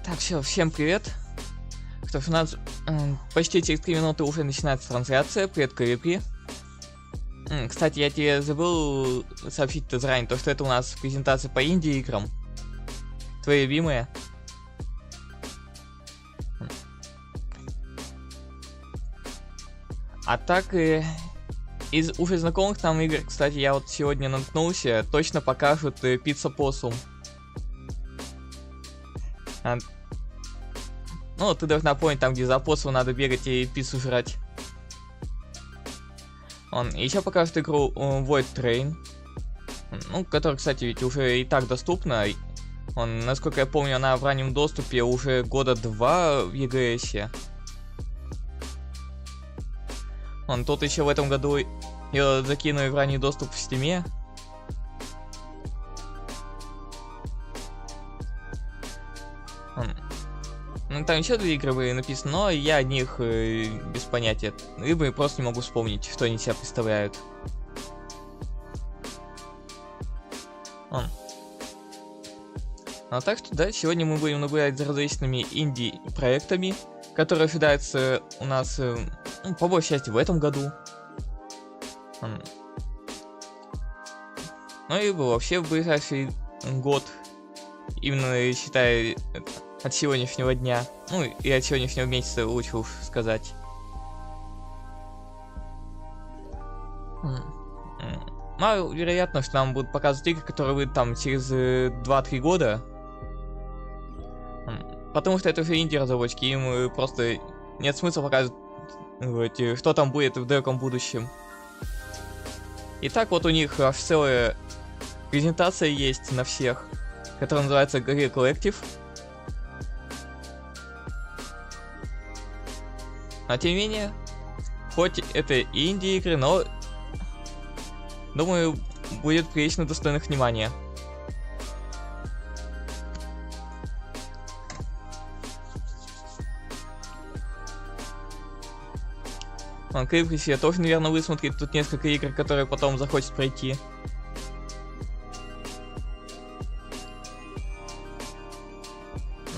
Так, все, всем привет. Что ж, у нас почти через 3 минуты уже начинается трансляция. Привет, Guerrilla. Кстати, я тебе забыл сообщить-то заранее, то что это у нас презентация по инди-играм. Твои любимые. А так, из уже знакомых нам игр, кстати, я вот сегодня наткнулся, точно покажут пицца Possum. Ну, ты должна понять, там где за Possum надо бегать и пиццу жрать. Еще покажет игру Void Train. Ну, которая, кстати, ведь уже и так доступна. Насколько я помню, она в раннем доступе уже года 2 в ЕГСе. Тут еще в этом году ее закинули в ранний доступ в Стиме. Ну, там еще 2 игры были написаны, но я о них без понятия. Либо просто не могу вспомнить, что они себя представляют. Так что, да, сегодня мы будем наблюдать за различными инди-проектами, которые ожидаются у нас, по большей части, в этом году. Ну, и вообще в ближайший год, именно считая от сегодняшнего дня, ну и от сегодняшнего месяца, лучше уж сказать. Мало вероятно, что нам будут показывать игры, которые выйдут там через 2-3 года. Потому что это уже инди-разработчики, им просто нет смысла показывать, что там будет в далеком будущем. Итак, вот у них аж целая презентация есть на всех, которая называется Guerrilla Collective. Но тем не менее, хоть это и инди-игры, но, думаю, будет прилично достойных внимания. Криприс я тоже, наверное, высмотрит тут несколько игр, которые потом захочет пройти.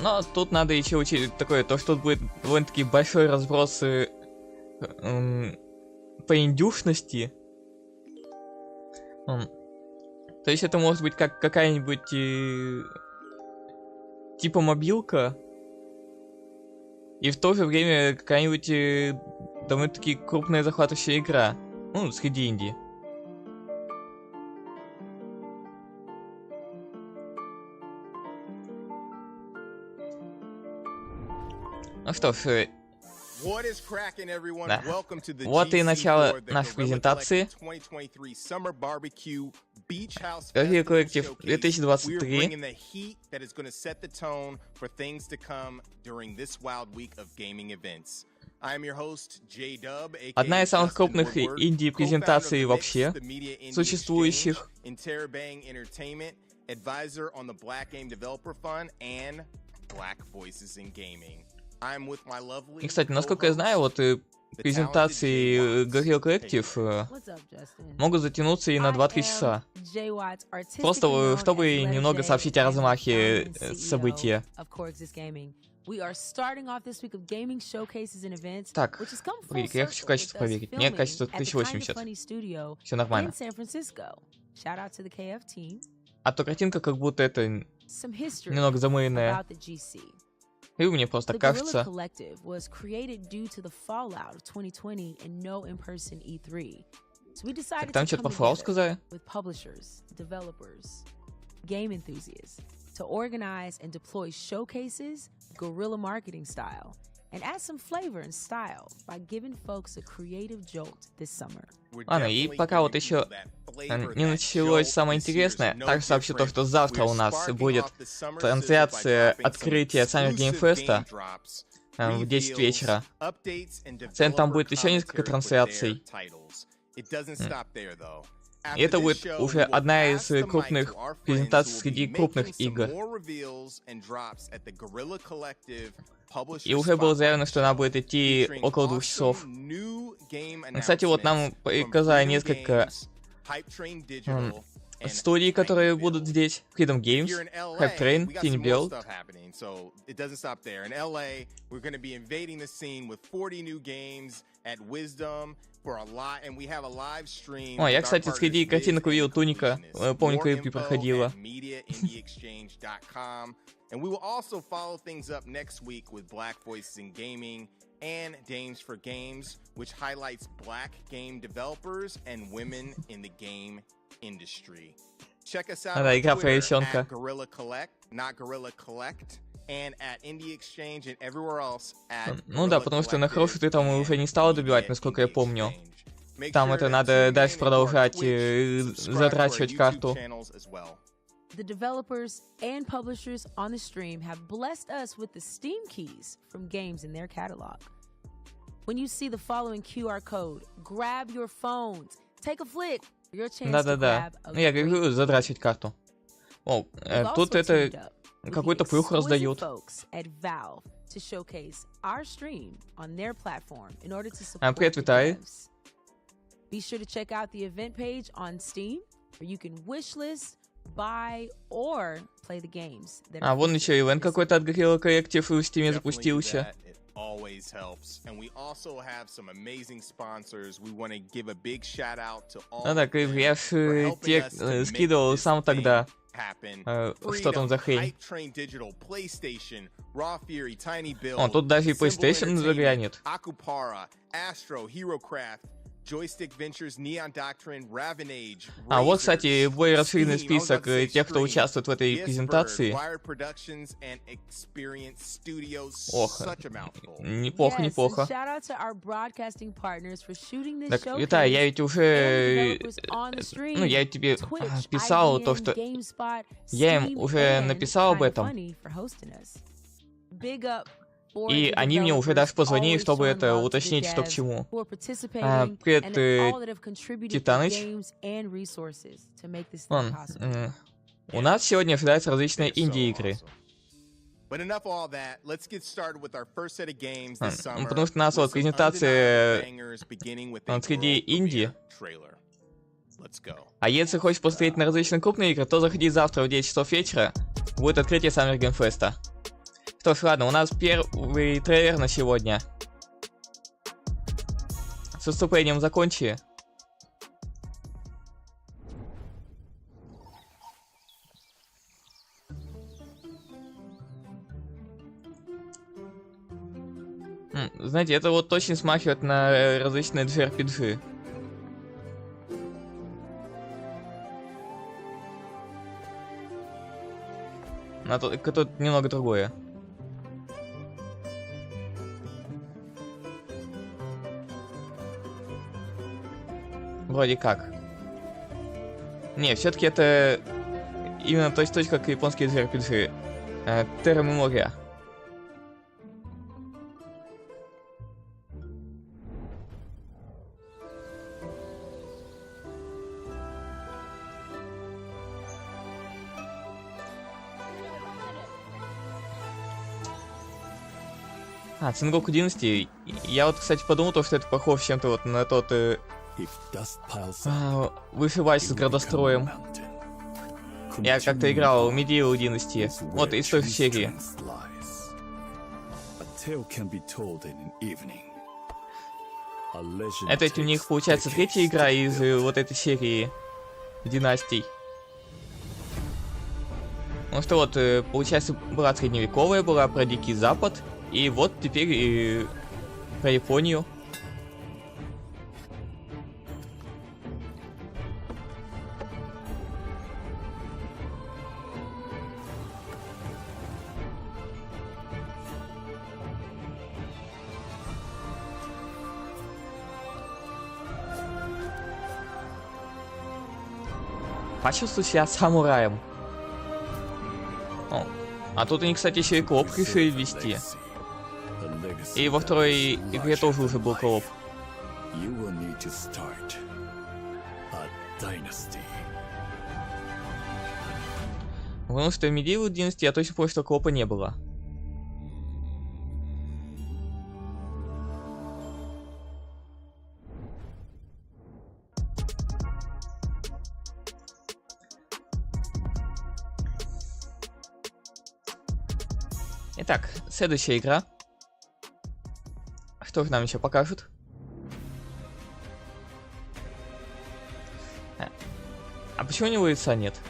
Но тут надо еще учить такое, то что тут будет довольно-таки большой разброс по индюшности. То есть это может быть как какая-нибудь типа мобилка, и в то же время какая-нибудь довольно-таки крупная захватывающая игра, ну, среди инди. Ну что ж, да. Вот и начало нашей презентации. Guerrilla Collective 2023. Одна из самых крупных инди-презентаций вообще существующих. И, кстати, насколько я знаю, вот презентации Guerrilla Collective могут затянуться и на 2-3 часа. Просто чтобы немного сообщить о размахе события. Так, я хочу качество проверить. Мне качество 1080. Все нормально. А то картинка как будто это немного замыленная. И мне просто кажется. Так там что-то по Fallout сказали? To organize and deploy showcases, guerrilla marketing style, and add some flavor and style by giving folks a creative jolt this summer. Ладно, и пока вот еще не началось самое интересное, также сообщу то, что завтра у нас будет трансляция открытия Summer Game Fest в 10 вечера. Затем там будет еще несколько трансляций. И это будет уже одна из крупных презентаций среди крупных игр. И уже было заявлено, что она будет идти около 2 часов. Кстати, вот нам показали несколько студий, которые будут здесь. Freedom Games, Hype Train, Team Build, scene. So it doesn't stop there. In LA, we're going to be invading the scene with 40 new games at Wisdom for a lot, and we have a live stream. О, я, кстати, среди картинок увидел Туника. Помню, клипки проходила. And we will also follow things up next week with Black Voices in Gaming and Dames for Games, which highlights black game developers and women in the game industry. Check us out on Twitter at Guerrilla Collect, not Guerrilla Collect, and at Indie Exchange and everywhere else at Ну да, потому что на хороший ты там уже не стала добивать, насколько я помню. Там это надо дальше продолжать затрачивать карту. The developers and publishers on the stream have blessed us with the Steam keys from games in their catalog. When you see the following QR code, grab your phones, take a flick, your chance to grab a Я говорю, затрачивать карту. О, тут это какой-то плюх раздают. Привет, Виталий. Be sure to check out the event page on Steam, where you can wishlist, buy or play the games. А вон еще ивент какой-то от Guerrilla Collective в Steam запустился. Always helps, and we also have some amazing sponsors. We want to give a big shout out to all. Да, так я же тебе скидывал сам тогда. Что там за хрень? О, тут даже и PlayStation заглянет. А вот, кстати, более расширенный список тех, кто участвует в этой презентации. Ох, неплохо, неплохо. Так, Виталий, я ведь уже... Ну, я тебе писал то, что... Я им уже написал об этом. И они мне уже даже позвонили, чтобы это уточнить, что к чему. Привет, Титаныч. У нас сегодня ожидаются различные инди-игры. Потому что у нас вот презентация среди инди. А если хочешь посмотреть на различные крупные игры, то заходи завтра в 9 часов вечера. Будет открытие Summer Game Fest. Что ж, ладно, у нас первый трейлер на сегодня. С выступлением закончили. Знаете, это вот очень смахивает на различные JRPG. Но тут немного другое. Вроде как. Не, все-таки это именно точно как японские JRPG. Terra Memoria. Сенгоку Dynasty. Я вот, кстати, подумал, что это похоже чем-то вот на тот... выфивайс с градостроем. Я как-то играл в Medieval Dynasty. Вот из той серии. Это ведь у них получается третья игра из вот этой серии династий. Ну что вот, получается, была средневековая, была про Дикий Запад. И вот теперь и про Японию. Почувствуй себя самураем. О, а тут они, кстати, еще и кооп решили ввести. И во второй игре тоже уже был кооп. Потому что в Medieval Dynasty я точно помню, что коопа не было. Итак, следующая игра. Что нам еще покажут? А почему у него лица нет?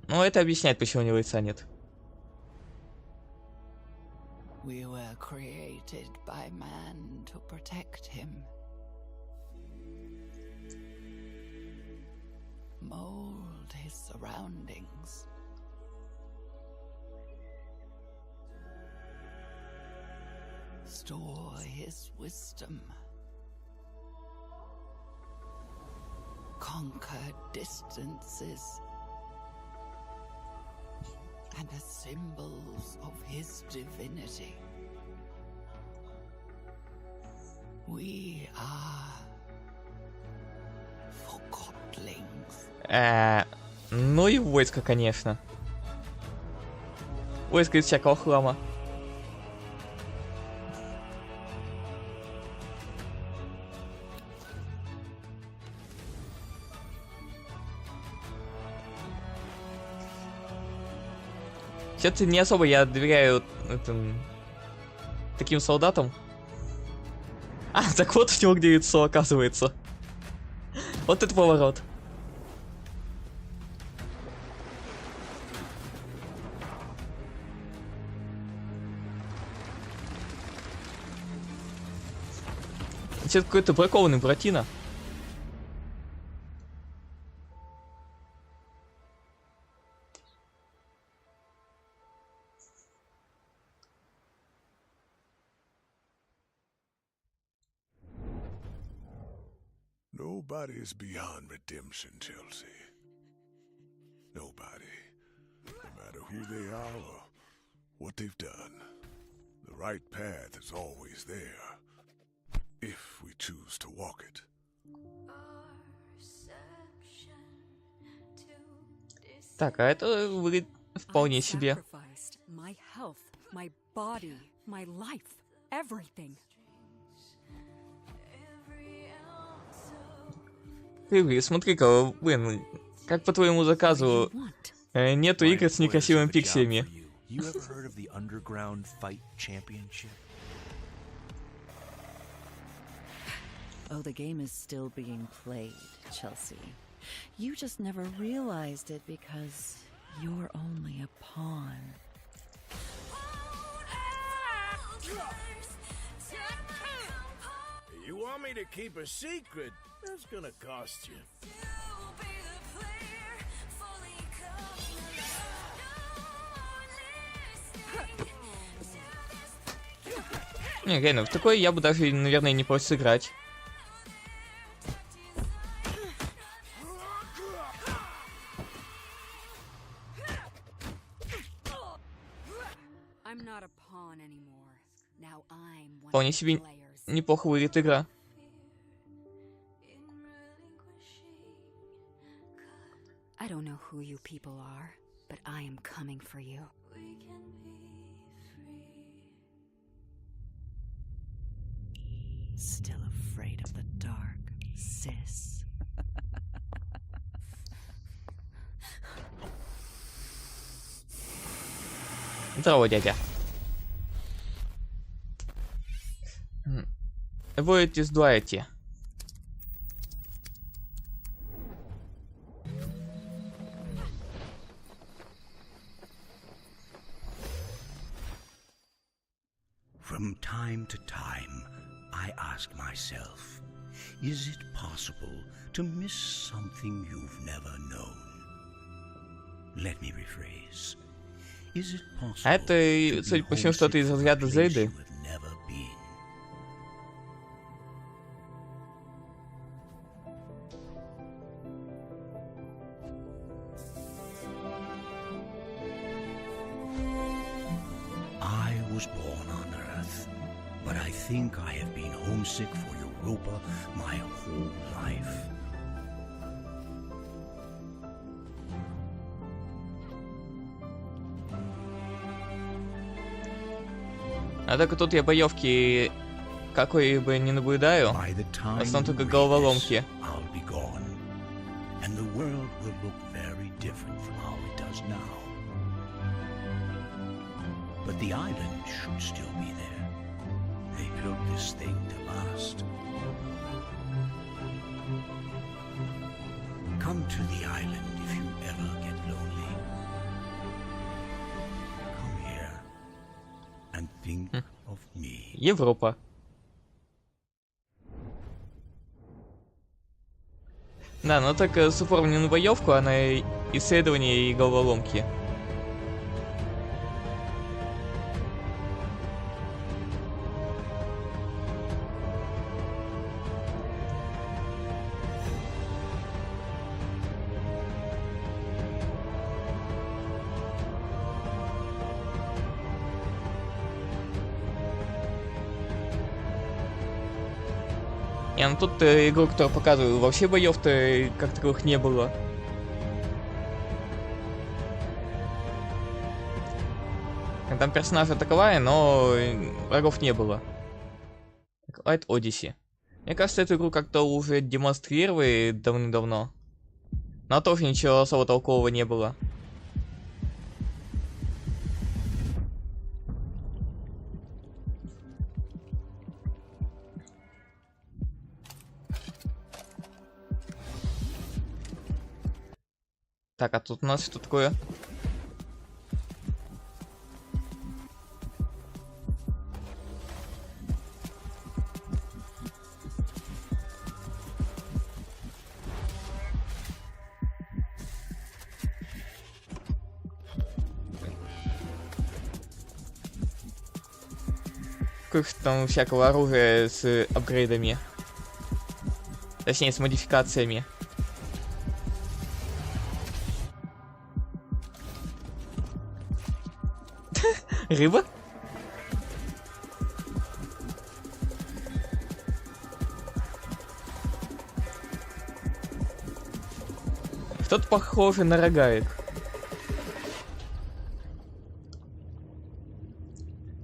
Ну, это объясняет, почему у него лица нет. We were created by man to protect him. Mold his surroundings. Store his wisdom. Conquer distances. And the symbols of his divinity. We are forgotlings. Ну и войско, конечно. Войско из всякого хлама. Что-то не особо я доверяю таким солдатам. А, так вот у него где лицо, оказывается. Вот это поворот. Это какой-то бракованный братина. Nobody is beyond redemption, Chelsea. Nobody. No matter who they are or what they've done. The right path is always there. If we choose to walk it. Так, а это выглядит вполне себе. Ты, смотри-ка, блин, как по твоему заказу нету игр с некрасивыми пикселями. Oh, the game is still being played, Chelsea. You just never realized it because you're only a pawn. You want me to keep a secret? That's gonna cost you. Не, реально, в такой я бы даже, наверное, не прочь сыграть. Вполне себе неплохо выглядит игра. I don't know who you people are, but I am coming for you. Still afraid of the dark, sis. Здорово, дядя. Вы издуаете. From time to time, I ask myself, is it possible to miss something you've never known? Let me rephrase. Is it possible Это, судя по всему, что-то из разряда Зельды. I was born on Earth, but I think I have been homesick for Europa my whole life. А так тут я боевки какой бы не наблюдаю. В основном только головоломки. and the world will look very different from how it does now. But the island should still be there. They built this thing to last. Come to the island if you ever get lonely. Come here and think of me. Европа. Да, ну так с упором не на боевку, а на исследование и головоломки. Не, ну тут игру, которую показываю, вообще боев-то как таковых не было. Там персонажи атаковали, но врагов не было. Light Odyssey. Мне кажется, эту игру как-то уже демонстрировали давным-давно. Но тоже ничего особо толкового не было. Так, а тут у нас что такое? Сколько там всякого оружия с апгрейдами. Точнее, с модификациями. Рыба? Что-то похоже на рогаек.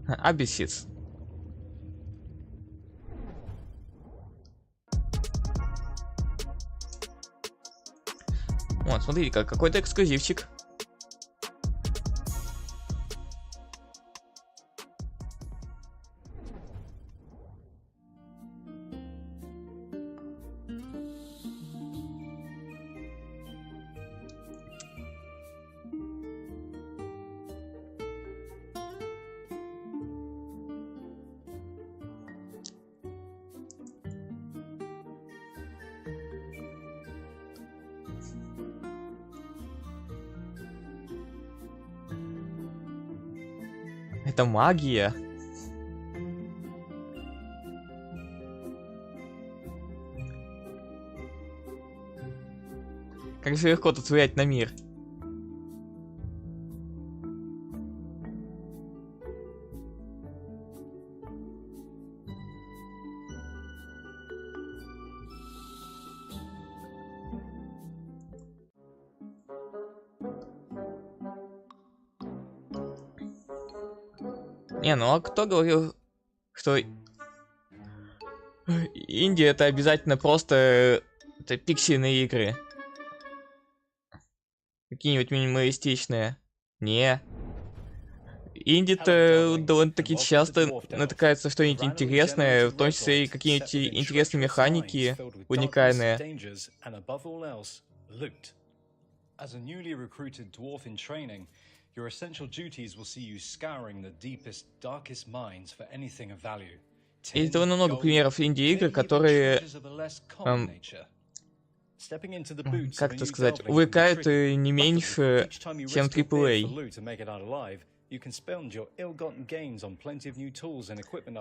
Абисиц. Вот, смотрите, какой-то эксклюзивчик. Это магия. Как же легко тут влиять на мир. Не, ну а кто говорил, что инди это обязательно просто это пиксельные игры? Какие-нибудь минималистичные? Не. Инди-то довольно-таки часто натыкается что-нибудь интересное, в том числе и какие-нибудь интересные механики уникальные. Your essential duties will see you scouring the deepest, darkest minds for anything of value. Есть довольно много примеров инди-игр, которые, как это сказать, увлекают не меньше, чем AAA.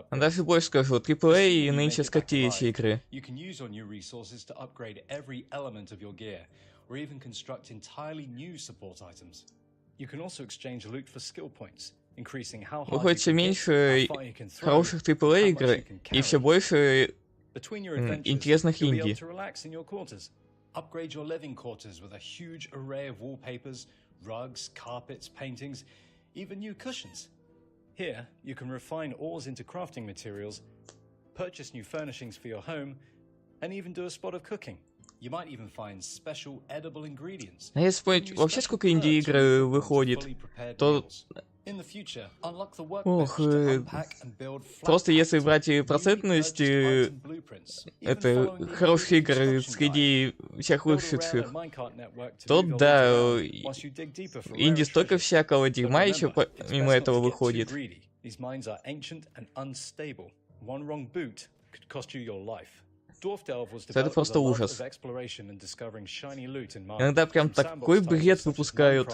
А даже больше скажу, AAA нынче скатились игры. Выходит все меньше хороших AAA игр и все больше интересных инди. Upgrade your living quarters with a huge array of wallpapers, rugs, carpets, paintings, even new cushions. Here, you can refine ores into crafting materials, purchase new furnishings for your home, and even do a spot of cooking. А если вспомнить вообще, сколько инди-игр выходит, то... Ох, просто если брать процентность, это хороших игр среди всех вышедших, то да, инди столько всякого дерьма еще помимо этого выходит. Это просто ужас. Иногда прям такой бред выпускают.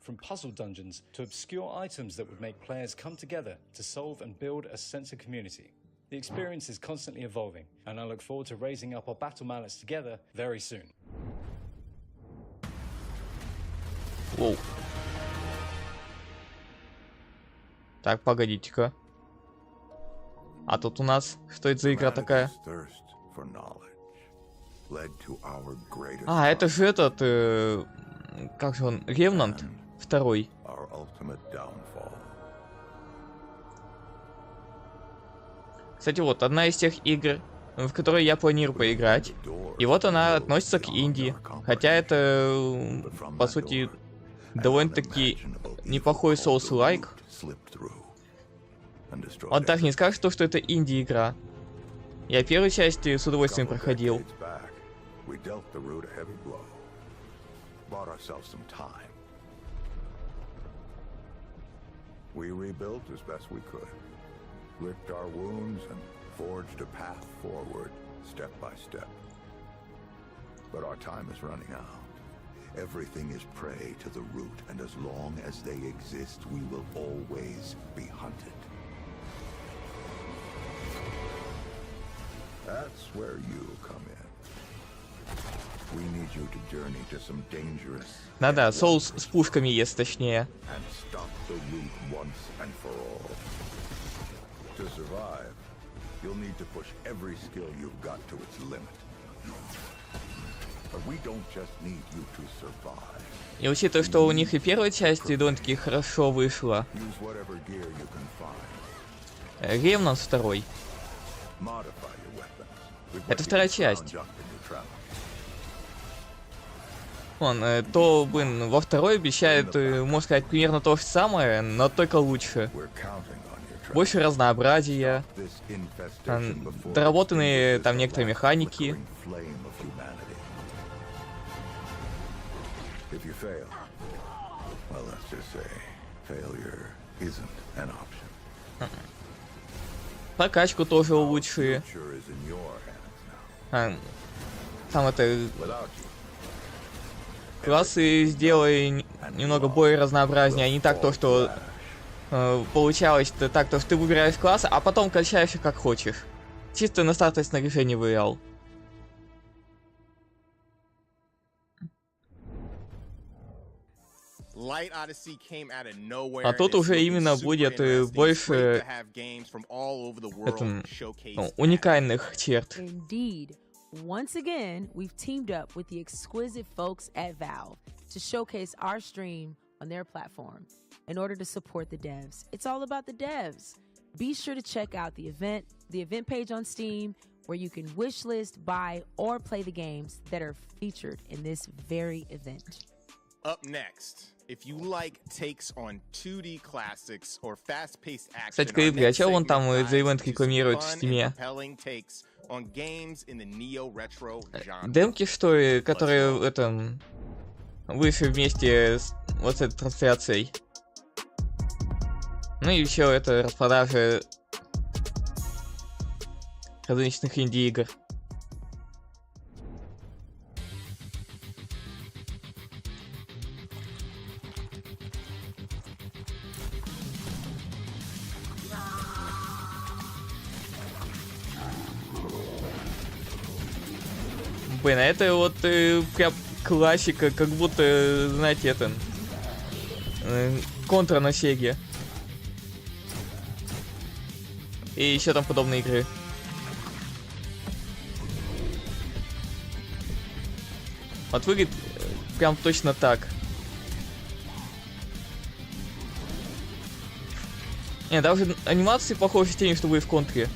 From puzzle dungeons to obscure items that would make players come together to solve and build a sense of community. The experience is constantly evolving, and I look forward to raising up our battle mallets together very soon. Воу. Так, погодите-ка. А тут у нас... Что это за игра такая? А, это же этот... как же он? Ревнант? Второй. Кстати, вот, одна из тех игр, в которые я планирую поиграть. И вот она относится к инди. Хотя это, по сути, довольно-таки неплохой Souls-like. Вот так не скажешь, что это инди-игра. Я первую часть с удовольствием проходил. We rebuilt as best we could, licked our wounds and forged a path forward, step by step. But our time is running out. Everything is prey to the root, and as long as they exist, we will always be hunted. That's where you come in. We need you to journey to some dangerous... Да-да, Souls с пушками есть, точнее. And stop the root once and for all. To survive, you'll need to push every skill you've got to its limit. But we don't just need you to survive. И учитывая, что у них и первая часть довольно-таки хорошо вышла. Ревнант второй. Это вторая часть. То, блин, во второй обещает, можно сказать, примерно то же самое, но только лучше. Больше разнообразия, доработанные там некоторые механики. Прокачку тоже улучшили. Там это... Классы сделай немного более разнообразнее, а не так то, что получалось так, то, что ты выбираешь класс, а потом качаешь их как хочешь. Чисто на стартовое снаряжение выял. А тут уже именно будет больше уникальных черт. Once again, we've teamed up with the exquisite folks at Valve to showcase our stream on their platform in order to support the devs. It's all about the devs. Be sure to check out the event page on Steam, where you can wishlist, buy, or play the games that are featured in this very event. Up next, if you like takes on 2D classics or fast-paced action, кстати, Guerrilla, чего он там за ивент рекламирует в Стиме? Демки, что ли, которые вышли вместе с вот с этой трансляцией. Ну и еще это распродажа различных инди-игр. Блин, а это вот прям классика, как будто, знаете, это контра на Сеге. И еще там подобные игры. Вот выглядит прям точно так. Не, даже анимации похожи с теми, что были в контре.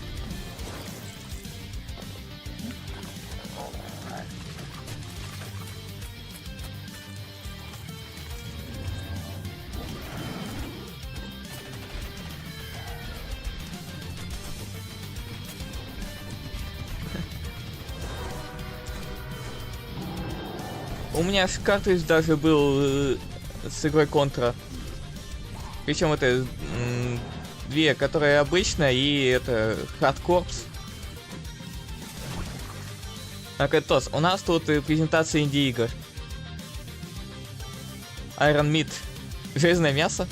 У меня ж картридж даже был с игрой Контра. Причем это две, которые обычно, и это Hardcorps. Так, это у нас тут презентация инди-игр. Iron Meat. Железное мясо.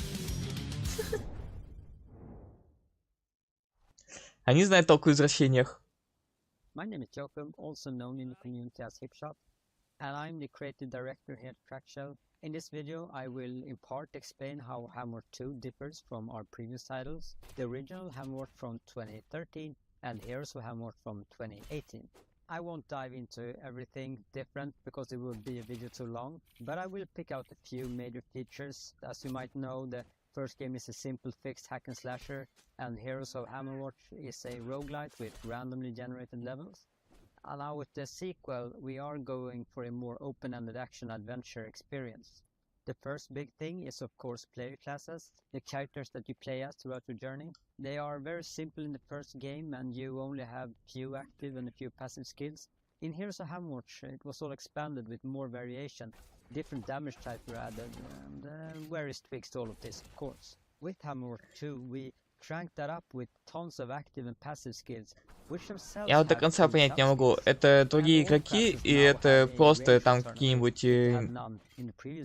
Они знают толк в извращениях. My name is Jacob, also known in the community as Hipshot, and I'm the creative director here at Crackshell. In this video, I will in part explain how Hammer 2 differs from our previous titles, the original Hammer from 2013 and Heroes of Hammer from 2018. I won't dive into everything different because it would be a video too long, but I will pick out a few major features. As you might know, the first game is a simple fixed hack and slasher, and Heroes of Hammerwatch is a roguelite with randomly generated levels. And now with the sequel, we are going for a more open-ended action-adventure experience. The first big thing is of course player classes, the characters that you play as throughout your journey. They are very simple in the first game and you only have few active and a few passive skills. In Heroes of Hammerwatch it was all expanded with more variation. Different damage types were added and various tweaks to all of this of course. With Hammerwatch 2 we cranked that up with tons of active and passive skills. Я вот до конца понять не могу, это другие игроки и это просто там какие-нибудь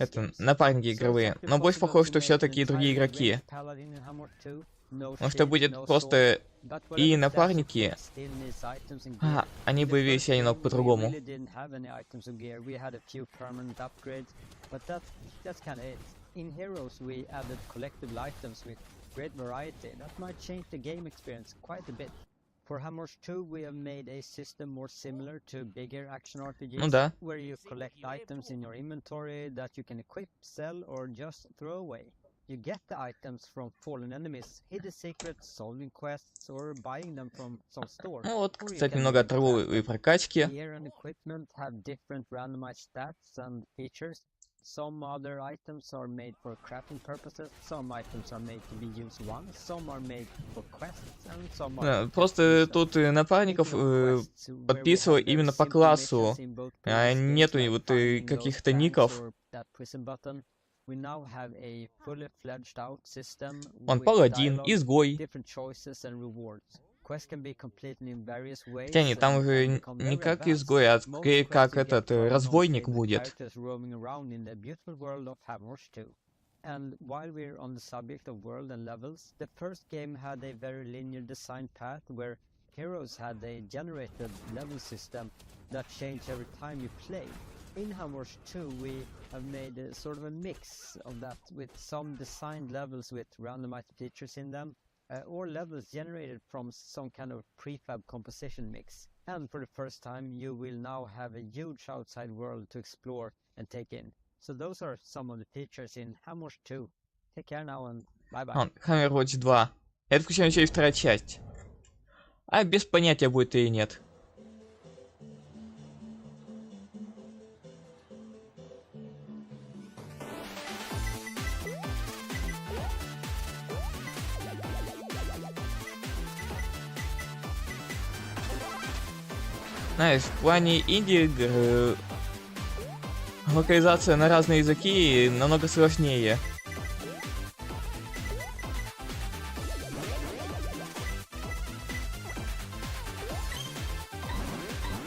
это напарники игровые. Но больше похоже, что все-таки другие игроки. Потому что будет просто и напарники. А, они появились себя немного по-другому. For Hammers 2, we have made a system more similar to bigger action RPGs, Ну да. where you collect items in your inventory that you can equip, sell, or just throw away. You get the items from fallen enemies, hidden secrets, solving quests, or buying them from some store. Ну вот, кстати, немного оторву и прокачки. Gear and equipment have different randomized stats and features. Some other items are made for crafting purposes, some items are made to be used once, some are made for quests, and some are... Просто тут напарников подписывал именно по классу, а нету вот каких-то ников. Он паладин, изгой. Хотя не, там уже не как изгой, а скорее как этот разбойник будет. And while we're on the subject of world and levels, the first game had a very linear design path where heroes had a generated level system that changed every time you play. In Hammers 2 we have made a sort of a mix of that with some designed levels with randomized features in them. Or levels generated from some kind of prefab composition mix. And for the first time you will now have a huge outside world to explore and take in. So those are some of the features in Hammers 2. Take care now and bye-bye. Hammerwatch 2. Это включаем еще и вторая часть. А без понятия будет или нет. Знаешь, в плане инди-игр локализация на разные языки намного сложнее.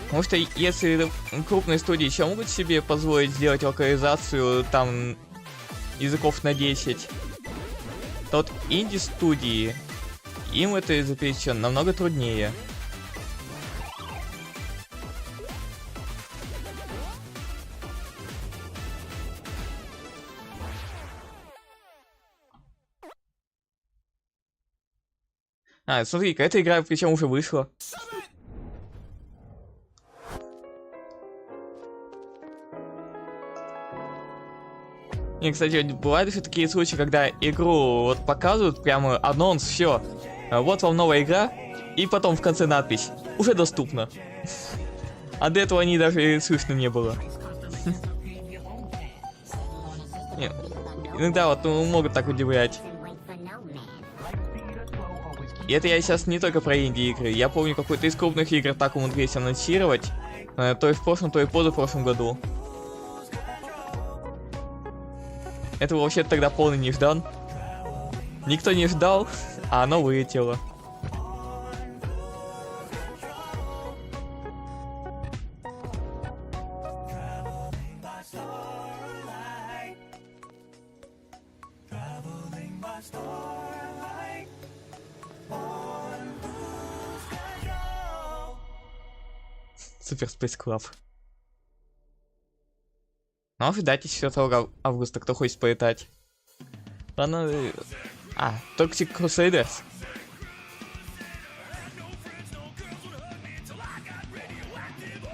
Потому что если крупные студии еще могут себе позволить сделать локализацию там языков на 10, то вот инди-студии, им это запрещено намного труднее. А, смотри-ка, эта игра причем уже вышла. И, кстати, бывают еще такие случаи, когда игру вот показывают, прямо анонс, все. Вот вам новая игра, и потом в конце надпись. Уже доступно. А до этого они даже слышно не было. Иногда вот могут так удивлять. И это я сейчас не только про инди-игры. Я помню, какой-то из крупных игр так умудрились анонсировать. То и в прошлом, то и позапрошлом году. Это вообще тогда полный неждан. Никто не ждал, а оно вылетело. Супер Space Club. Ну, ожидайте 4 августа, кто хочет полетать. Ладно. Toxic Crusaders.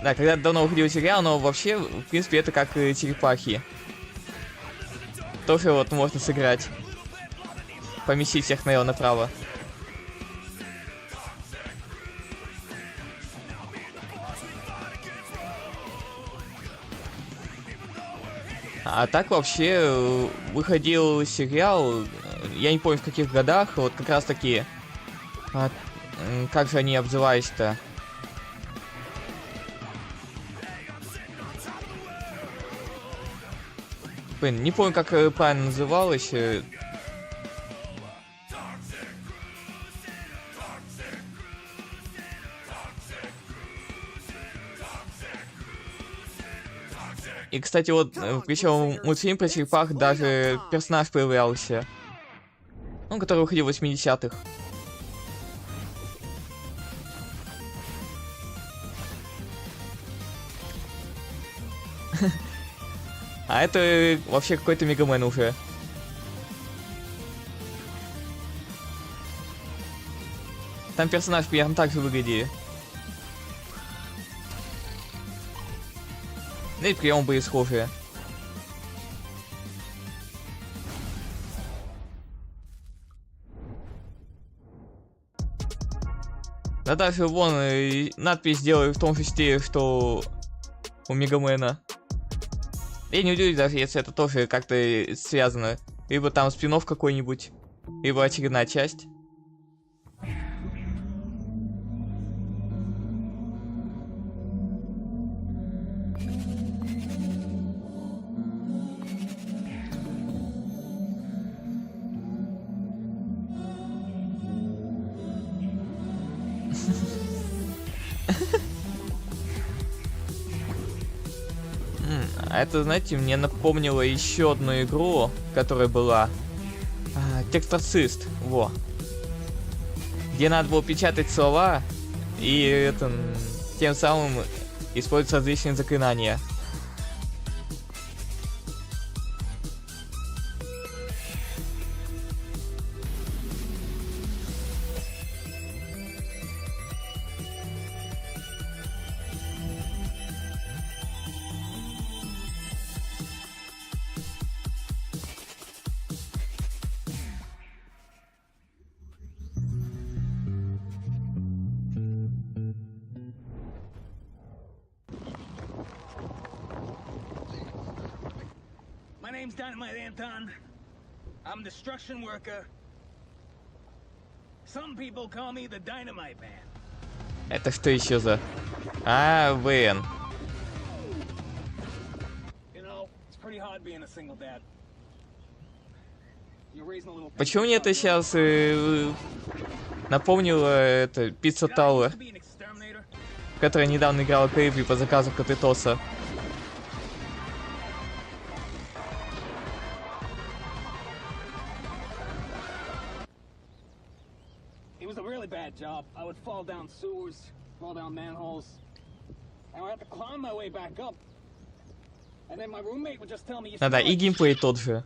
Да, когда давно выходил сериал, но вообще, в принципе, это как черепахи. Тоже вот можно сыграть. Поместить всех налево-направо. А так вообще выходил сериал, я не помню в каких годах, вот как раз таки, как же они обзывались-то? Блин, не помню, как правильно называлось. И, кстати, вот, причем мультфильм про черепах даже персонаж появлялся. Ну, который выходил в 80-х. А это вообще какой-то Мегамен уже. Там персонаж примерно так же выглядит. Да и приемы были схожие. Да даже вон надпись сделали в том же стиле, что у Мегамена. Я не удивлюсь, даже если это тоже как-то связано. Либо там спин-офф какой-нибудь, либо очередная часть. А это, знаете, мне напомнило еще одну игру, которая была. Текстацист, во. Где надо было печатать слова и это, тем самым использовать различные заклинания. I'm destruction worker. Some people call me the dynamite man. Это что еще за? Вен. Почему мне это сейчас напомнило это Пицца Тауэр, которая недавно играла Кэрри по заказу Капитоса. Job. I would fall down sewers, fall down manholes, and I would have to climb my way back up. And then my roommate would just tell me, Да, и геймплей тот же.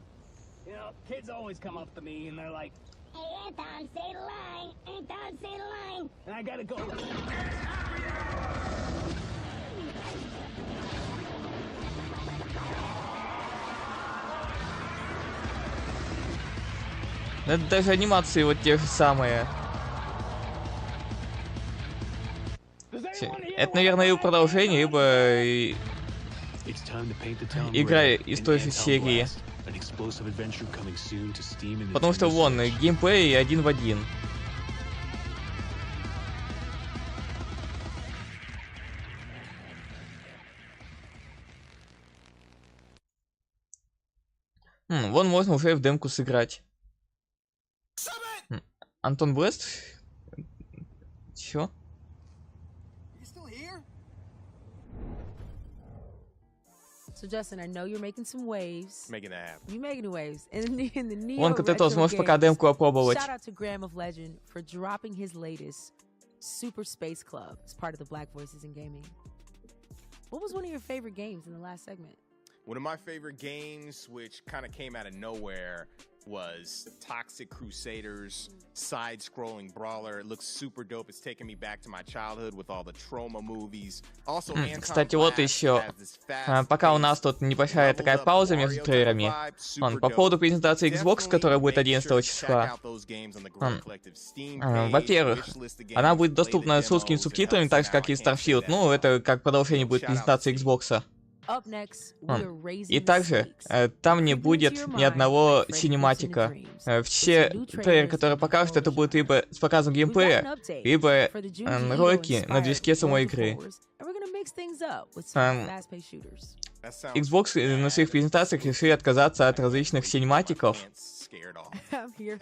You know, kids always come up to me and they're like, "Hey, Anton, say the line. Anton, say the line." And I gotta go. Это даже анимации вот те же самые. Это, наверное, его продолжение, либо игра из той же серии. Потому что вон, геймплей один в один. Вон можно уже в демку сыграть. Антон Блест? Чё? So Justin, I know you're making some waves. Making that happen. You're making waves. In the Neo Вон, ты тоже retro можешь пока games. демку опробовать. Shout out to Graham of Legend for dropping his latest Super Space Club as part of the Black Voices in Gaming. What was one of your favorite games in the last segment? One of my favorite games, which kind of came out of nowhere, was Toxic Crusaders, side-scrolling brawler. It looks super dope. It's taking me back to my childhood with all the trauma movies. Also, кстати, вот еще, пока у нас тут небольшая такая пауза между трейлерами, по поводу презентации Xbox, которая будет 11 числа. Во-первых, она будет доступна с русскими субтитрами, так же, как и Starfield. Ну, это как продолжение будет презентации Xbox. И также там не будет ни одного синематика. Все трейлеры, которые покажут, это будет либо с показом геймплея, либо ролики на движке самой игры. Xbox на своих презентациях решили отказаться от различных синематиков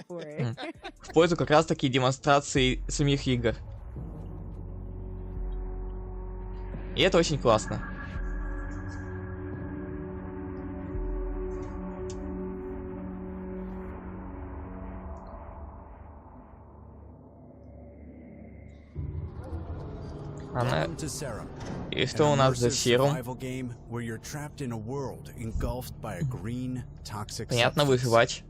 в пользу как раз таки демонстраций самих игр. И это очень классно. И что у нас за серум? Понятно, выживать.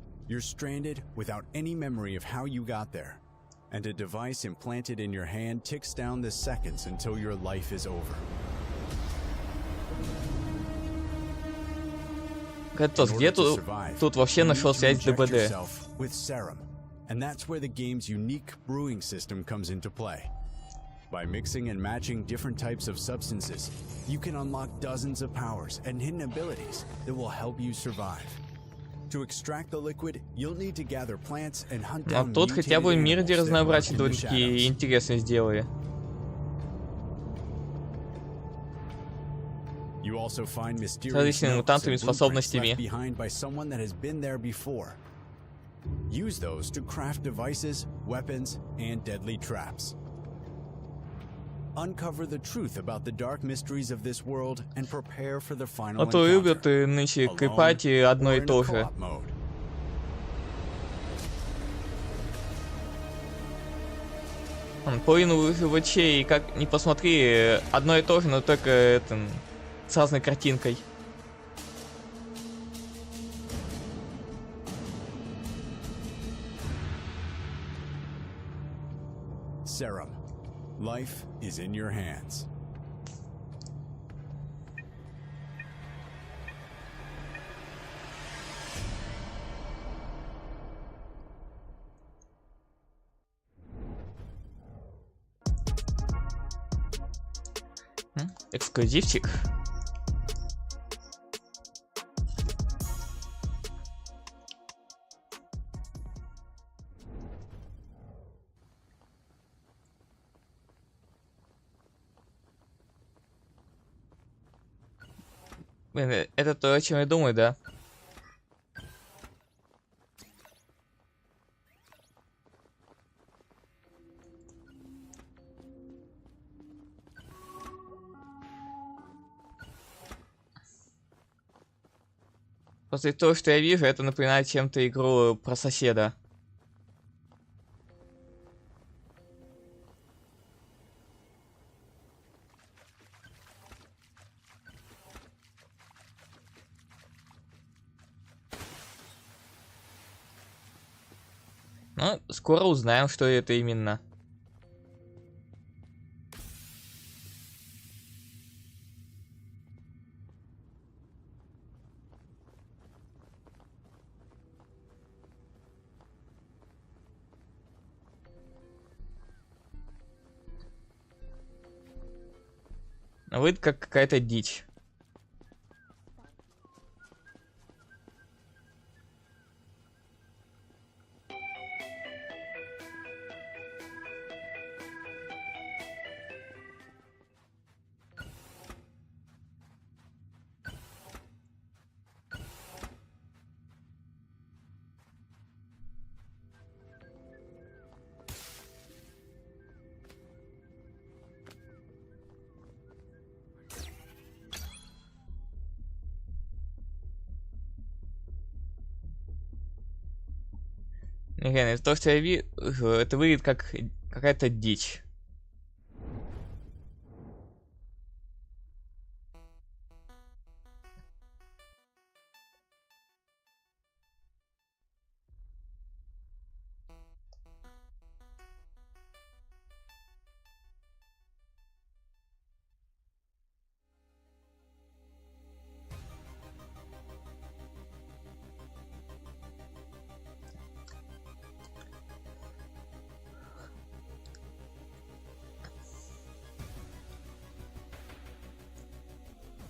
And a device implanted in your hand ticks down the seconds until your life is over. Катос, где тут вообще нашел связь с ДБД? And that's where the game's unique brewing system comes into play. By mixing and matching different types of substances, you can unlock dozens of powers and hidden abilities that will help you survive. To extract the liquid, you'll need to gather plants and hunt down. А тут хотя бы мир, где разнообразие довольно-таки интересно сделали. С различными мутантами, способностями. Use those to craft devices, weapons, and deadly traps. Uncover the truth about the dark mysteries of this world and prepare for the final encounter. А то любят нынче клепать одно и то же. Половину выживачей, как не посмотри, одно и то же, но только с разной картинкой. Serum. Life is in your hands. Эксклюзивчик. Блин, это то, о чем я думаю, да? После того, что я вижу, это напоминает чем-то игру про соседа. Ну, скоро узнаем, что это именно. Выглядит как какая-то дичь. Реально, то, что я вижу, это выглядит как какая-то дичь.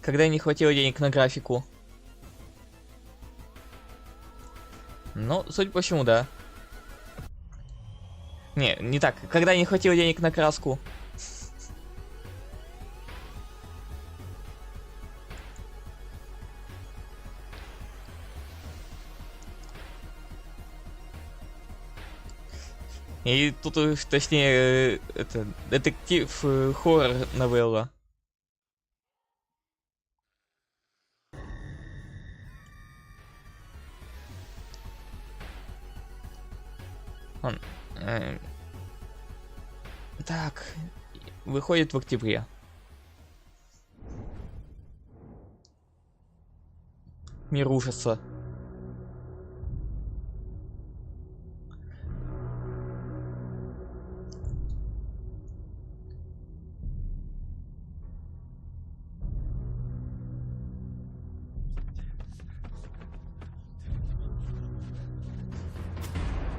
Когда не хватило денег на графику. Ну, судя по всему, да. Не так. Когда не хватило денег на краску. И тут, точнее, это детектив хоррор новелла. Так, выходит в октябре. Мир ужаса.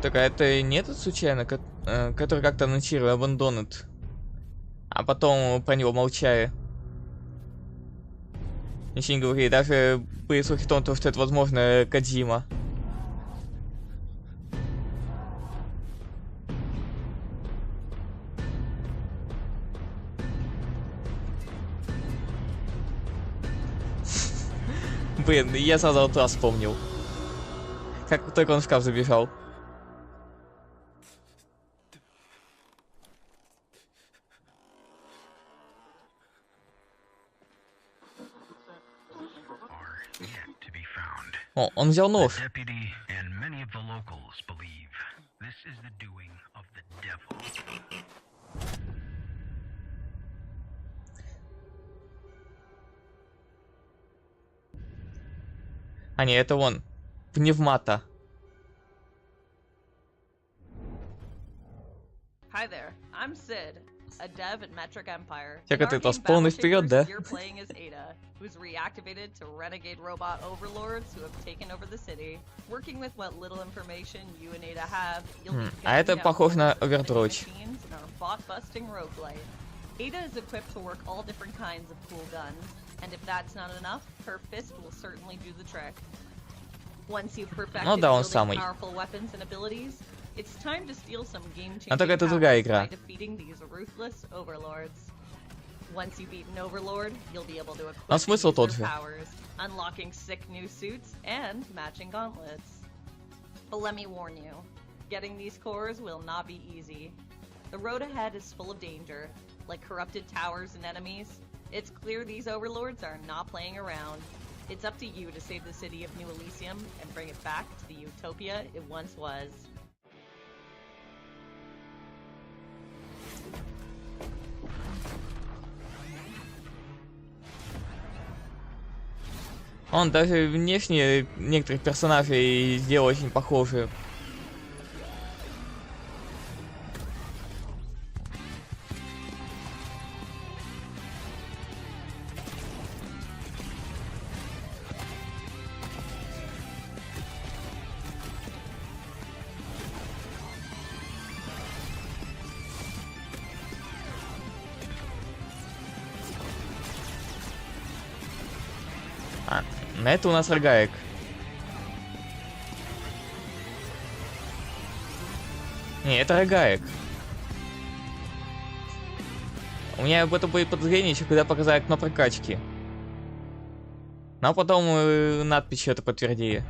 Так, а это не этот случайно, который как-то анонсировал Abandoned, а потом про него молчали? Ничего не говорили, даже были слухи о том, что это, возможно, Кодзима. Блин, я сразу вот раз вспомнил. Как только он в шкаф забежал. О, он взял нож. А не, это он. Пневмата. Hi there, I'm Sid, a dev at Metric Empire. Так это вас полный вперед, да? You're playing as Ada, who's reactivated to renegade robot overlords who have taken over the city. Working with what little information you and Ada have, you'll be А это похоже на Overwatch. bot-busting roguelite. Ada is equipped to work all different kinds of cool guns, and if that's not enough, her fist will certainly do the trick. Once you've perfected wielding powerful weapons and abilities, it's time to steal some game-changing powers by defeating these ruthless overlords. Once you've beaten Overlord, you'll be able to equip their powers, unlocking sick new suits and matching gauntlets. But let me warn you, getting these cores will not be easy. The road ahead is full of danger, like corrupted towers and enemies. It's clear these overlords are not playing around. It's up to you to save the city of New Elysium and bring it back to the utopia it once was. Он даже внешне некоторых персонажей сделал очень похожи. Это у нас рогаек. Не, это рогаек. У меня об этом будет подозрение еще, когда показали окно прокачки. Но потом надпись это подтвердили.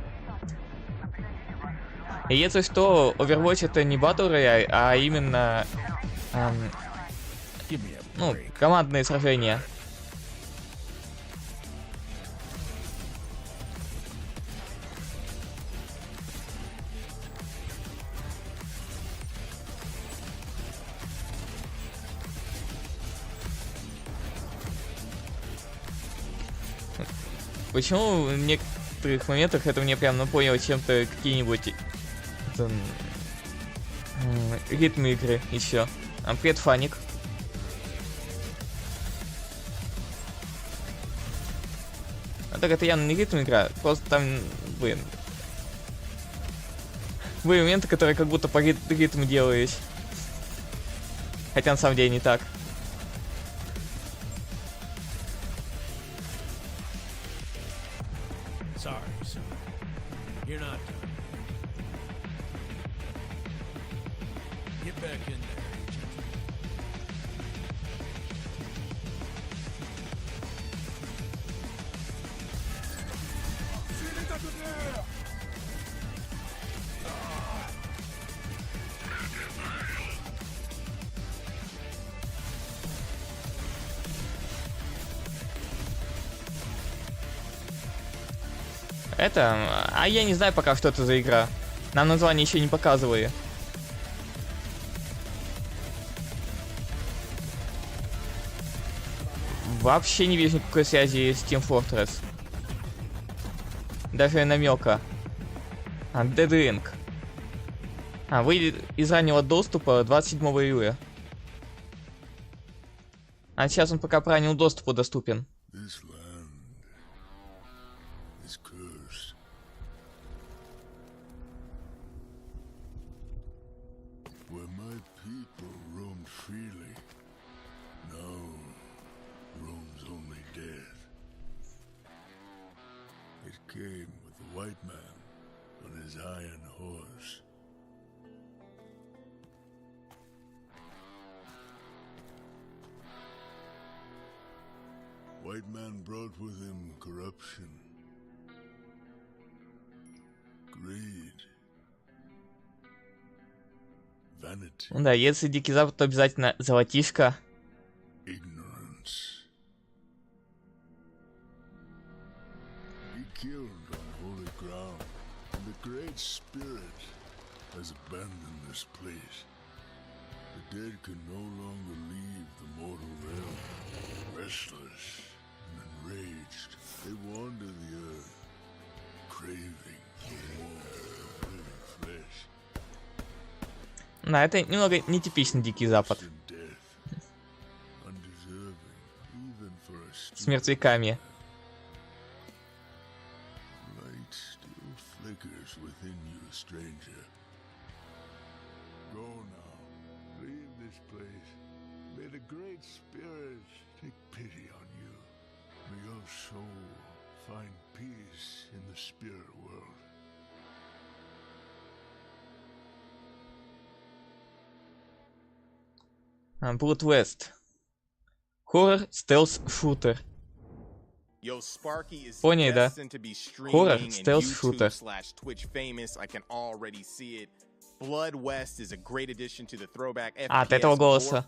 И если что, Overwatch это не Battle Royale, а именно ну, командные сражения. Почему в некоторых моментах это мне прям напомнило чем-то какие-нибудь ритм игры еще. Привет, Фаник. А так это явно не ритм игра, просто там, блин. Были моменты, которые как будто по ритму делались. Хотя на самом деле не так. Это... А я не знаю пока, что это за игра. Нам название еще не показывали. Вообще не вижу никакой связи с Team Fortress. Даже намека. Dead Ring. Выйдет из раннего доступа 27 июля. А сейчас он пока по раннему доступу доступен. Came with the white man on his iron horse. White man brought with him corruption, greed, vanity. Ну да, если Дикий Запад, то обязательно золотишко. Ignorance. Killed on holy ground, and the Great Spirit has abandoned this place. The dead can no longer leave the mortal realm. Restless and enraged, they wander the earth, craving for more living flesh. Да, это немного нетипичный Дикий Запад. С мертвяками. Within you, stranger. Go now. Leave this place. May the Great Spirit take pity on you. May your soul find peace in the spirit world. Blood West. Хоррор стелс шутер. Поняли, да? Хоррор стелс шутер. От этого голоса.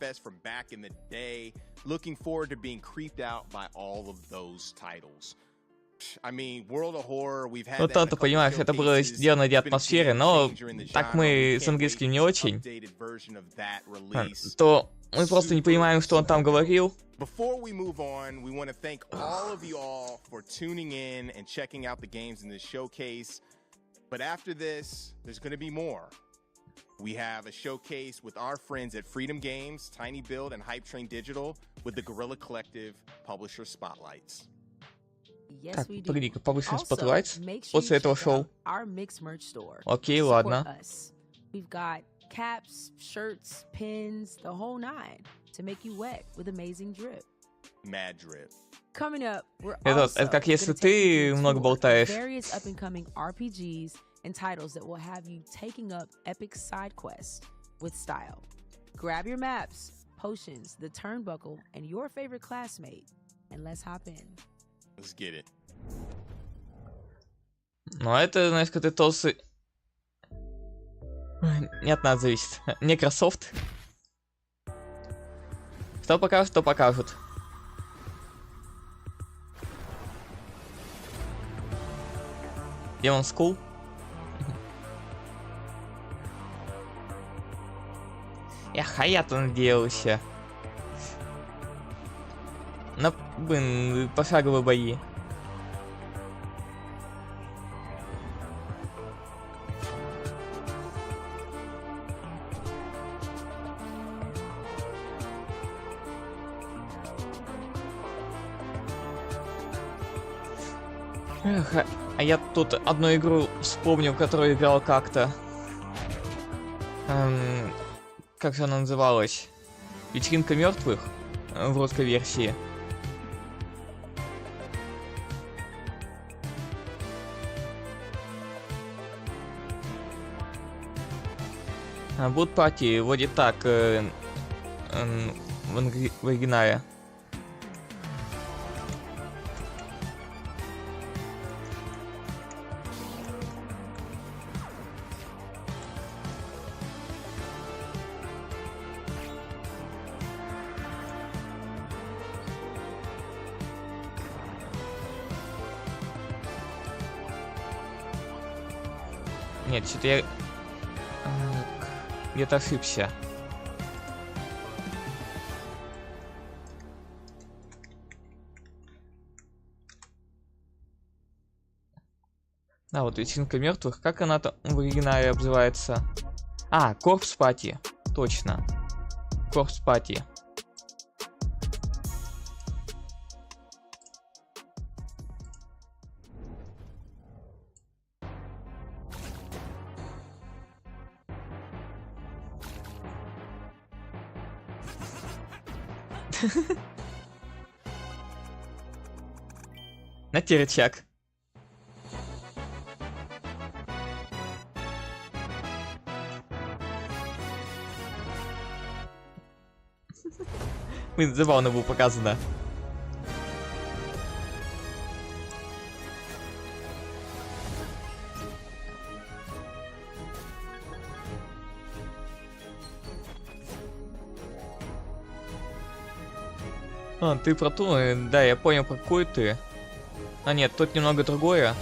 Ну, то-то, понимаешь, это было сделано для атмосферы, но так мы с английским не очень, то мы просто не понимаем, что он там говорил. Before we move on, we want to thank all of you all for tuning in and checking out the games in this showcase. But after this, there's going to be more. We have a showcase with our friends at Freedom Games, Tiny Build, and Hype Train Digital with the Guerrilla Collective Publisher Spotlights. Так, погоди-ка, Publisher Spotlights после этого шоу. Окей, ладно. We've got caps, shirts, pins, the whole nine to make you wet with amazing drip. Madrid. Coming up, we're Это как если ты много болтаешь. various up-and-coming RPGs and titles that will have you taking up epic side quests with style. Grab your maps, potions, the turnbuckle, and your favorite classmate, and let's hop in. Let's get it. Ну, это, знаешь, как ты толстый... Не от нас зависит. Microsoft. Что покажут, то покажут. Demon School. Я-то надеялся. На, блин, пошаговые бои. Эх, а я тут одну игру вспомнил, в которую играл как-то. Как же она называлась? Вечеринка мертвых в русской версии. Будут партии вроде так в оригинале. Нет, что-то я где-то ошибся. Да, вот вечеринка мертвых. Как она там в оригинале обзывается? А, Корпс Пати. Точно. Корпс Пати. На терчак. Блин, забавно было показано. А, ты про ту? Да, я понял, про какую ты. А нет, тут немного другое.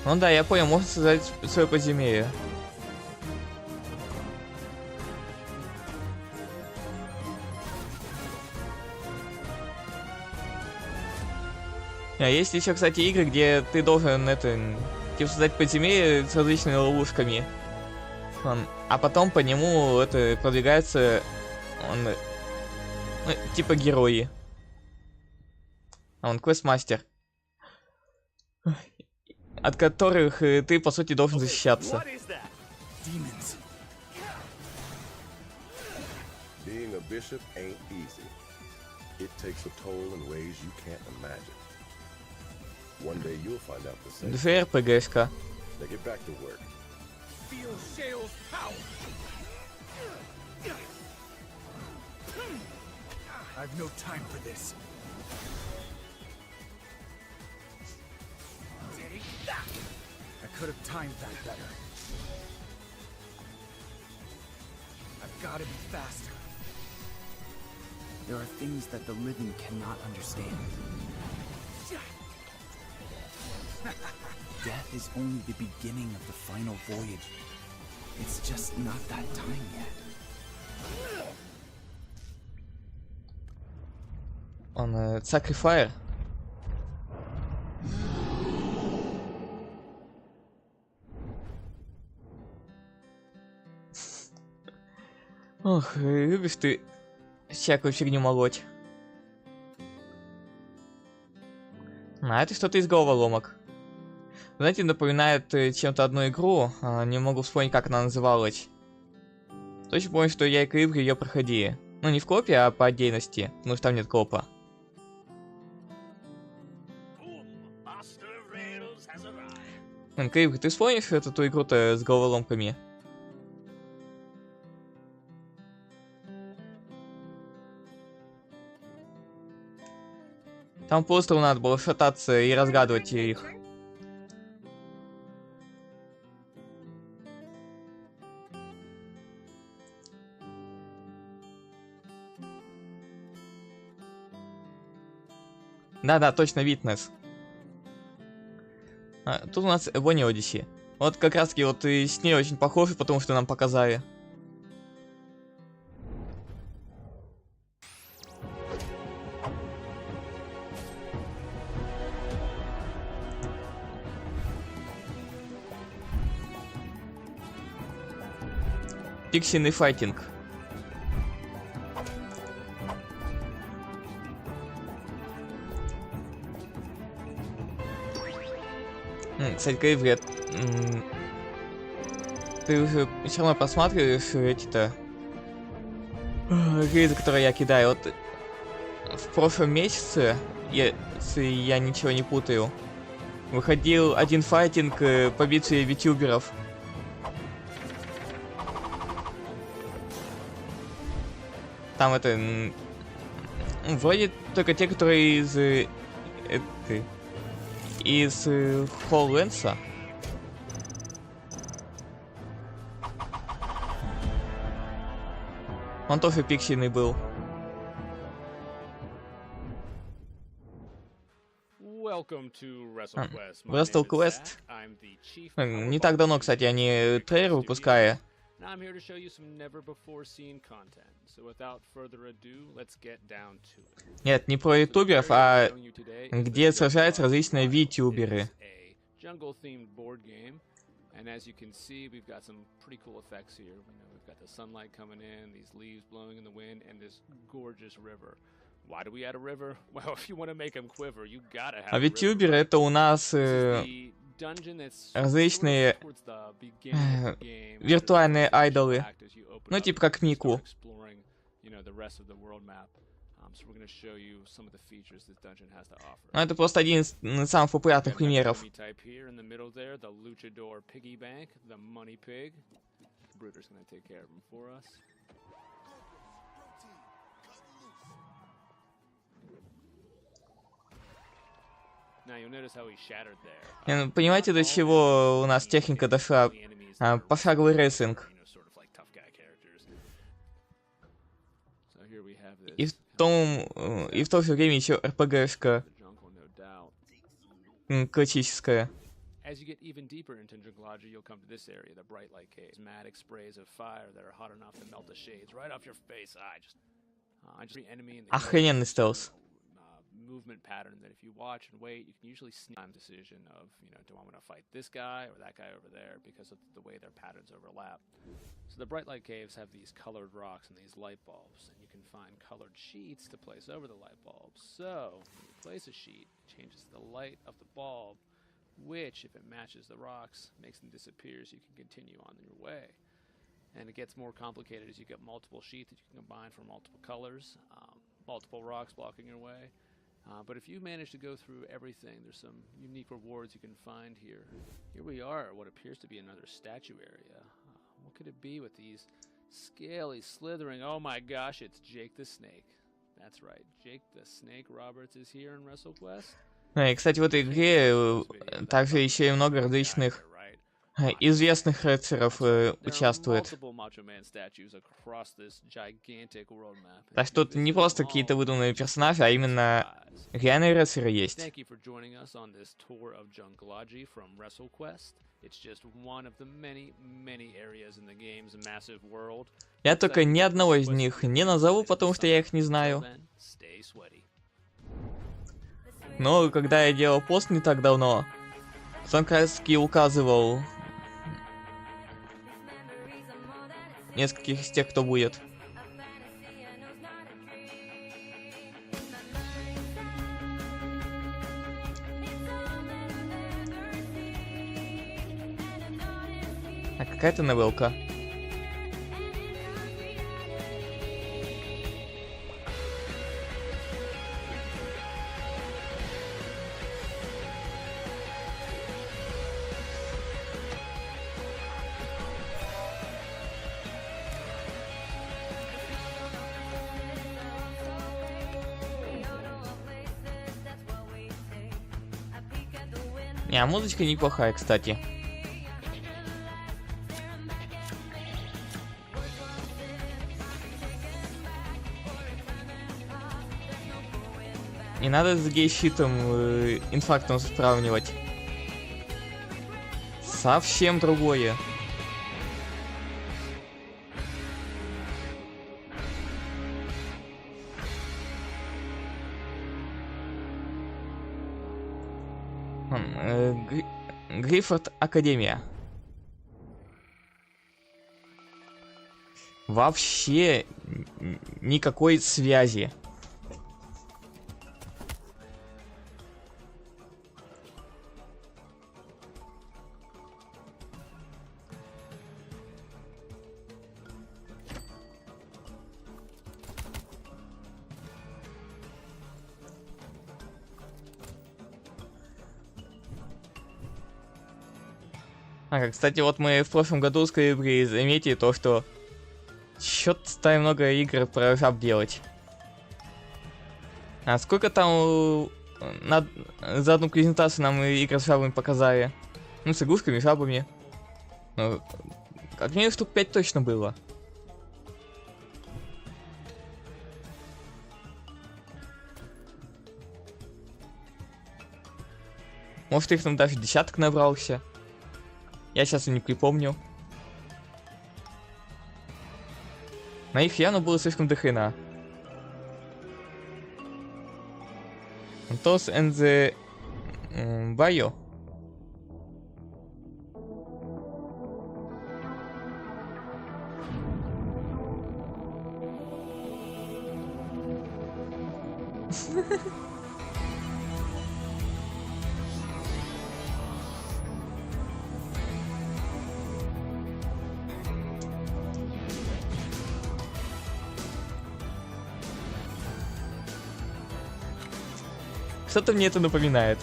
Ну да, я понял, можно создать свое подземелье. А есть еще, кстати, игры, где ты должен типа создать подземелье с различными ловушками. А потом по нему продвигается типа герои. Он квестмастер. От которых ты, по сути, должен защищаться. Душа РПГшка. I could have timed that better. I've got to be faster. There are things that the living cannot understand. Death is only the beginning of the final voyage. It's just not that time yet. Он Sacrifier. Ох, любишь ты всякую фигню молоть. А это что-то из головоломок. Знаете, напоминает чем-то одну игру. Не могу вспомнить, как она называлась. Точно помню, что я и Каибри ее проходили. Ну, не в копе, а по отдельности. Потому что там нет копа. Каибри, ты вспомнишь эту игру-то с головоломками? Там просто надо было шататься и разгадывать их. Да-да, точно, Witness. Тут у нас Bonnie Odyssey. Вот как раз таки вот и с ней очень похожи, потому что нам показали. Пиксельный файтинг. Кстати, Гейвред, ты уже все равно просматриваешь эти-то рейды, которые я кидаю. Вот в прошлом месяце, если я ничего не путаю, выходил один файтинг по битве витюберов. Там это... вроде только те, которые из Холленса. Он тоже пиксельный был. Wrestle Quest. Не так давно, кстати, они трейлер выпускали. Нет, не про ютуберов, а где сражаются различные витюберы. And as you can see, we've got some pretty cool effects here. You know, we've got the sunlight coming in, these leaves blowing in the wind, and this gorgeous river. Why do we add a river? Well, if you want to make them quiver, you gotta have a river. А витюберы это у нас различные виртуальные айдолы. Ну, типа как Мику. Ну, это просто один из самых популярных примеров. Понимаете, до чего у нас техника дошла? Пошаговый рейсинг. И в то же время еще РПГшка классическая. As you get even deeper into Junglology, you'll come to this area, the bright light caves, dramatic sprays of fire that are hot enough to melt the shades right off your face. Охрененный стелс. Movement pattern that if you watch and wait, you can usually sneak time decision of, you know, do I want to fight this guy or that guy over there because of the way their patterns overlap. So the bright light caves have these colored rocks and these light bulbs, and you can find colored sheets to place over the light bulbs. So when you place a sheet, it changes the light of the bulb, which, if it matches the rocks, makes them disappear so you can continue on your way. And it gets more complicated as you get multiple sheets that you can combine from multiple colors, multiple rocks blocking your way. But if you manage to go through everything, there's some unique rewards you can find here. Here we are at what appears to be another statue area. What could it be with these scaly, slithering... Oh my gosh, it's Jake the Snake. That's right, Jake the Snake Roberts is here in WrestleQuest. И, кстати, в этой игре также еще и много различных известных рыцаров участвует. Так что тут не просто какие-то выдуманные персонажи, а именно реальные рыцари есть. Я только ни одного из них не назову, потому что я их не знаю. Но когда я делал пост не так давно, он как раз таки указывал нескольких из тех, кто будет. А какая-то новелка. А музычка неплохая, кстати. Не надо с гей-щитом инфарктом сравнивать. Совсем другое. Гриффорд Академия. Вообще никакой связи. Кстати, вот мы в прошлом году с Guerrilla заметили то, что чё-то стали много игр про жаб делать. А сколько там за одну презентацию нам игр с жабами показали? Ну, с игрушками, жабами. Ну, как минимум штук 5 точно было. Может, их там даже десяток набрался. Я сейчас и не припомню. На их явно было слишком до хрена. Toss and the Bio. Что-то мне это напоминает.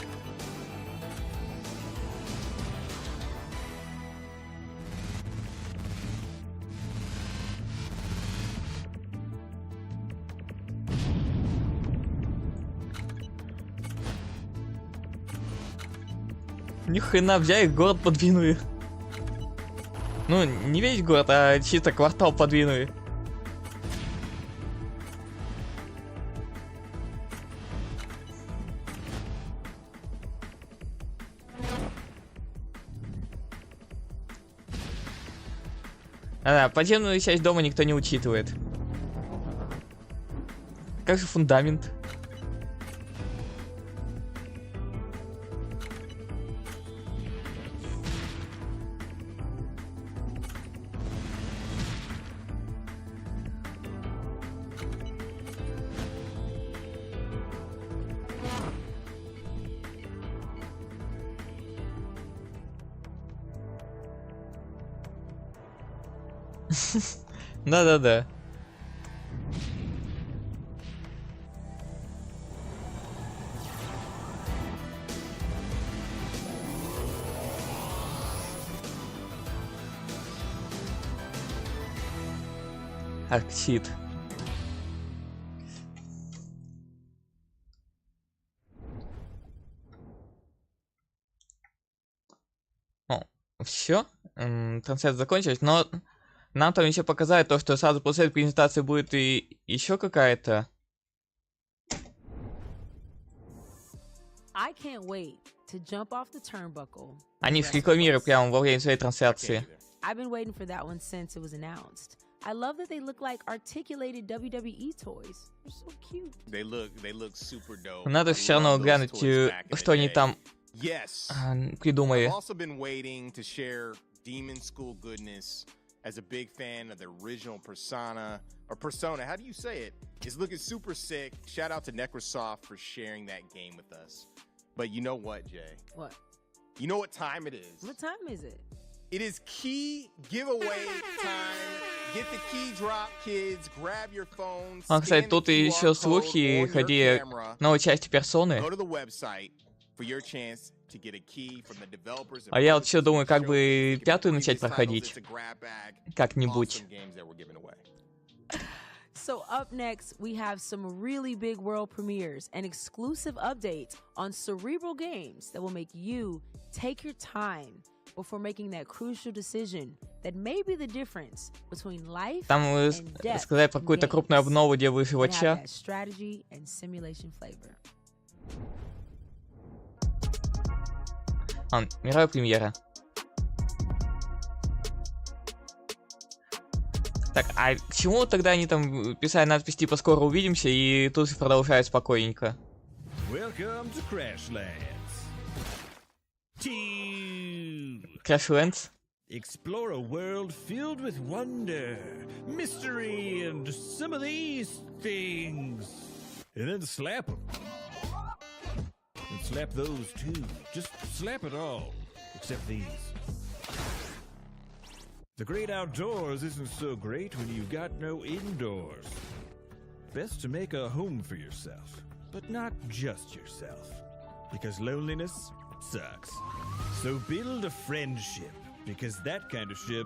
Ни хрена, взяли город подвинули. Ну, не весь город, а чисто квартал подвинули. Да, подземную часть дома никто не учитывает. Как же фундамент? Да-да-да. Арктит. О, все. Трансляция закончилась, но нам там еще показали то, что сразу после этой презентации будет и еще какая-то. Они их рекламируют прямо во время своей трансляции. I love that they look like articulated WWE toys. They're so cute. They look super dope. Надо все равно глянуть, что они там придумали. I've also been waiting to share Demon School goodness. As a big fan of the original Persona, how do you say it? It's looking super sick. Shout out to Necrosoft for sharing that game with us. But you know what, Jay? What? You know what time it is? What time is it? It is key giveaway time. Get the key drop, kids. Grab your phones. Кстати, тут еще слухи ходили новой части персоны. Go to the website for your chance to get a key from the developers. А я вот еще думаю, как бы пятую начать проходить. Как-нибудь. So up next, we have some really big world premieres and exclusive updates on cerebral games that will make you take your time before making that crucial decision that may be the difference between life and death. Сказать про какую-то крупную обнову, где вышло ча. Strategy and simulation flavor. Мировая премьера. Так, а к чему тогда они там писали надпись типа «Скоро увидимся» и тут продолжают спокойненько? Crashlands? Explore a world filled with wonder, mystery, and some of these things. And then slap them. And slap those too. Just slap it all. Except these. The great outdoors isn't so great when you've got no indoors. Best to make a home for yourself, but not just yourself, because loneliness sucks. So build a friendship, because that kind of ship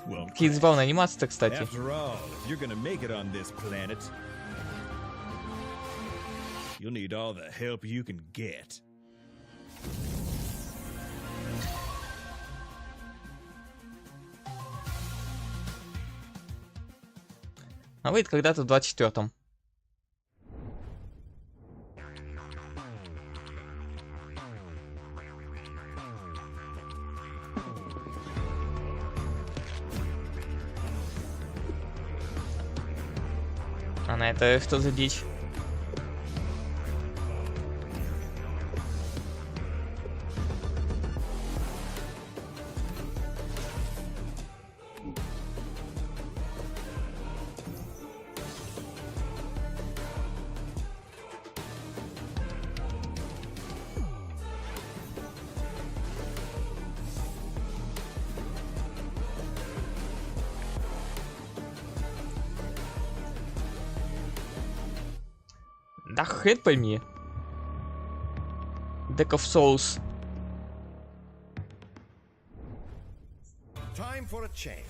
won't. Какие забавные анимации-то, кстати. After all, if you're gonna make it on this planet, you'll need all the help you can get. А выйдет когда-то в 24-м. А на это что за дичь? Да хрен пойми. Deck of Souls. Time for a change.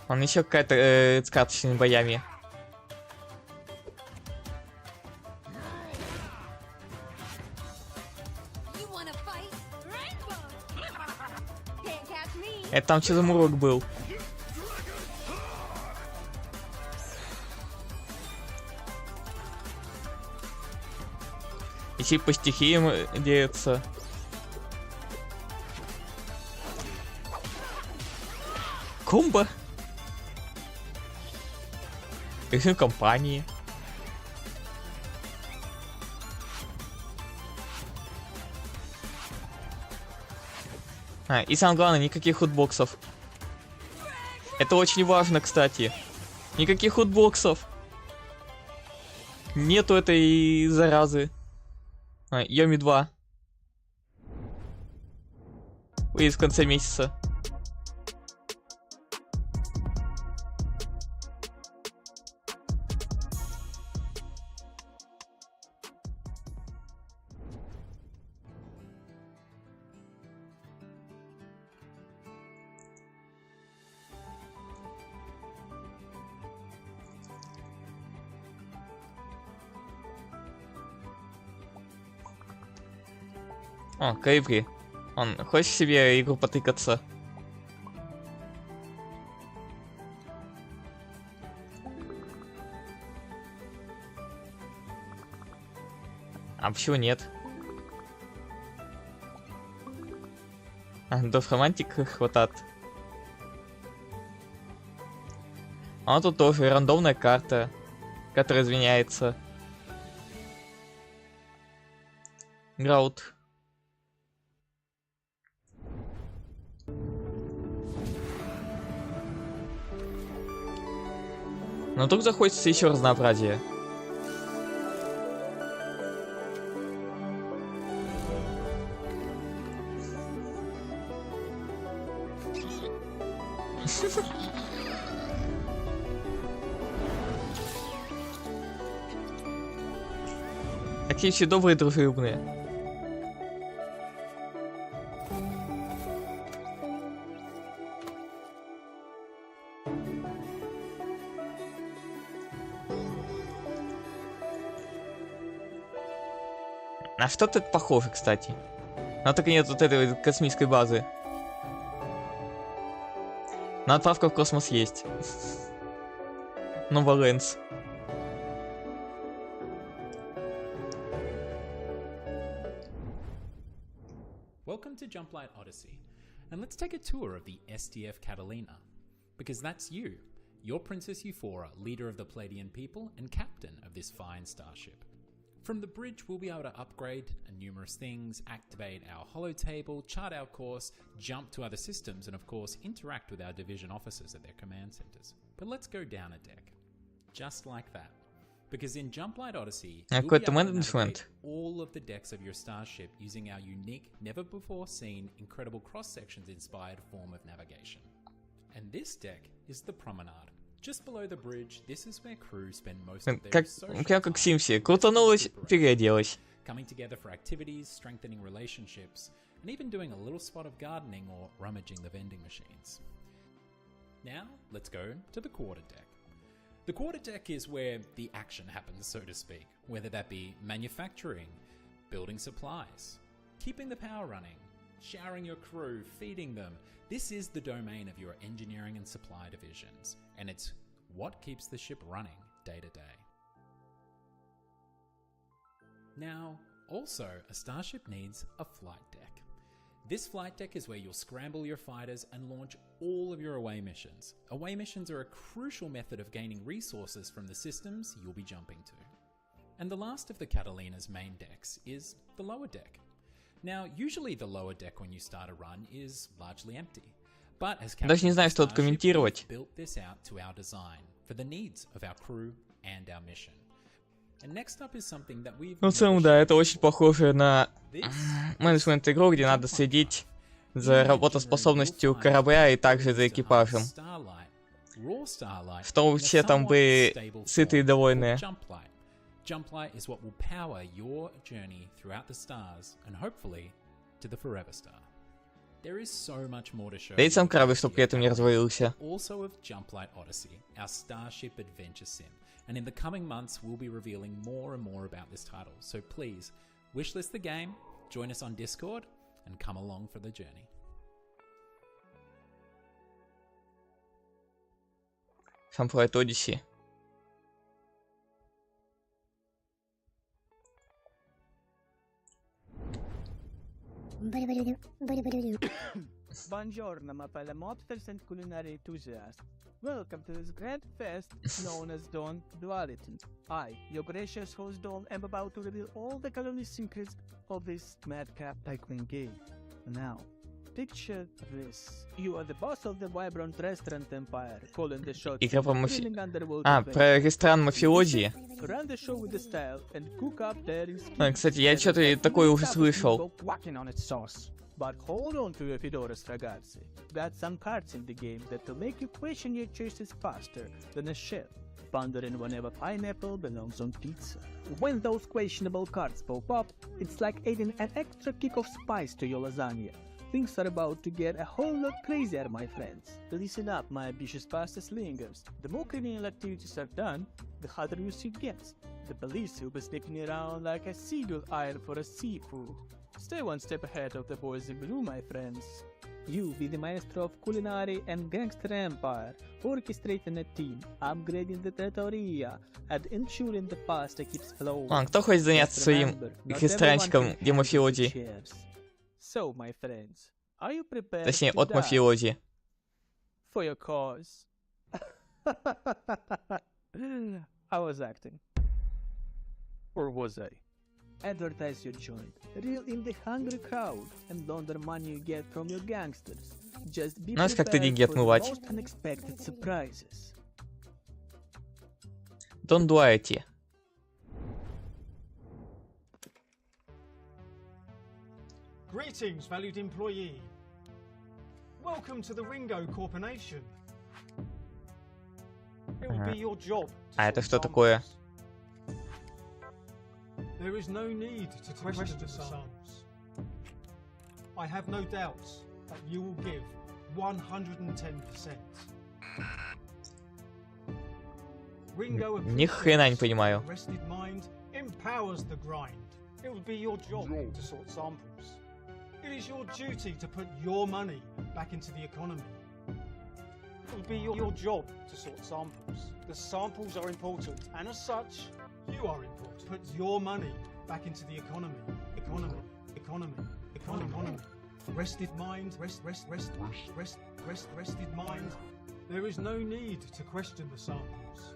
Он еще какая-то с карточными боями. Это там что за мурок был? И типа по стихиям делятся. Комбо. Режим компании. И самое главное, никаких худбоксов. Это очень важно, кстати. Никаких худбоксов. Нету этой заразы. Йоми 2. Выйдет в конце месяца. О, Кайври. Он, хочешь себе игру потыкаться? А почему нет? До романтик хватает. А тут тоже рандомная карта, которая изменяется. Граут. Но тут захочется еще разнообразия. Какие все добрые, дружелюбные. А что тут похоже, кстати? Но только нет вот этой вот космической базы. Но отправка в космос есть. Новоленс. Welcome to Jumplight Odyssey, and let's take a tour of the SDF Catalina, because that's you, your Princess Euphora, leader of the Palladian people and captain of this fine starship. From the bridge, we'll be able to upgrade numerous things, activate our holotable, chart our course, jump to other systems, and of course, interact with our division officers at their command centers. But let's go down a deck. Just like that. Because in Jumplight Odyssey, you'll be able to navigate all of the decks of your starship using our unique, never-before-seen, incredible cross-sections inspired form of navigation. And this deck is the Promenade. Just below the bridge, this is where crew spend most of their social time. Как в Симсе. Крутанулась, переоделась. Coming together for activities, strengthening relationships, and even doing a little spot of gardening or rummaging the vending machines. Now, let's go to the quarter deck. The quarter deck is where the action happens, so to speak, whether that be manufacturing, building supplies, keeping the power running, showering your crew, feeding them. This is the domain of your engineering and supply divisions, and it's what keeps the ship running day to day. Now, also, a starship needs a flight deck. This flight deck is where you'll scramble your fighters and launch all of your away missions. Away missions are a crucial method of gaining resources from the systems you'll be jumping to. And the last of the Catalina's main decks is the lower deck. Now, usually the lower deck when you start a run is largely empty. But as Даже не знаю, что тут комментировать. built this out to our design for the needs of our crew and our mission. And next up is something that we've Ну, в целом, да, это очень похоже на менеджмент игру, где надо следить за работоспособностью корабля и также за экипажем. Чтобы все там были сытые и довольные. Jumplight is what will power your journey throughout the stars and hopefully to the forever star. There is so much more to show. Да и сам корабль, чтобы при этом не развалился. Also of Jumplight Odyssey, our Starship Adventure Sim. And in the coming months, we'll be revealing more and more about this title. So please, wishlist the game, join us on Discord, and come along for the journey. Jumplight Odyssey. Buongiorno, my fellow mobsters and culinary enthusiasts. Welcome to this grand fest known as Dawn Duality. I, your gracious host Dawn, am about to reveal all the culinary secrets of this madcap tycoon game. Now, picture this. You are the boss of the vibrant restaurant empire, calling the shots. Игра про про ресторан мафиози. Run the show with the style and cook up there. Кстати, я что-то такое уже слышал. But hold on to your fedoras, ragazzi. Got some cards in the game that will make you question your choices faster than a chef, pondering whenever pineapple belongs on pizza. When those questionable cards pop up, it's like adding an extra kick of spice to your lasagna. Things are about to get a whole lot crazier, my friends. Listen up, my ambitious pasta slingers. The more criminal activities are done, the harder your seat gets. The police will be sneaking around like a seagull eyed for a seafood. Stay one step ahead of the boys in blue, my friends. You be the maestro of culinary and gangster empire, orchestrating a team, upgrading the trattoria, and ensuring the pasta keeps flowing. Кто хочет заняться своим ресторанчиком, где мафиози? So, my friends, are you prepared Точнее, to от die мафиози. for your cause? I was acting. Or was I? Advertise your joint, reel in the hungry crowd, and launder money you get from your gangsters. Just be Знаешь, как ты деньги prepared for the отмывать? most unexpected surprises. Don't do it. Greetings, valued employee. Welcome to the Ringo Corporation. It will be your job. А это что такое? There is no need to question the samples. I have no doubts that you will give 110%. Ringo Ни хрена не понимаю. rested mind empowers the grind. It will be your job to sort samples. It is your duty to put your money back into the economy. It will be your job to sort samples. The samples are important, and as such, you are important. Put your money back into the economy. Economy. Rested mind, rested mind. There is no need to question the samples.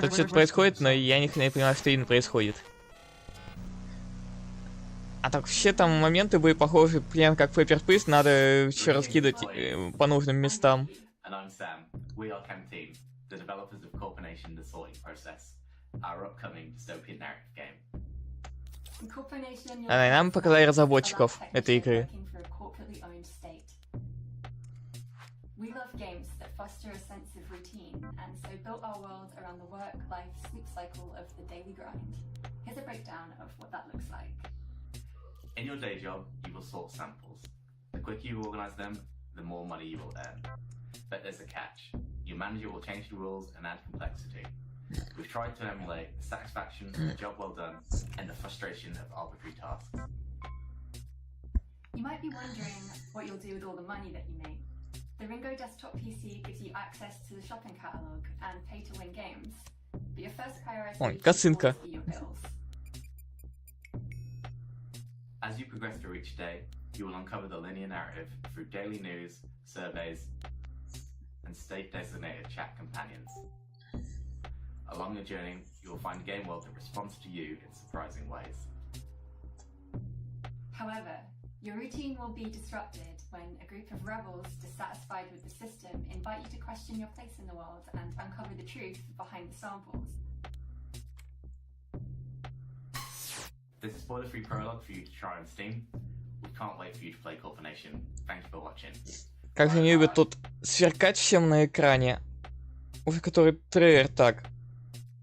Тут что-то происходит, но я ни хрена не понимаю, что именно происходит. А так вообще там моменты были похожи, прям как Paper Please, надо еще раскидывать по нужным местам. А нам показали разработчиков этой игры. We love games that foster a sense of routine, and so built our world around the work, life, sleep cycle of the daily grind. Here's a breakdown of what that looks like. In your day job, you will sort samples. The quicker you organize them, the more money you will earn. But there's a catch. Your manager will change the rules and add complexity. We've tried to emulate the satisfaction of a job well done and the frustration of arbitrary tasks. You might be wondering what you'll do with all the money that you make. The Ringo desktop PC gives you access to the shopping catalog and pay-to-win games. But your first priority Ой, is косынка. to pay your bills. As you progress through each day, you will uncover the linear narrative through daily news, surveys, and state-designated chat companions. Along the journey, you will find a game world that responds to you in surprising ways. However, your routine will be disrupted when a group of rebels dissatisfied with the system invite you to question your place in the world and uncover the truth behind the samples. This is spoiler-free prologue for you to try on Steam. We can't wait for you to play Corp Nation. Thank you for watching. Как же не любят тут сверкать всем на экране. Уже который трейлер так.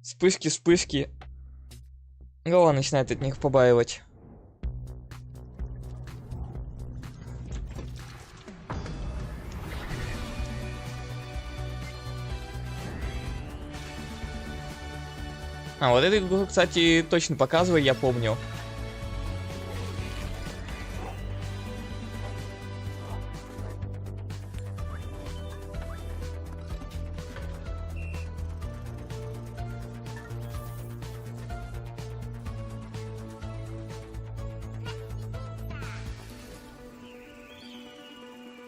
Вспышки. Голова начинает от них побаивать. А, вот эту игру, кстати, точно показываю, я помню.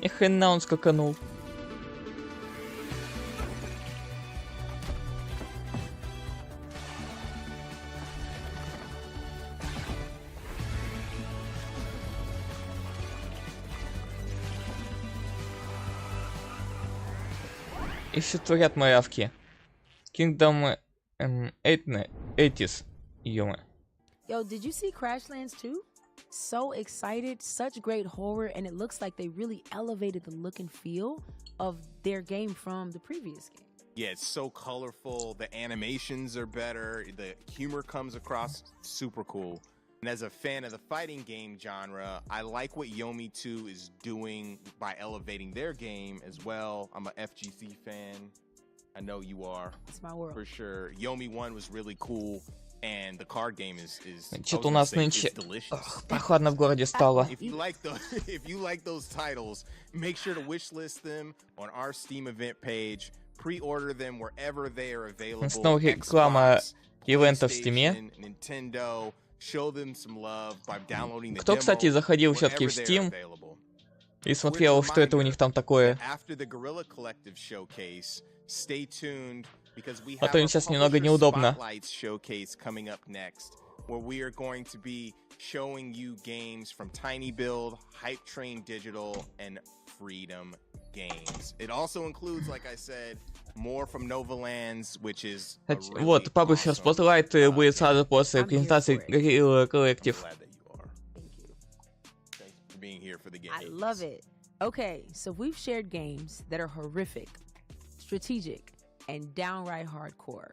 И хрена он скаканул. И все творят малявки. Kingdom 80s. Ё-моё. Yo, did you see Crashlands 2? So excited, such great horror, and it looks like they really elevated the look and feel of their game from the previous game. Yeah, it's so colorful. The animations are better. The humor comes across super cool. And as a fan of the fighting game genre, I like what Yomi 2 is doing by elevating their game as well. I'm a FGC fan. I know you are. It's my world. For sure. Yomi 1 was really cool. And the card game is Что-то у нас нынче прохладно в городе стало. If you like those titles, make sure to wishlist them on our Steam event page. Pre-order them wherever they are available. Снова реклама ивентов в Steam. Nintendo. Show them some love by downloading the Кто, кстати, заходил все-таки в Steam и смотрел, что это у них там такое? After the Guerrilla Collective showcase, stay tuned. А то им сейчас немного неудобно. Coming up next, where we are going to be showing you games from Tiny Build, Hype Train Digital, and Freedom Games. It also includes, like I said, more from Novalands, which is вот, Publisher Spotlight будет сразу после презентации Guerrilla Collective. being here for the game. I love it. Okay, so we've shared games that are horrific, strategic, and downright hardcore.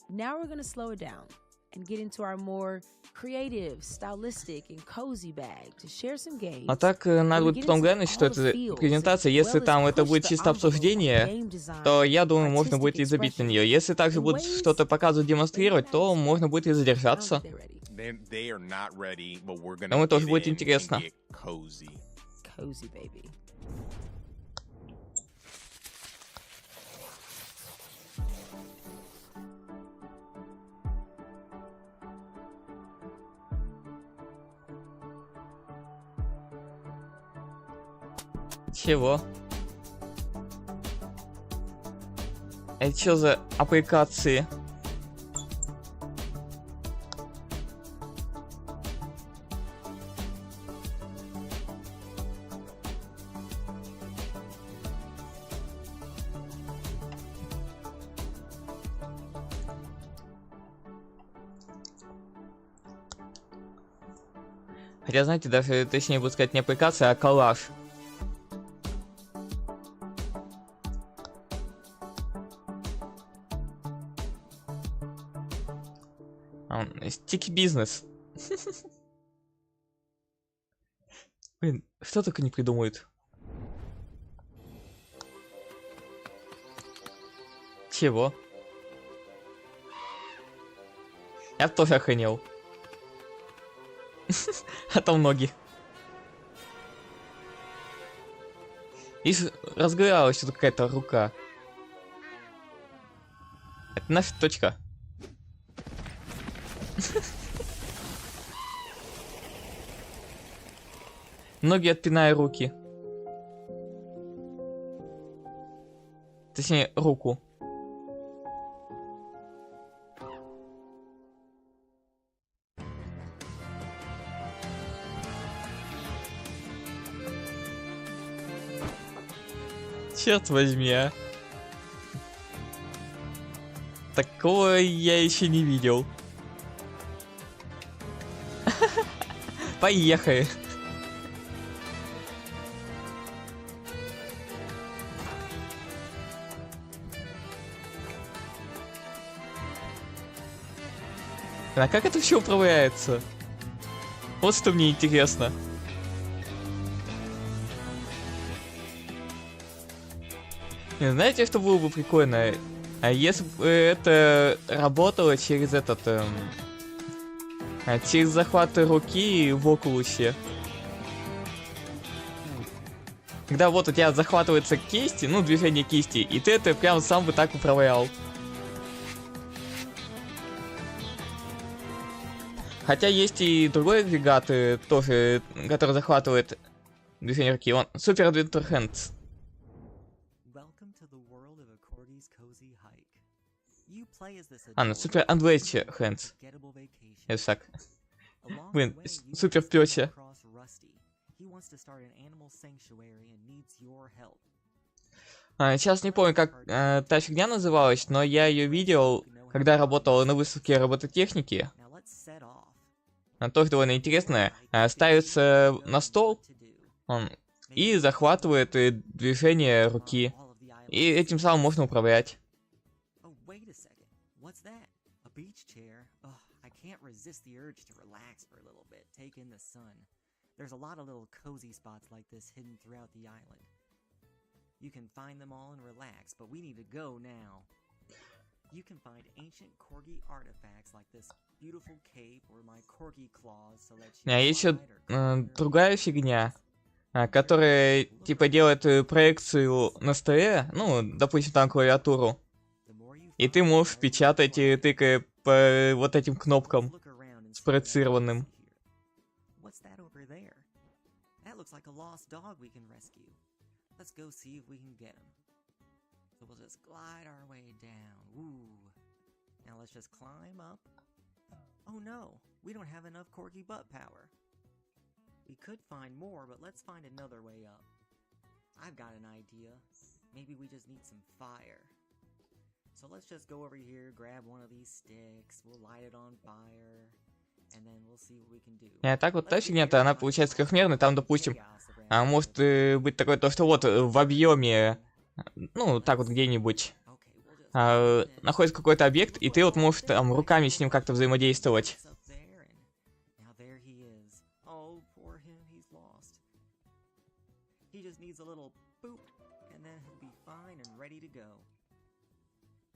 Now we're gonna slow it down and get into our more creative, stylistic, and cozy bag to share some games. А так надо будет потом глянуть, что это презентация. Если там это будет чисто обсуждение, то я думаю, можно будет и забить на нее. Если также будут что-то показывать, демонстрировать, то можно будет и задержаться. Думаю, тоже будет интересно. Cozy, baby. Чего? Это что за аппликации? Хотя, знаете, даже точнее буду сказать не аппликация, а коллаж. Стик-бизнес. Блин, что только не придумают. Чего? Я тоже охренел. А там ноги. И разгоралась что-то какая-то рука. Это наша точка. Ноги отпиная руки. Точнее, руку. Черт возьми, а. Такого я еще не видел. Поехали. А как это все управляется? Вот что мне интересно. Знаете, что было бы прикольно? А если бы это работало через этот... через захваты руки в Окулусе. Когда вот у тебя захватывается кисти, ну, движение кисти, и ты это прям сам бы так управлял. Хотя есть и другой агрегат, тоже, который захватывает движение руки. Он Super Adventure Hands. А, Super Adventure Hands. Это так. Блин, супер пёча. Сейчас не помню, как та фигня называлась, но я ее видел, когда работал на выставке робототехники. Тоже довольно интересная. Ставится на стол и захватывает движение руки. И этим самым можно управлять. Can't resist the urge to relax for a little bit, take in the sun. There's a lot of little cozy spots like this hidden throughout the island. You can find them all and relax, but we need to go now. You can find ancient corgi artifacts like this beautiful cape or my corgi claws to let you... Есть еще другая фигня, которая типа делает проекцию на столе, ну, допустим, там клавиатуру. И ты можешь печатать, тыкая по вот этим кнопкам спроецированным. So let's just go over here, grab one of these sticks, we'll light it on fire, А так вот та фигня-то, она получается трехмерной, там, допустим, может быть такое то, что вот в объеме, ну, так вот где-нибудь находится какой-то объект, и ты вот можешь там руками с ним как-то взаимодействовать.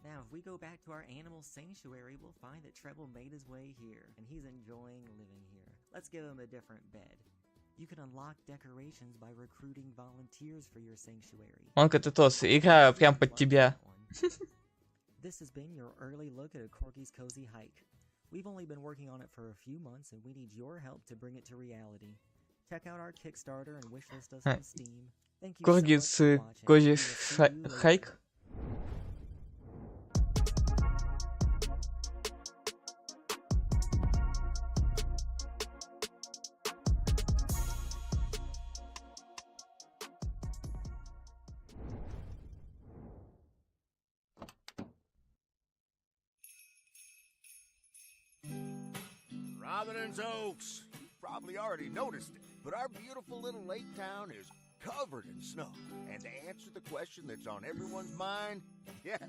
Now, if we go back to our animal sanctuary, we'll find that Treble made his way here, and he's enjoying living here. Let's give him a different bed. You can unlock decorations by recruiting volunteers for your sanctuary. Он как-то тос, игра прям под тебя. This has been your early look at a Corgi's cozy hike. We've only been working on it for a few months, and we need your help to bring it to reality. Check out our Kickstarter and wishlist us on Steam. Thank you so much for watching. Corgi's hike. Providence Oaks. You've probably already noticed it, but our beautiful little lake town is covered in snow. And to answer the question that's on everyone's mind, yes,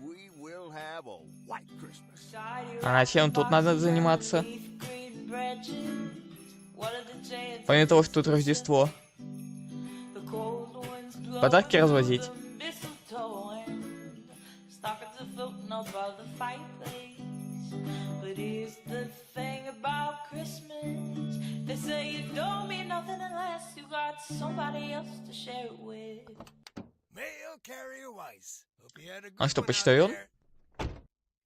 we will have a white Christmas. А чем тут надо заниматься? Помимо того, что тут Рождество. Подарки развозить. А что, почтальон?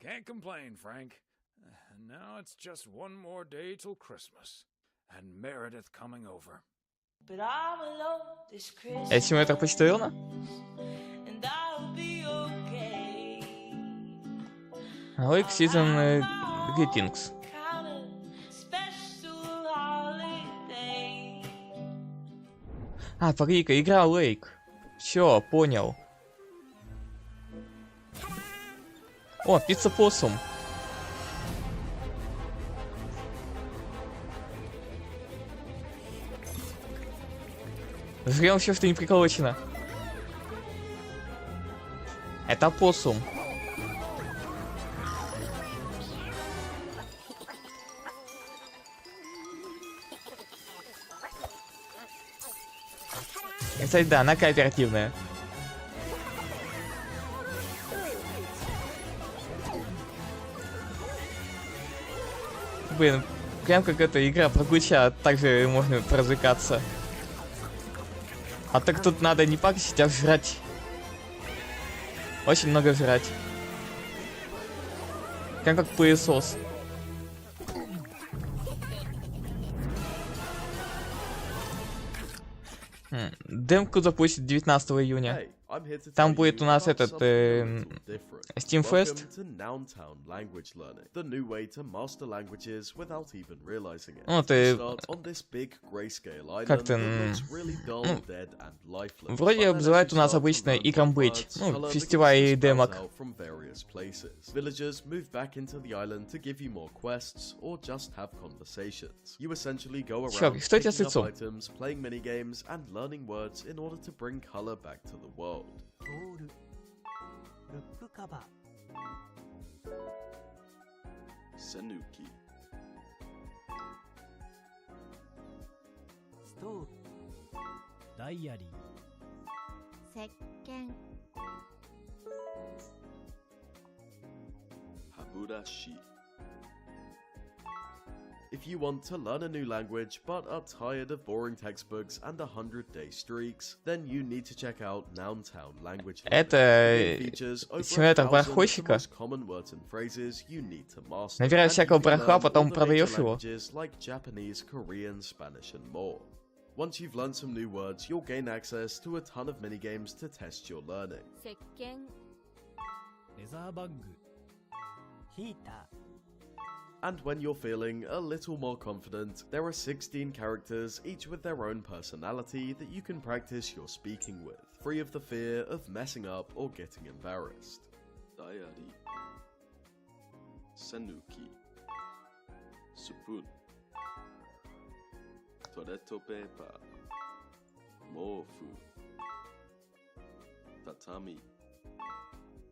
Can't complain, Frank. Now it's just one more day till Christmas, and Meredith coming over. Это симулятор почтальона? Like season greetings. А, погоди-ка, игра Лейк. Все, понял. О, пицца посум. Жрем все, что не приколочено. Это посум. Кстати, да, она кооперативная. Блин, прям как эта игра про Гуча, также можно развлекаться. А так тут надо не пакостить, а жрать. Очень много жрать. Прям как пылесос. Демку запустят 19 июня. Там будет у нас этот Steam Fest. Ну, ты как-то вроде обзывают у нас обычно играм быть. Ну, фестиваль демок. Чё, что тебе с лицом? Sanuki. Diary. Sekken. Haburashi. If you want to learn a new language but are tired of boring textbooks and 100-day streaks, then you need to check out Nountown Language Learner. Это симулятор барахольщика. Набирай всякого барахла, а потом продаешь его. Once you've learned some new words, you'll gain access to a ton of minigames to test your learning. And when you're feeling a little more confident, there are 16 characters, each with their own personality that you can practice your speaking with, free of the fear of messing up or getting embarrassed. Diary. Sanuki. Spoon. Toiletto paper. More food. Tatami.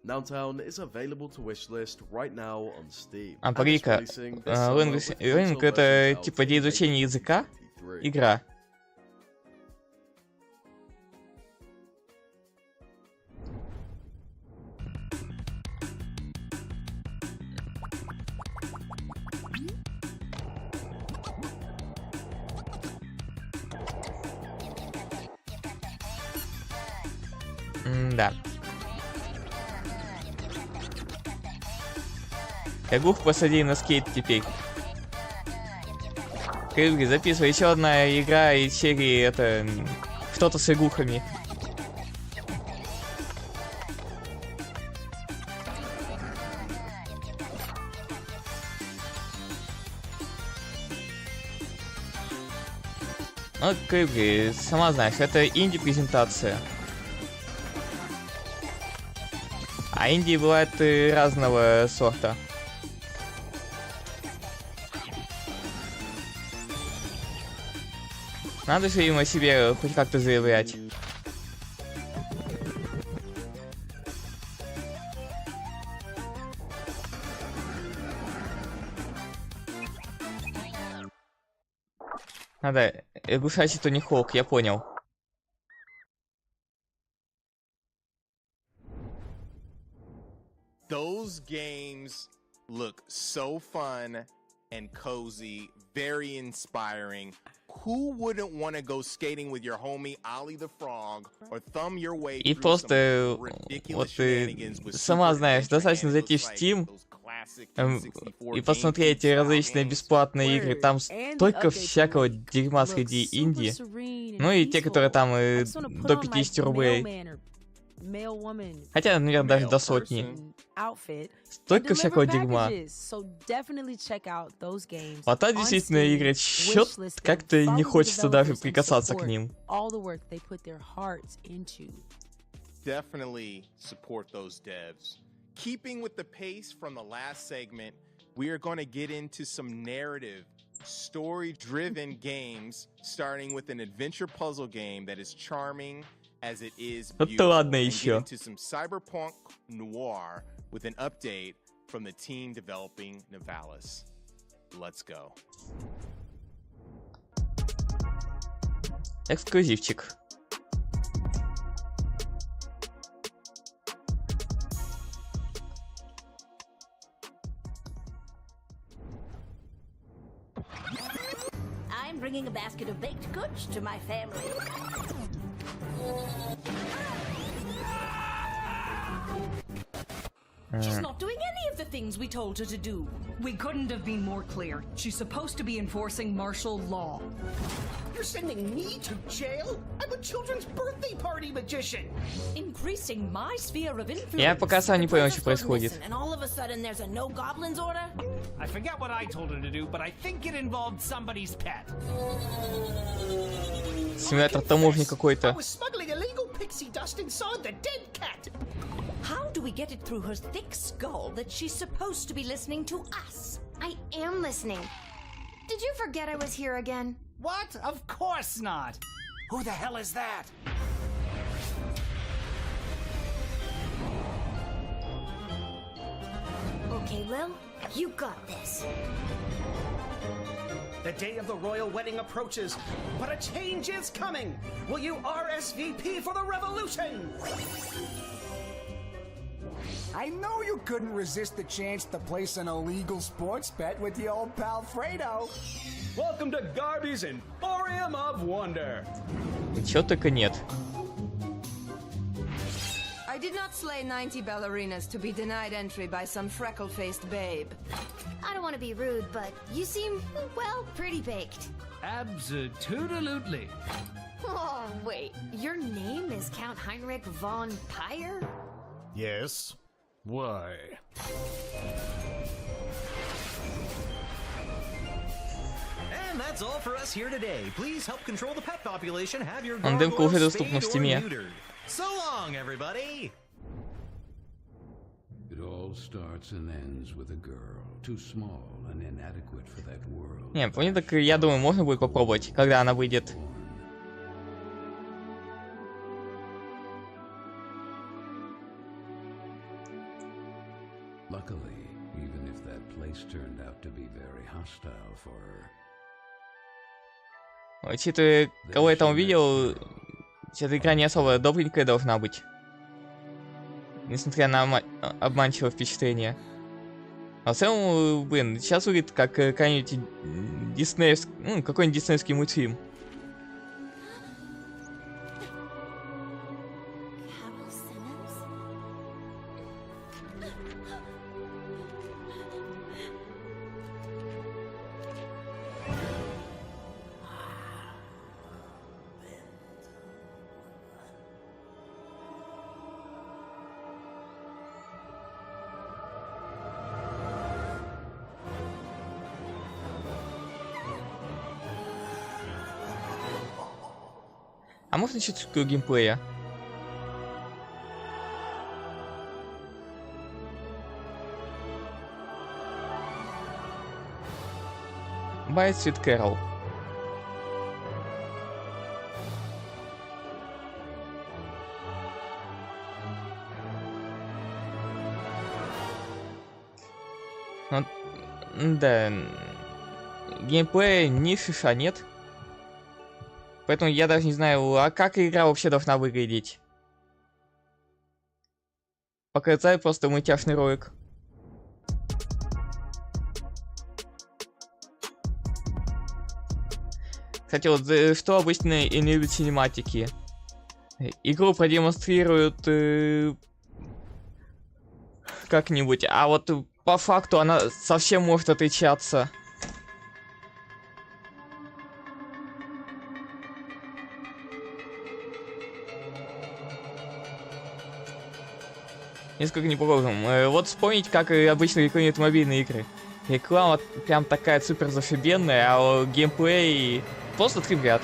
Nowtown is available to wishlist right now on Steam. А, погоди-ка. Language Learning — это типа для изучения языка? Игра. Да. Игух посади на скейт теперь. Крылья, записывай. Еще одна игра из серии, это что-то с игухами. Ну, Крылья, сама знаешь, это инди-презентация. А инди бывает разного сорта. Надо же им о себе хоть как-то заявлять. Надо глушащий Тони Хоук, я понял. Those games look so fun and cozy, very inspiring. Who wouldn't want to go skating with your homie Ollie the Frog or thumb your way И through просто some ridiculous вот ты shenanigans with сама super знаешь, extra достаточно зайти в handles like Steam those classic и N64 посмотреть GameCube различные games. бесплатные игры. Там столько всякого дерьма среди инди. Ну и те, которые там до 50 рублей. Хотя, наверное, даже до сотни. Столько всякого дерьма. А та действительно игры, чё-то как-то не хочется даже прикасаться к ним. Definitely support those devs. Keeping with the pace from the last segment, we are going to get into some narrative, story-driven games, starting with an adventure puzzle game that is charming as it is beautiful, ладно and еще. get into some cyberpunk noir with an update from the team developing Nivalis. Let's go. Эксклюзивчик. I'm bringing a basket of baked goods to my family. She's not doing any of the things we told her to do. We couldn't have been more clear. She's supposed to be enforcing martial law. You're sending me to jail? I'm a children's birthday party magician. Increasing my sphere of influence. Я пока сам не понял, что происходит. And all of a sudden there's a no goblins order? I forget what I told her to do, but I think it involved somebody's pet. Симулятор таможни какой-то. I was smuggling illegal pixie dust inside the dead cat. How do we get it through her thick skull that she's supposed to be listening to us? I am listening. Did you forget I was here again? What? Of course not. Who the hell is that? Okay, Lil, you got this. The day of the royal wedding approaches, but a change is coming. Will you RSVP for the revolution? I know you couldn't resist the chance to place an illegal sports bet with your old pal Fredo. Welcome to Garby's Emporium of Wonder. Чё только нет. I did not slay 90 ballerinas to be denied entry by some freckle-faced babe. I don't want to be rude, but you seem, well, pretty baked. Absolutely. Oh, wait. Your name is Count Heinrich von Pyre? Yes. Why? And that's all for us here today. Please help control the pet population. Have your Демка уже доступна в spayed or Steam. neutered. So long, everybody. Не, понял, так я думаю, можно будет попробовать, когда она выйдет. Учитывая, кого я там увидел, эта игра не особо добренькая должна быть. Несмотря на обманчивое впечатление. А в целом, блин, сейчас выглядит как какой-нибудь диснеевский, какой-нибудь диснеевский мультфильм. А можно чуть-чуть геймплея? Buy Sweet Carol. Да. Геймплея ни шиша нет. Поэтому я даже не знаю, а как игра вообще должна выглядеть. Показать просто мультяшный ролик. Кстати, вот что обычно и не любят синематики. Игру продемонстрируют как-нибудь, а вот по факту она совсем может отличаться. Несколько не похожим. Вот вспомнить, как обычно рекламируют мобильные игры. Реклама прям такая супер зашибенная, а геймплей просто требят.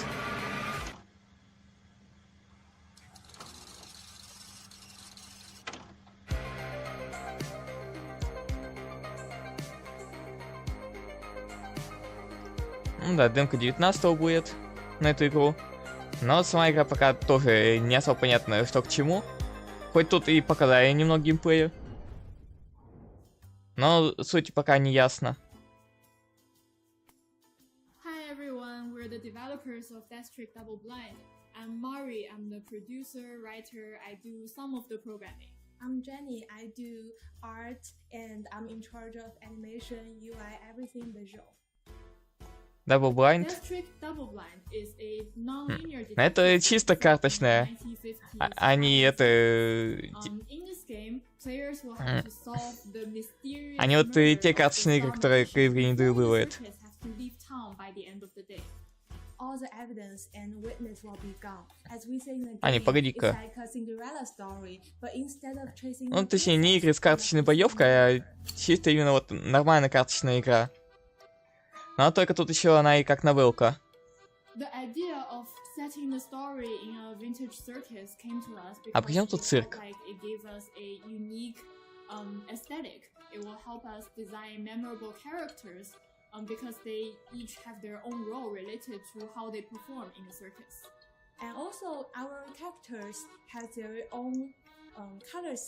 Ну да, демка 19 будет на эту игру. Но сама игра пока тоже не особо понятно, что к чему. Хоть тут и показали немного геймплея. Но суть пока не ясна. Hi everyone, we're the developers of Death Trick Double Blind. I'm Mari, I'm the producer, writer, I do some of the programming. I'm Jenny, I do art and I'm in charge of animation, UI, everything visual. Double Blind. Death Trick Double Blind is a non-linear detective Это чисто карточная, а не это... Они вот те карточные игры, которые Грейври не недолюбливает. А, не, погоди-ка. Ну, точнее, не игры с карточной боевкой, а чисто именно вот нормальная карточная игра. Но только тут еще она и как новелка. А при чем тут цирк?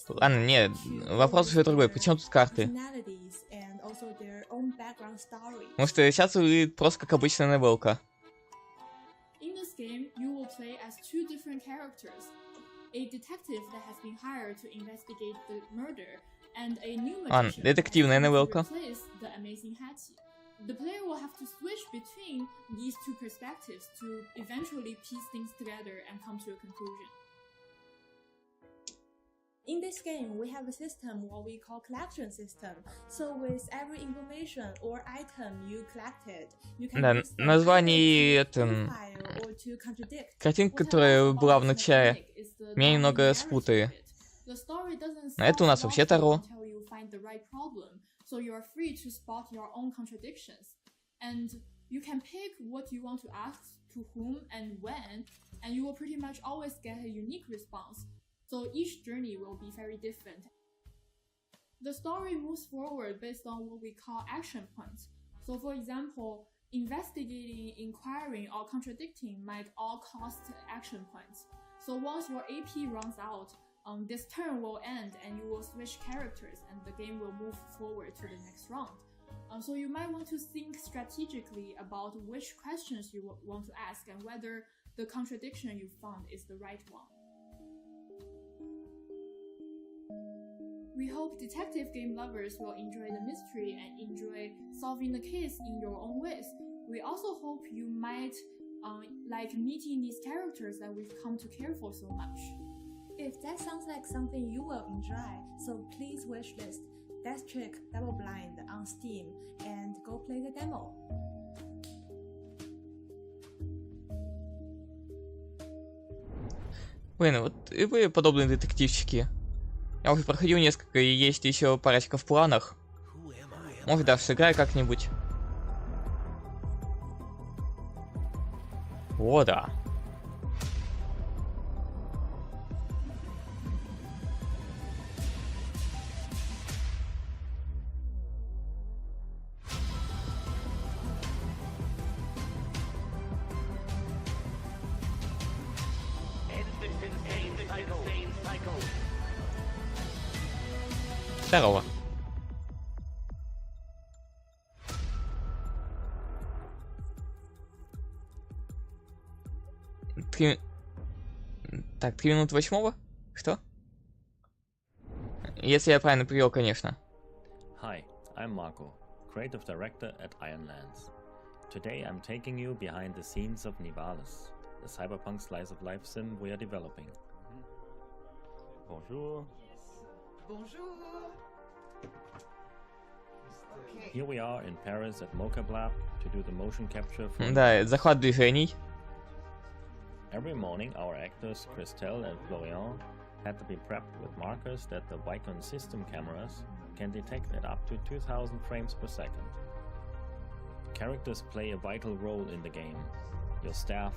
Ладно, нет, вопрос уже другой. Почему тут карты? Потому что сейчас выглядит просто как обычная новелка. Ладно, детективная новелка. The player will have to switch between these two perspectives to eventually piece things together and come to a conclusion. In this game, we have a system what we call collection system. So with every information or item you collected, you can да, название это... Картинка, которая была в начале, меня немного спутали. А это у нас вообще Таро. So you are free to spot your own contradictions. And you can pick what you want to ask to whom and when, and you will pretty much always get a unique response. So each journey will be very different. the story moves forward based on what we call action points. So for example, investigating, inquiring, or contradicting might all cost action points. So once your AP runs out, this turn will end and you will switch characters and the game will move forward to the next round. So you might want to think strategically about which questions you want to ask and whether the contradiction you found is the right one. We hope detective game lovers will enjoy the mystery and enjoy solving the case in your own ways. We also hope you might like meeting these characters that we've come to care for so much. If that sounds like something you will enjoy, so please wishlist Death Trick Double Blind on Steam and go play the demo. Блин, вот и вы подобные детективчики. Я уже проходил несколько, и есть еще парочка в планах. Может, даже сыграю как-нибудь. О, да. Здорово. Так, 3 минуты 8-го? Что? Если я правильно привел, конечно. Hi, I'm Marco, creative director at Ironlands. Today I'm taking you behind the scenes of Nivalis, the cyberpunk slice of life sim we are developing. Bonjour. Bonjour. Here we are in Paris at Mocap Lab to do the motion capture for... Да, захват движений. Every morning our actors Christelle and Florian had to be prepped with markers that the Vicon system cameras can detect at up to 2000 frames per second. Characters play a vital role in the game. Your staff,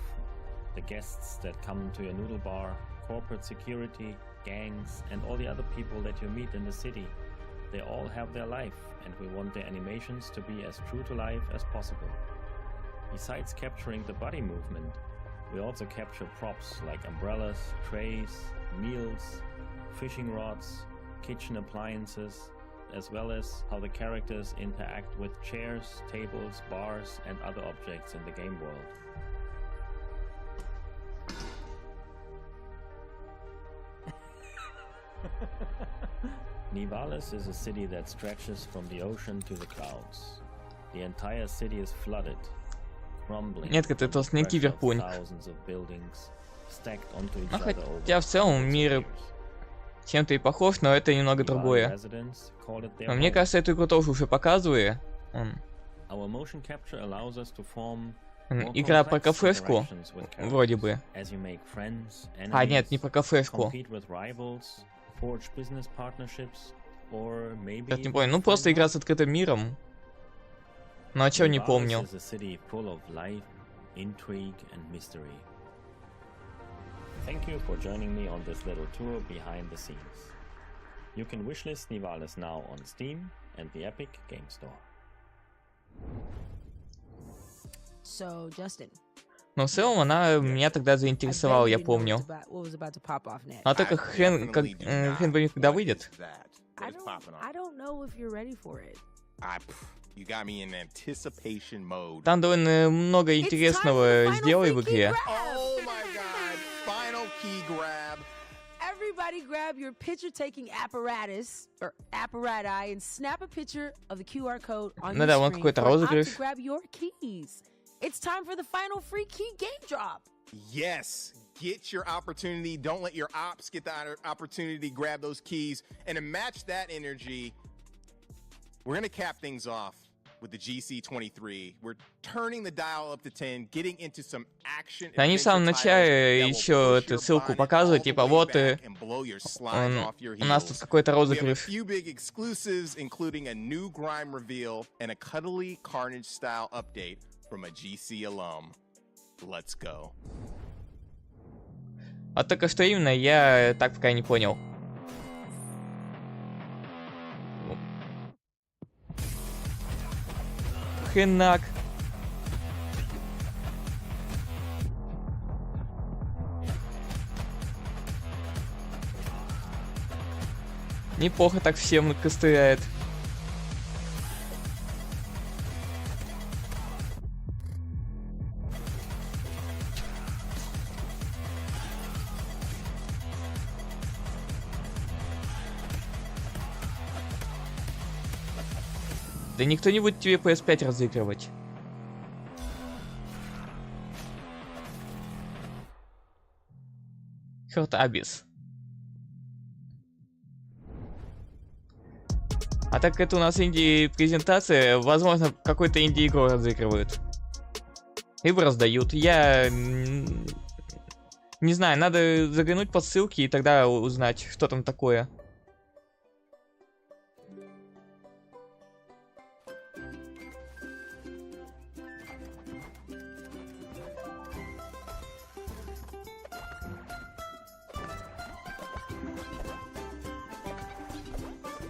the guests that come to your noodle bar, corporate security, gangs, and all the other people that you meet in the city. They all have their life, and we want their animations to be as true to life as possible. Besides capturing the body movement, we also capture props like umbrellas, trays, meals, fishing rods, kitchen appliances, as well as how the characters interact with chairs, tables, bars, and other objects in the game world. Nivalis is a city that stretches from the ocean to the clouds. The entire city is flooded, crumbling. Нет, это не киберпанк. Thousands of buildings stacked onto each Ну, other хотя в целом мир чем-то и похож, но это немного другое. Но мне кажется, эту игру тоже уже показывали. Игра про кафешку, вроде бы. А, нет, не про кафешку. Как не помню, ну просто игра с открытым миром. Но о чем не помню. Thank you for joining me on this little tour behind the scenes. You can wishlist Nivalis now on Steam and the Epic Game Store. So, Justin. Но в целом она меня тогда заинтересовала, я помню. А только хрен пойми, когда выйдет. Там довольно много интересного сделай в игре. Everybody grab your picture-taking apparatus, or apparati, and snap a picture of the QR code on your Да, вон screen какой-то for us розыгрыш. to grab your keys. It's time for the final free key game drop. Yes, get your opportunity. Don't let your ops get the opportunity to grab those keys. And to match that energy, we're going to cap things off with the GC23. We're turning the dial up to 10, getting into some action. Они в самом начале еще эту ссылку показывают, типа вот у нас тут какой-то розыгрыш. Few big exclusives, including a new grime reveal and a cuddly Carnage style update from a GC alum. Let's go. А только что именно, я так пока не понял. Хенак. Неплохо так всем костыряет. Да никто не будет тебе PS5 разыгрывать. Хёрт Абис. А так это у нас инди-презентация, возможно, какой-то инди-игру разыгрывают. Либо раздают. Я не знаю, надо заглянуть под ссылки и тогда узнать, что там такое.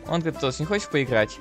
Он говорит, Тос, не хочешь поиграть?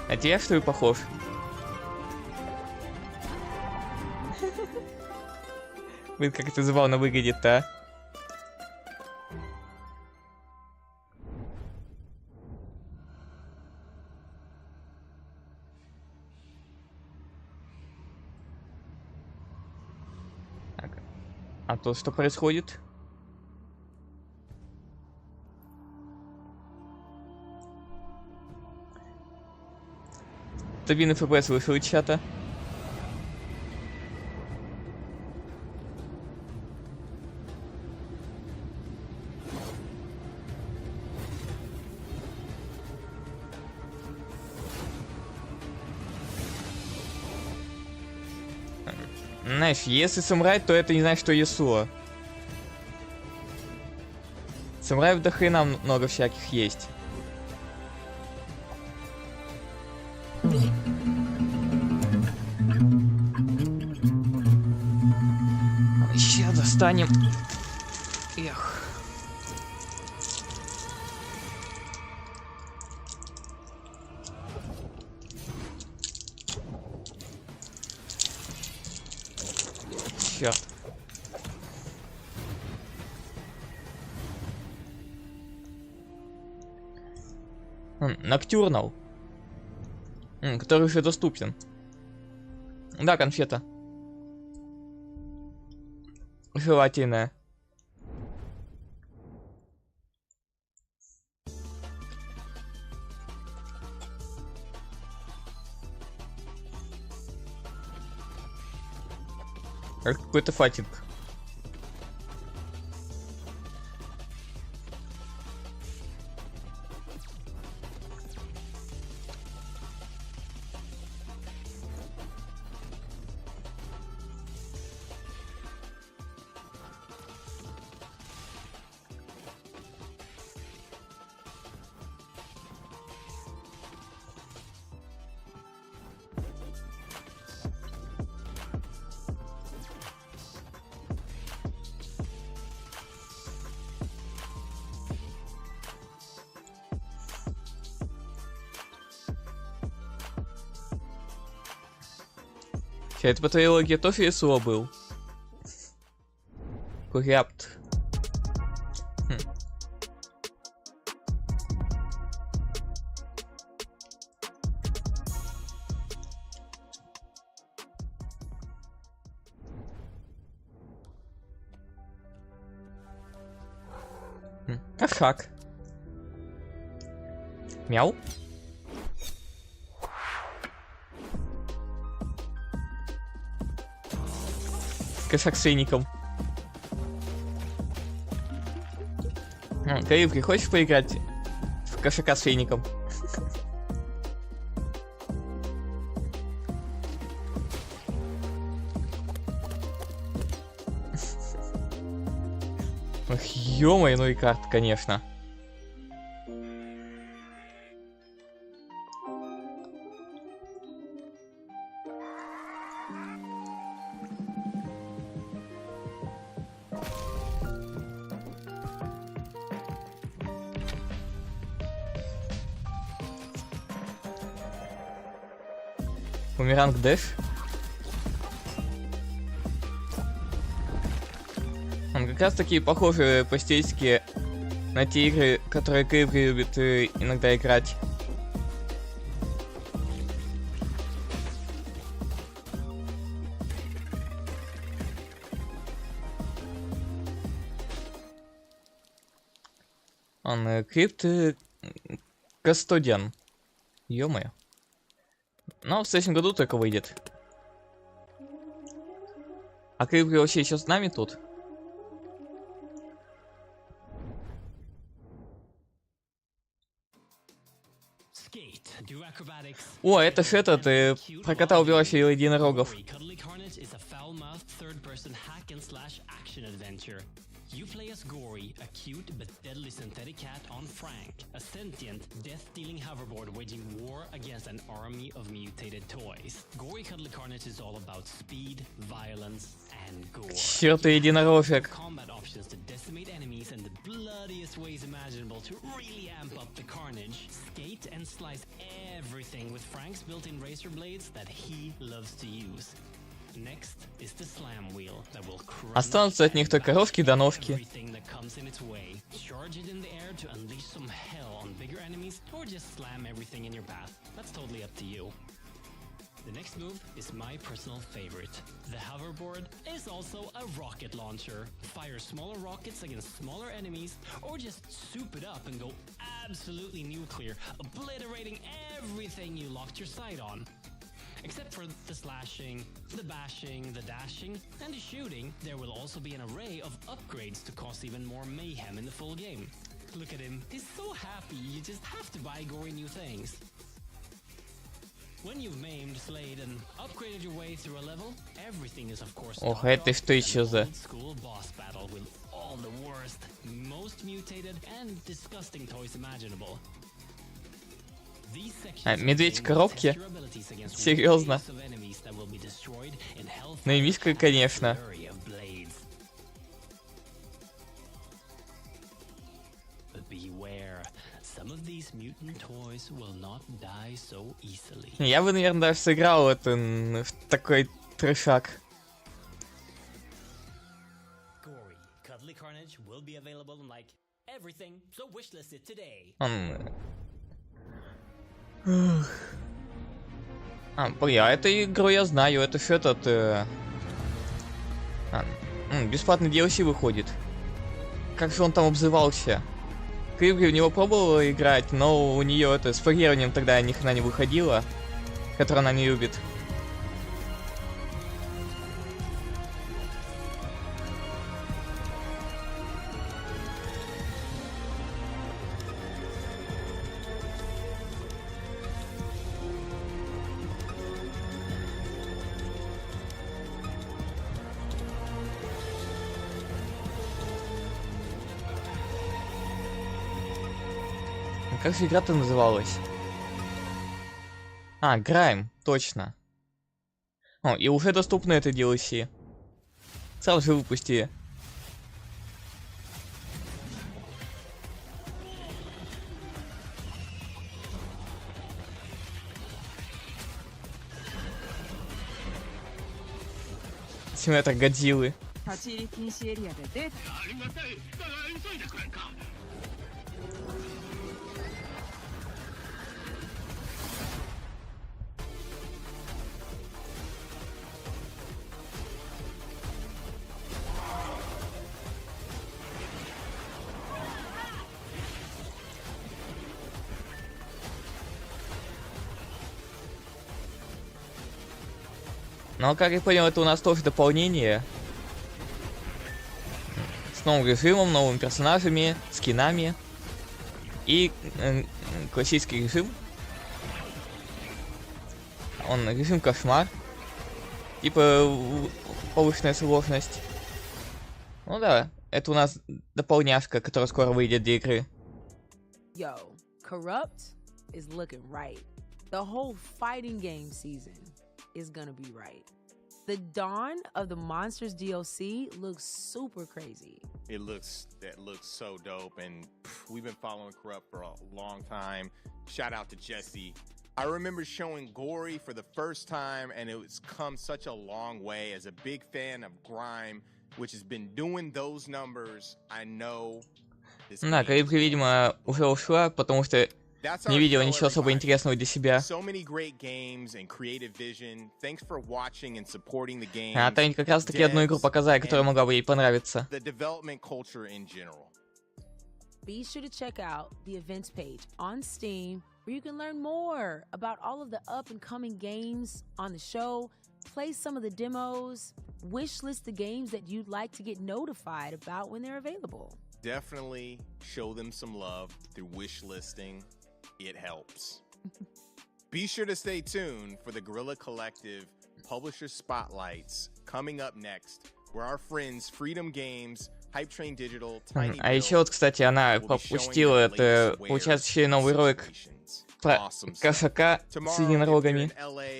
А тебя что ли похож? Блин, как это забавно выглядит-то, а? А то что происходит? Стабильный FPS вышел из чата. Знаешь, если самурай, то это не значит, что Ясуо. Самураев до хрена много всяких есть. Сейчас достанем. Эх. Черт. Ноктюрнал. Который уже доступен. Да, конфета. Желательная. Какой-то файтинг. Это по твоей логике тоже Ясуо был? Куряпт. Кошак. кошак с феником. Карибки, хочешь поиграть в кошака с феником? Ох, ё-моё, ну и карт, конечно. Бумеранг дэш. Он как раз таки похожи по стилистике на те игры, которые Криври любит иногда играть. Он крипт Кастодиан. Ё-моё. Но в следующем году только выйдет. А Криври вообще еще с нами тут? О, это ж этот, про кота, убивающего единорогов. You play as Gory, a cute but deadly synthetic cat on Frank, a sentient, death-dealing hoverboard waging war against an army of mutated toys. Gory Cuddly Carnage is all about speed, violence, and gore. Чёрт, единорожек. Combat options to decimate enemies and the bloodiest ways imaginable to really amp up the carnage. Skate and slice everything with Frank's built-in razor blades that he loves to use. Next is the slam wheel that will останутся от них только рожки до ножки. everything that comes in its way. Charge it in the air to unleash some hell on bigger enemies, or just slam everything in your path. That's totally up to you. The next move is my personal favorite. The hoverboard is also a rocket launcher. Fire smaller rockets against smaller enemies, or just soup it up and go absolutely nuclear, obliterating everything you locked your sight on. Except for the slashing, the bashing, the dashing, and the shooting, there will also be an array of upgrades to cause even more mayhem in the full game. Look at him, he's so happy, you just have to buy gory new things. When you've maimed, slayed, and upgraded your way through a level, everything is of course Ох, это что еще за... old-school boss battle with all the worst, most mutated, and disgusting toys imaginable. Медведь в коробке? Серьезно? Ну и мишка, конечно. Я бы, наверное, даже сыграл это в такой трешак. Блин, а эту игру я знаю, это ж этот... бесплатный DLC выходит. Как же он там обзывался? Криври в него пробовала играть, но у нее это с фарированием тогда ни хрена не выходило, которое она не любит. Как же игра-то называлась? Грайм, точно. О, и уже доступно это DLC. Сразу же выпусти. Симулятор Годзиллы. Но, как я понял, это у нас тоже дополнение. С новым режимом, новыми персонажами, скинами. И классический режим. Он режим кошмар. Типа повышенная сложность. Ну да, это у нас дополняшка, которая скоро выйдет для игры. Yo, Corrupt is looking right. The whole fighting game season is gonna be right. The dawn of the Monsters DLC looks super crazy. That looks so dope, and we've been following Corrupt for a long time. Shout out to Jesse. I remember showing Gory for the first time, and it's come such a long way. As a big fan of Grime, which has been doing those numbers, I know. Да, Калибри, видимо, уже ушла, потому что не видела ничего особо интересного для себя. А то как раз таки одну игру показали, которая могла бы ей понравиться. Be sure to check out the events page on Steam, where you can learn more about all of the up-and-coming games on the show, play some of the demos, wishlist the games that you'd like to get notified about when they're available. Definitely show them some love through wish listing. It helps. Be sure to stay tuned for the Guerrilla Collective Publisher Spotlights coming up next, where our friends Freedom Games, Hype Train Digital, Tiny А еще вот, кстати, она пропустила это, получается, новый ролик про кошака с единорогами.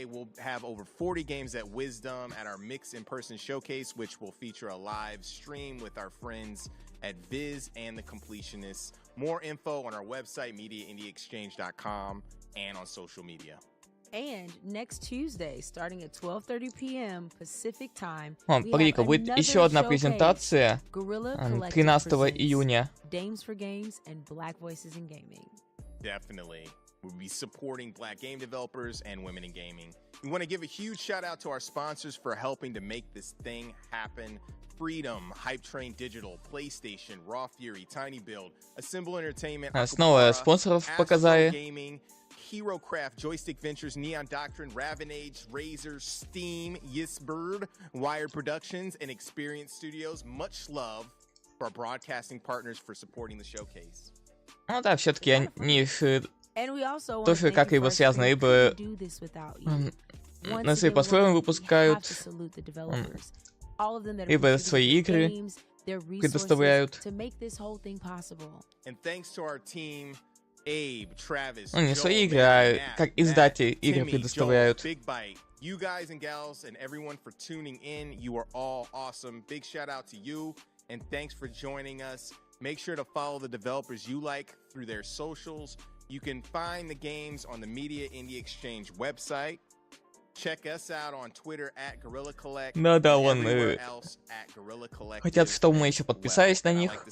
We'll have over 40 games at Wisdom at our Mix in-person showcase, which will feature a live stream with our friends at Viz and the Completionists. More info on our website, mediaindiexchange.com, and on social media. And next Tuesday, starting at 12:30 p.m. Pacific time, погоди-ка, будет еще одна презентация 13 июня. Dames for Games and Black Voices in Gaming. Definitely. We'll be supporting Black game developers and women in gaming. We want to give a huge shout out to our sponsors for helping to make this thing happen. Freedom, Hype Train Digital, PlayStation, Raw Fury, Tiny Build, Assemble Entertainment, снова спонсоров показали. Gaming, HeroCraft, Joystick Ventures, Neon Doctrine, Ravenage, Razer, Steam, Yisbird, Wired Productions, and Experience Studios. Much love for our broadcasting partners for supporting the showcase. Ну да, все-таки они тоже как-либо связаны, ибо на своей платформе выпускают, ибо свои игры предоставляют. Ну, не свои игры, а как издатели игры предоставляют. You guys and gals and everyone for tuning in. You are all awesome. Big shout out to you and thanks for joining us. Make sure to follow the developers you like through their socials. You can find the games on the Media Indie Exchange website. Check us out on Twitter at Guerrilla Collect. Да, вон хотят, чтобы мы еще подписались на них.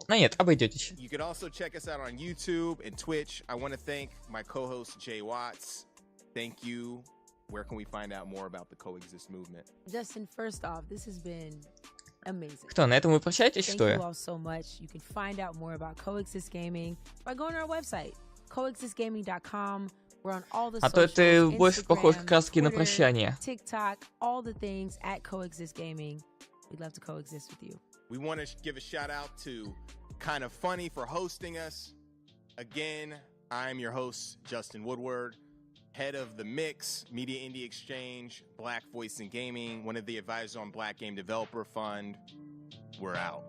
Но нет, обойдетесь. You can also check us out on YouTube and Twitch. I want to thank my co-host Jay Watts. Thank you. Where can we find out more about the Coexist movement? Justin, first off, this has been amazing. Что, на этом вы прощаетесь, что ли? Thank you all so much. You can find out more about Coexist Gaming by going to our website, coexistgaming.com. We're on all the А то это больше похоже как раз таки на Twitter, прощание. TikTok, all the things at Coexist Gaming. We'd love to coexist with you. We want to give a shout out to Kind of Funny for hosting us. Again, I'm your host, Justin Woodward, head of the Mix, Media Indie Exchange, Black Voice in Gaming, one of the advisors on Black Game Developer Fund. We're out.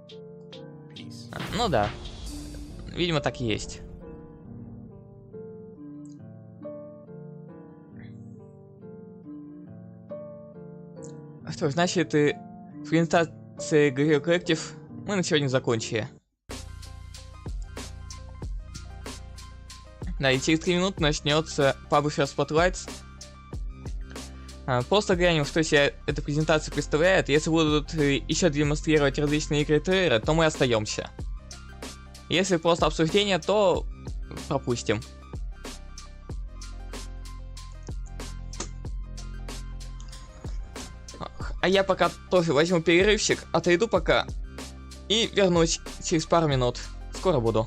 Peace. Ну да. Видимо, так и есть. Что ж, значит, в презентации Guerrilla Collective мы на сегодня закончили. Да, и через 3 минуты начнется Publisher Spotlights. Просто глянем, что себе эта презентация представляет. Если будут еще демонстрировать различные игры и трейлеры, то мы остаемся. Если просто обсуждение, то пропустим. А я пока тоже возьму перерывчик, отойду пока и вернусь через пару минут. Скоро буду.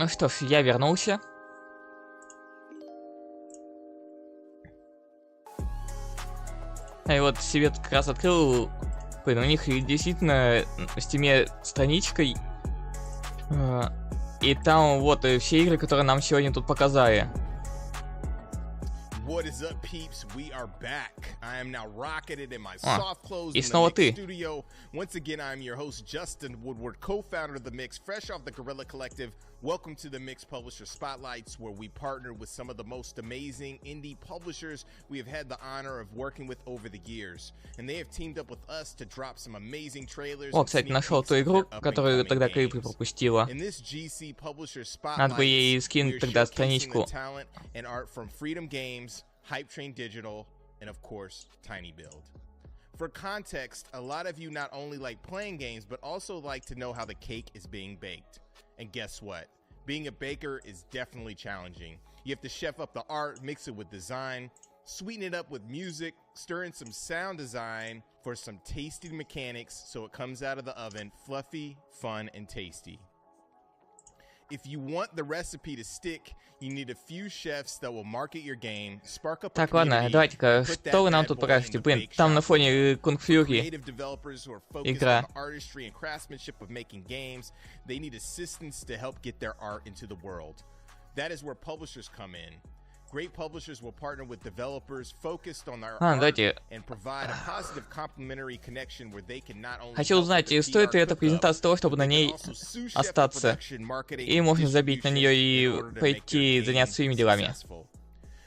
Ну что ж, я вернулся. И вот себе как раз открыл. Блин, у них действительно в стиме страничка. И там вот все игры, которые нам сегодня тут показали. What is up, peeps? We are back. I am now rocketed in my soft clothes И in the снова Mix ты. studio. Once again, I am your host, Justin Woodward, co-founder of the Mix, fresh off the Guerrilla Collective. Welcome to the Mix Publisher Spotlights, where we partner with some of the most amazing indie publishers we have had the honor of working with over the years. And they have teamed up with us to drop some amazing trailers. О, кстати, нашел ту игру, которую тогда Крипли пропустила. Надо бы ей скинуть тогда страничку. And art from Freedom Games, Hype Train Digital, and of course, Tiny Build. For context, a lot of you not only like playing games, but also like to know how the cake is being baked. And guess what? Being a baker is definitely challenging. You have to chef up the art, mix it with design, sweeten it up with music, stir in some sound design for some tasty mechanics so it comes out of the oven fluffy, fun, and tasty. If you want the recipe to stick, you need a few chefs that will market your game, spark up a Так, ладно, community, давайте-ка, put что вы that нам bad тут boy покажете? in the Блин, bake там shop. на фоне Кунг Фьюри Creative developers who are focused игра. on artistry and craftsmanship of making games, they need assistance to help get their art into the world. That is where publishers come in. Great publishers will partner with developers focused on their art давайте. and provide a positive complementary connection where they can not only Хочу help узнать, with the стоит ли PR эта cook-up, презентация того, чтобы на they can ней also sous chef the остаться. production, marketing, Или and можно забить на distribution нее in и order to make their пойти game заняться своими делами. successful.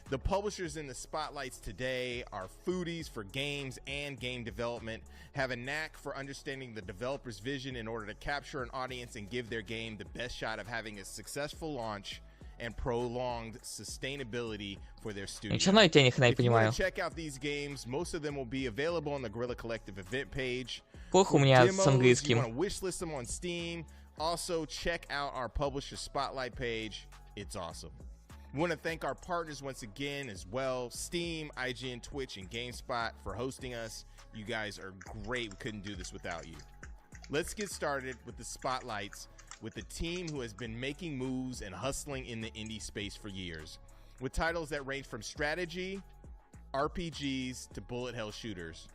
The publishers in the spotlights today are foodies for games and game development, have a knack for understanding the developer's vision in order to capture an audience and give their game the best shot of having a successful launch and prolonged sustainability for their studio. Ничего, я тебя ни хрена не If you want понимаю. to check out these games, most of them will be available on the Guerrilla Collective event page. Плохо у For меня с demos, you английским. want to wishlist them on Steam. Also, check out our publisher spotlight page. It's awesome. We want to thank our partners once again as well, Steam, IGN, Twitch, and GameSpot for hosting us. You guys are great. We couldn't do this without you. Let's get started with the spotlights with the team who has been making moves and hustling in the indie space for years, with titles that range from strategy, RPGs, to bullet hell shooters.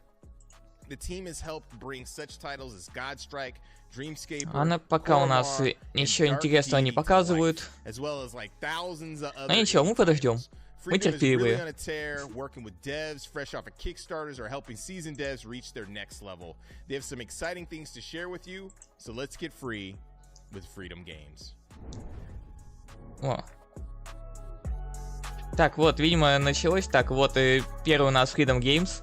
The team has helped bring such titles as Godstrike, Dreamscaper, Она пока у нас Coromar, ничего and интересного не Dark Deed to показывают. life, as well as like thousands of Но other ничего, мы indie подождем. titles. Мы Freedom is really терпеливые. on a tear, working with devs fresh off of Kickstarters or helping seasoned devs reach their next level. They have some exciting things to share with you, so let's get free with Freedom Games. О. Так, вот, видимо, началось. Так, вот, первый у нас Freedom Games.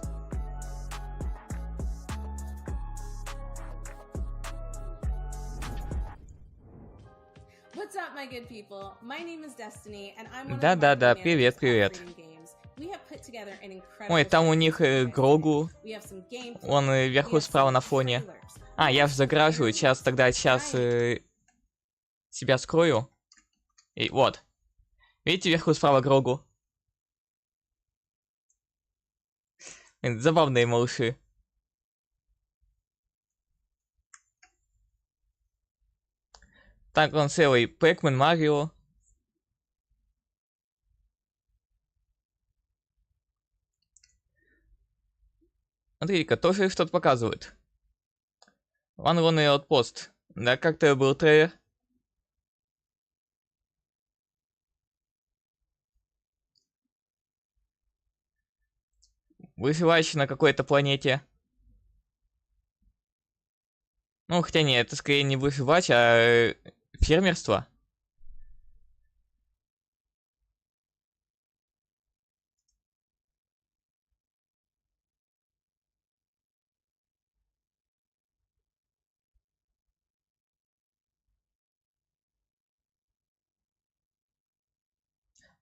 What's up, my good people? My name is Destiny, and I'm one of the Да-да-да, marketing привет, managers at привет. Freedom Games. We have put together an incredible Ой, там у series них of Грогу. We have some gameplay. Он We вверху have справа some на фоне. trailers. А, я же заграживаю. Сейчас себя скрою. И вот. Видите, вверху справа Грогу? Блин, забавные малыши. Так, он целый. Пэкмен, Марио. Смотрите-ка, тоже что-то показывают. One Lonely Outpost. Да, как-то был трейлер. Выживающий на какой-то планете. Ну, хотя нет, это скорее не выживач, а фермерство.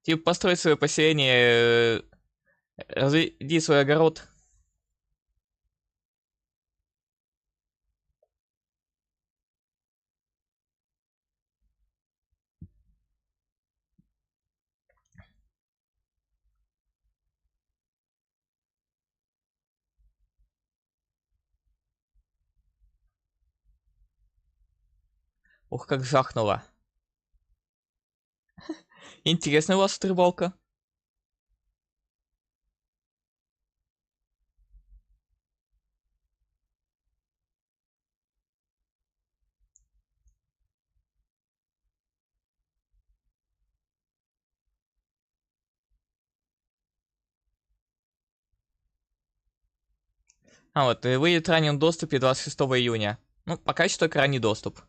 Типа, построй свое поселение, разведи свой огород. Ух, как жахнуло. Интересная у вас рыбалка. А вот, и выйдет в раннем доступе 26 июня. Ну, пока что только ранний доступ.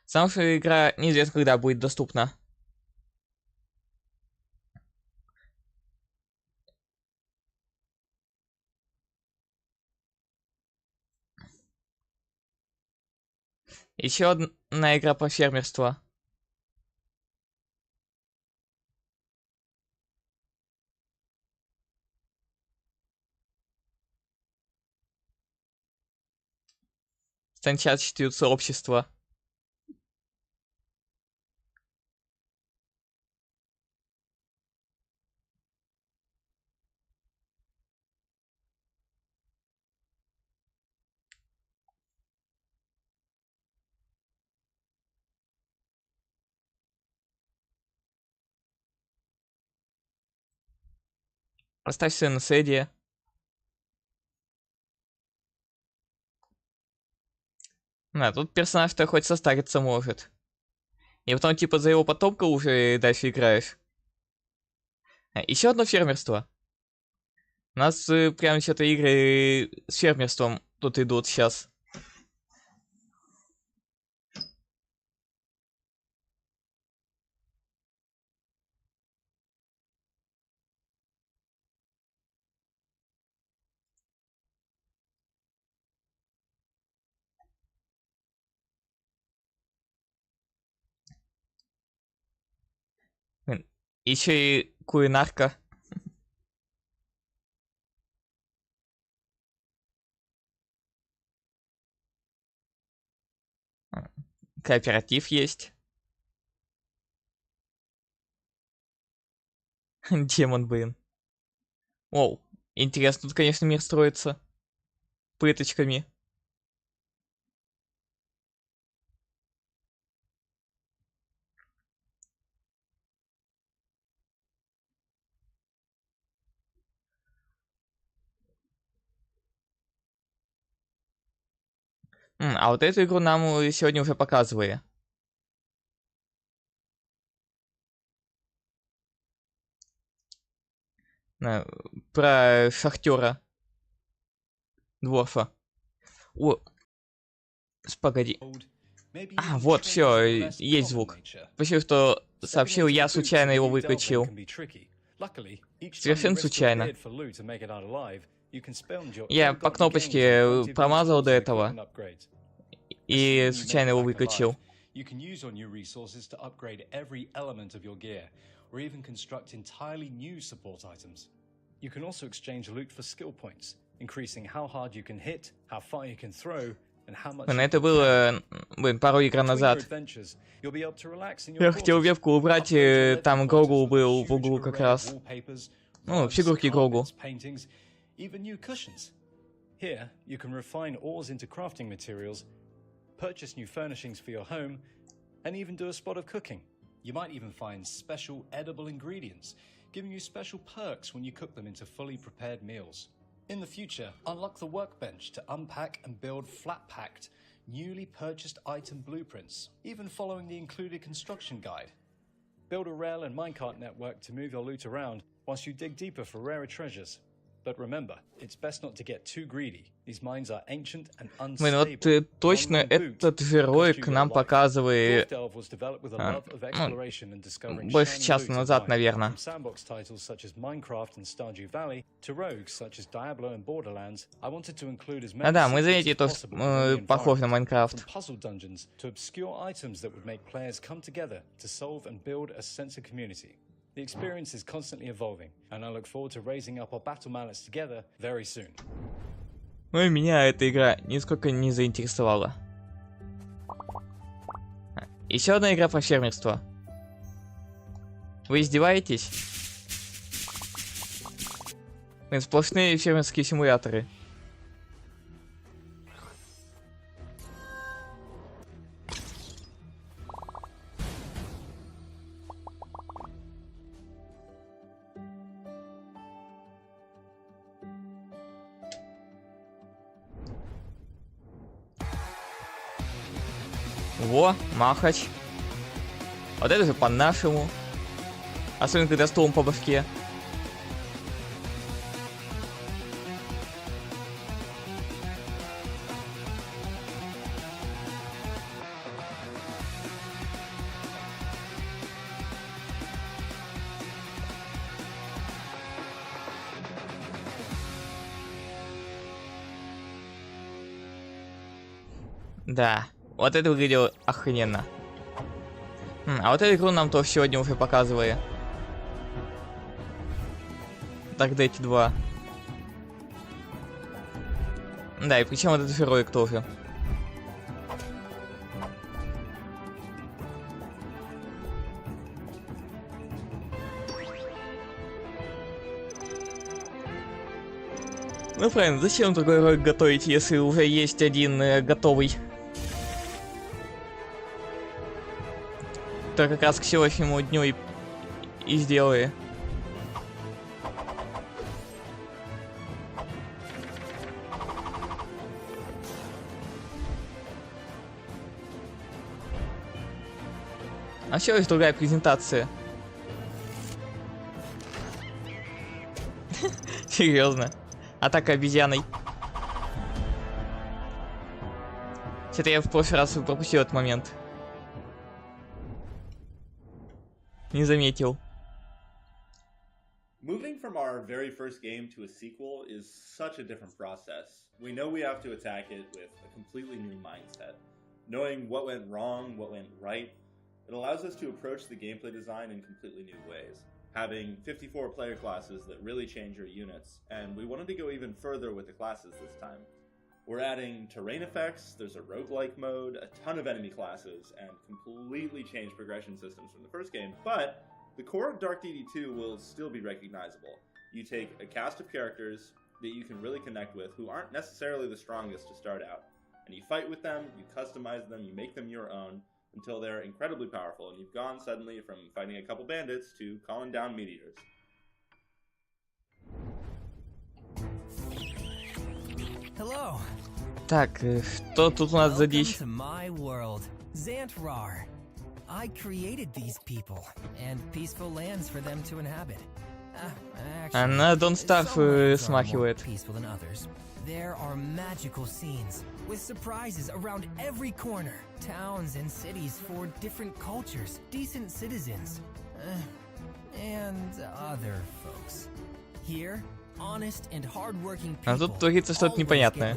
Сама же игра неизвестно, когда будет доступна. Еще одна игра по фермерству. Сначала чтут сообщество. Поставь все наследие. Да, тут персонаж-то хоть состариться может. И потом типа за его потомка уже дальше играешь. Еще одно фермерство. У нас прям что-то игры с фермерством тут идут сейчас. Еще и кулинарка. Кооператив есть. Демон, блин. Оу, интересно, тут, конечно, мир строится. Пыточками. А вот эту игру нам сегодня уже показывали. Про шахтера. Дворфа. О, погоди. А, вот, все, есть звук. Спасибо, что сообщил, я случайно его выключил. Совершенно случайно. Я по кнопочке промазал до этого. И случайно его выключил. You can also exchange loot for skill points, increasing how hard you can hit, how far you can throw, and how much. Это было, блин, пару игр назад. Я хотел вебку убрать, там Гогу был в углу как раз. Ну, фигурки Гогу. Even new cushions. Here, you can refine ores into crafting materials, purchase new furnishings for your home, and even do a spot of cooking. You might even find special edible ingredients, giving you special perks when you cook them into fully prepared meals. In the future, unlock the workbench to unpack and build flat-packed, newly purchased item blueprints, even following the included construction guide. Build a rail and minecart network to move your loot around whilst you dig deeper for rarer treasures. But remember, it's best not to get too greedy. These mines are ancient and unstable. Блин, вот точно этот героик нам показывает больше часа назад, наверное. А да, мы заметили, то похож на Майнкрафт. The experience is constantly evolving, and I look forward to raising up our battle mallets together very soon. Ну и меня эта игра нисколько не заинтересовала. Еще одна игра про фермерство. Вы издеваетесь? Блин, сплошные фермерские симуляторы. Во, махач. Вот это же по-нашему. Особенно, когда стулом по башке. Да, вот это выглядело охрененно. А вот эту игру нам тоже сегодня уже показывали. Dark Date 2. Да, и причем вот этот героик тоже. Ну правильно, зачем другой ролик готовить, если уже есть один готовый? То как раз к сегодняшнему дню и сделаю. А еще есть другая презентация. Серьезно. Атака обезьяной. Что-то я в прошлый раз пропустил этот момент. Не заметил. Moving from our very first game to a sequel is such a different process. We know we have to attack it with a completely new mindset. Knowing what went wrong, what went right, it allows us to approach the gameplay design in completely new ways. Having 54 player classes that really change your units, and we wanted to go even further with the classes this time. We're adding terrain effects, there's a roguelike mode, a ton of enemy classes, and completely changed progression systems from the first game, but the core of Dark DD2 will still be recognizable. You take a cast of characters that you can really connect with who aren't necessarily the strongest to start out, and you fight with them, you customize them, you make them your own, until they're incredibly powerful, and you've gone suddenly from fighting a couple bandits to calling down meteors. Hello. Так, что тут у нас за дичь? I created these people and peaceful lands for them to inhabit. Она Don't Starve смахивает. There are magical scenes with surprises around every corner. Towns and cities for different cultures, decent citizens, and other folks. Here, honest and hardworking people. А тут творится что-то непонятное.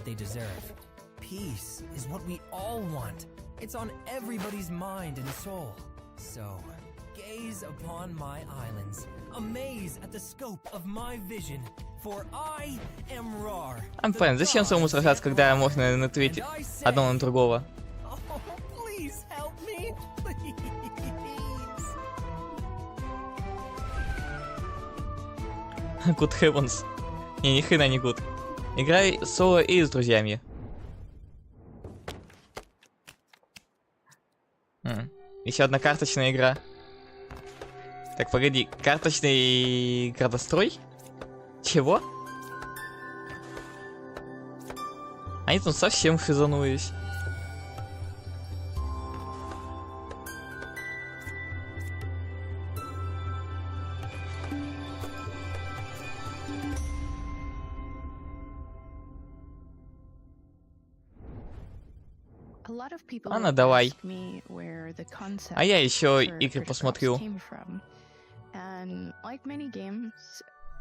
Peace is what we all want. It's on everybody's mind and soul. So, gaze upon my islands. Amaze at the scope of my vision. For I am Rar. Понятно, зачем самому сражаться, когда можно натворить одного на другого? Please help me, please. Good heavens. Не, ни хрена не good. Играй соло и с друзьями. Еще одна карточная игра. Так, погоди, карточный градострой? Чего? Они тут совсем шизанулись. Анна, давай. А я еще игры посмотрю.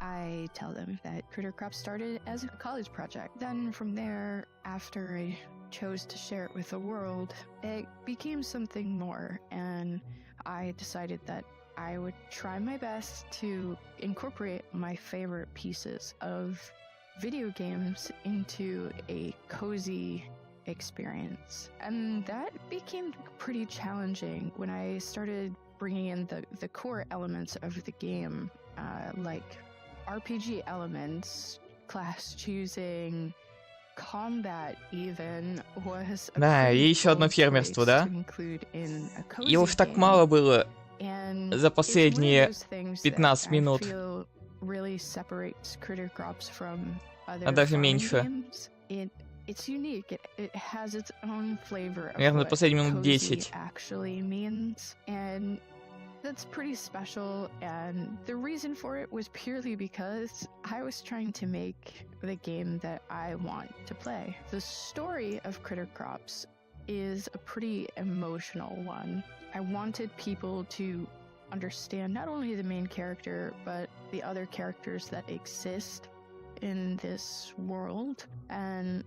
I tell them that Critter Crop started as a college project. Then from there, after I chose to share it with the world, it became something more, and I decided that I would try my best to incorporate my favorite pieces of video games into a cozy experience. And that became pretty challenging when I started bringing in the core elements of the game, like RPG elements, class choosing, combat even was. Да, и еще одно фермерство, да? Его уж так мало было за последние 15 минут. Really separates Critter Crops from other А даже меньше. it's unique. It has its own flavor of Наверное, what последние минут cozy 10. actually means, and that's pretty special. And the reason for it was purely because I was trying to make the game that I want to play. The story of Critter Crops is a pretty emotional one. I wanted people to understand not only the main character, but the other characters that exist in this world, and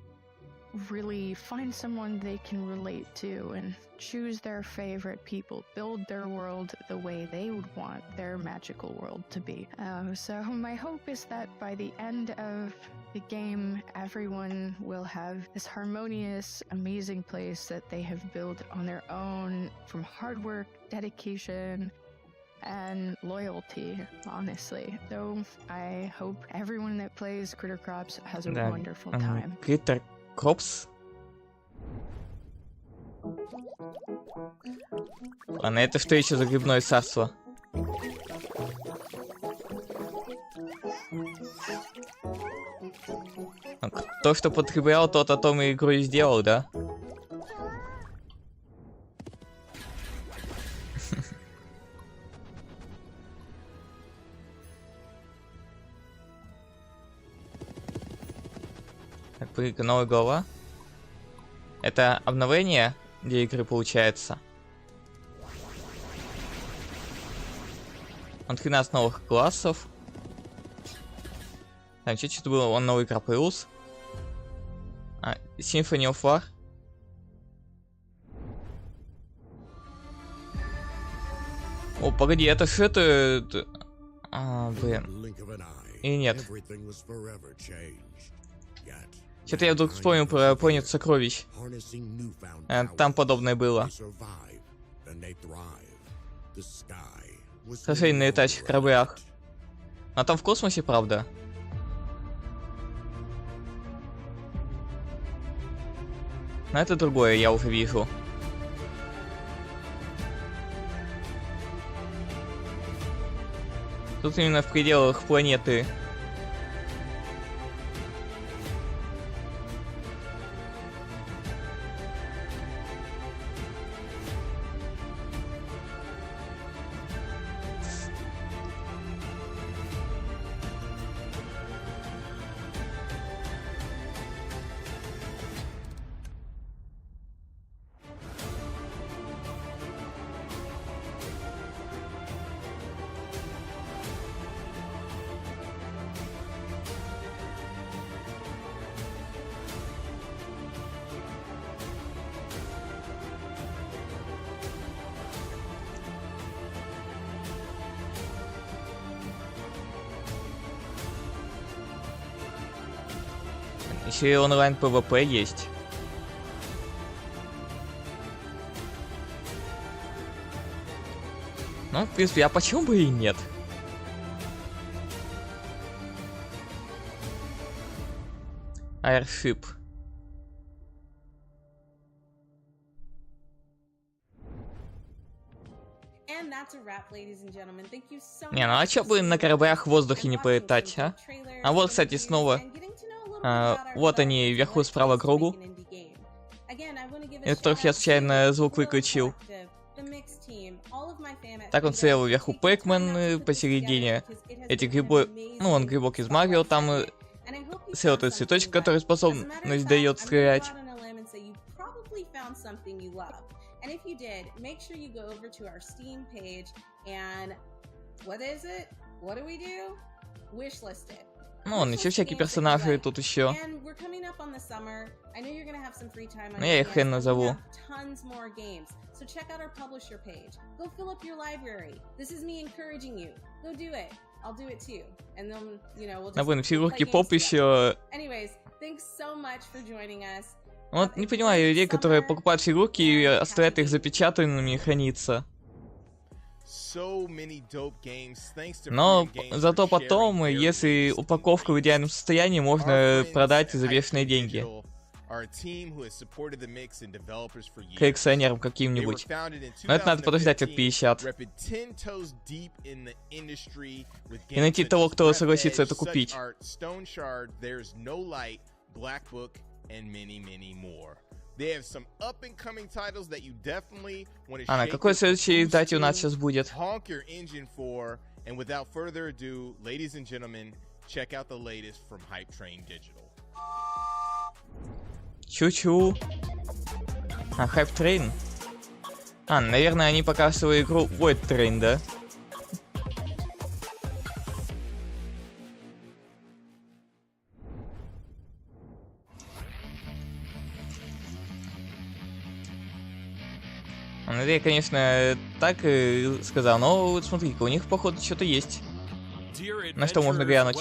really find someone they can relate to and choose their favorite people, build their world the way they would want their magical world to be. So my hope is that by the end of the game, everyone will have this harmonious, amazing place that they have built on their own from hard work, dedication, and loyalty, honestly. So I hope everyone that plays Critter Crops has a wonderful time. Critter Crops? Ладно, это что еще за грибное царство? То, что потреблял, тот о том и игру и сделал, да? Так, новая глава. Это обновление для игры получается. 13 новых классов. Там что-то было, он новый игра плюс. Symphony of War. О, погоди, это что это? Блин. И нет. Что-то я вдруг вспомнил про планету сокровищ. Там подобное было. Сражение на летающих кораблях. А там в космосе, правда? Но это другое, я уже вижу. Тут именно в пределах планеты. Еще и онлайн PvP есть. Ну, в принципе, а почему бы и нет? Airship. Не, ну а чё бы на кораблях в воздухе не полетать, а? А вот, кстати, снова... вот они вверху справа кругу, из которых я случайно звук выключил. Так он слева вверху Пэкмен, посередине эти грибы, ну он грибок из Марио, там слева тот цветочек, который способность дает стрелять. Ну, он еще всякие персонажи тут еще. Ну, я их хрен назову. А блин, фигурки поп еще. Вот не понимаю людей, которые покупают фигурки и оставляют их запечатанными и храниться. Но зато потом, если упаковка в идеальном состоянии, можно продать за бешеные деньги. Коллекционерам каким-нибудь. Но это надо подождать лет 50. И найти того, кто согласится это купить. and many, many more. They have some up-and-coming titles that you definitely want to Анна, какой следующий издатель у нас сейчас будет? honk your engine for. And without further ado, ladies and gentlemen, check out the latest from Hype Train Digital. Чу-чу. Hype Train. Наверное, они покажут свою игру Void Train, да? Ну, я, конечно, так сказал, но вот смотри-ка, у них, походу, что-то есть. На что можно глянуть.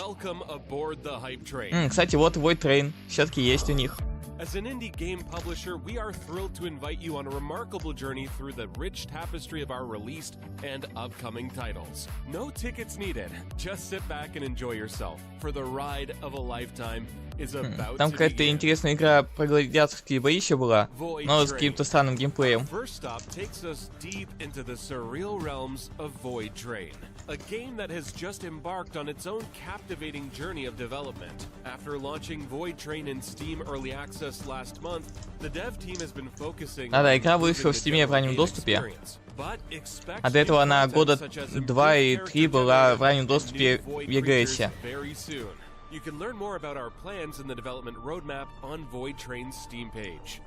Кстати, вот Void Train все-таки есть у них. As an indie game publisher, we are thrilled to invite you on a remarkable journey through the rich tapestry of our released and upcoming titles. No tickets needed. Just sit back and enjoy yourself, for the ride of a lifetime is about Там to какая-то begin. интересная игра про гладиаторские бои еще была, но с каким-то странным геймплеем. First stop takes us deep into the surreal realms of Void Train, a game that has just embarked on its own captivating journey of development. After launching Void Train in Steam Early Access last month, the dev team has been focusing Да, on игра вышла в improving the Steam в раннем general доступе. experience. But expect А до этого она new года content such as 2 и improved 3 была в character раннем generation доступе and new в Void EGS. creatures very soon. You can learn more about our plans in the development roadmap on Void Train's Steam page.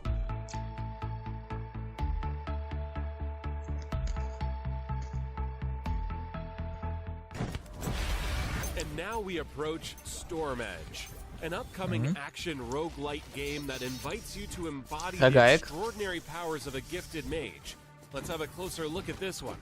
And now we approach Storm Edge, an upcoming action roguelite game that invites you to embody the Roguelike. extraordinary powers of a gifted mage. Let's have a closer look at this one.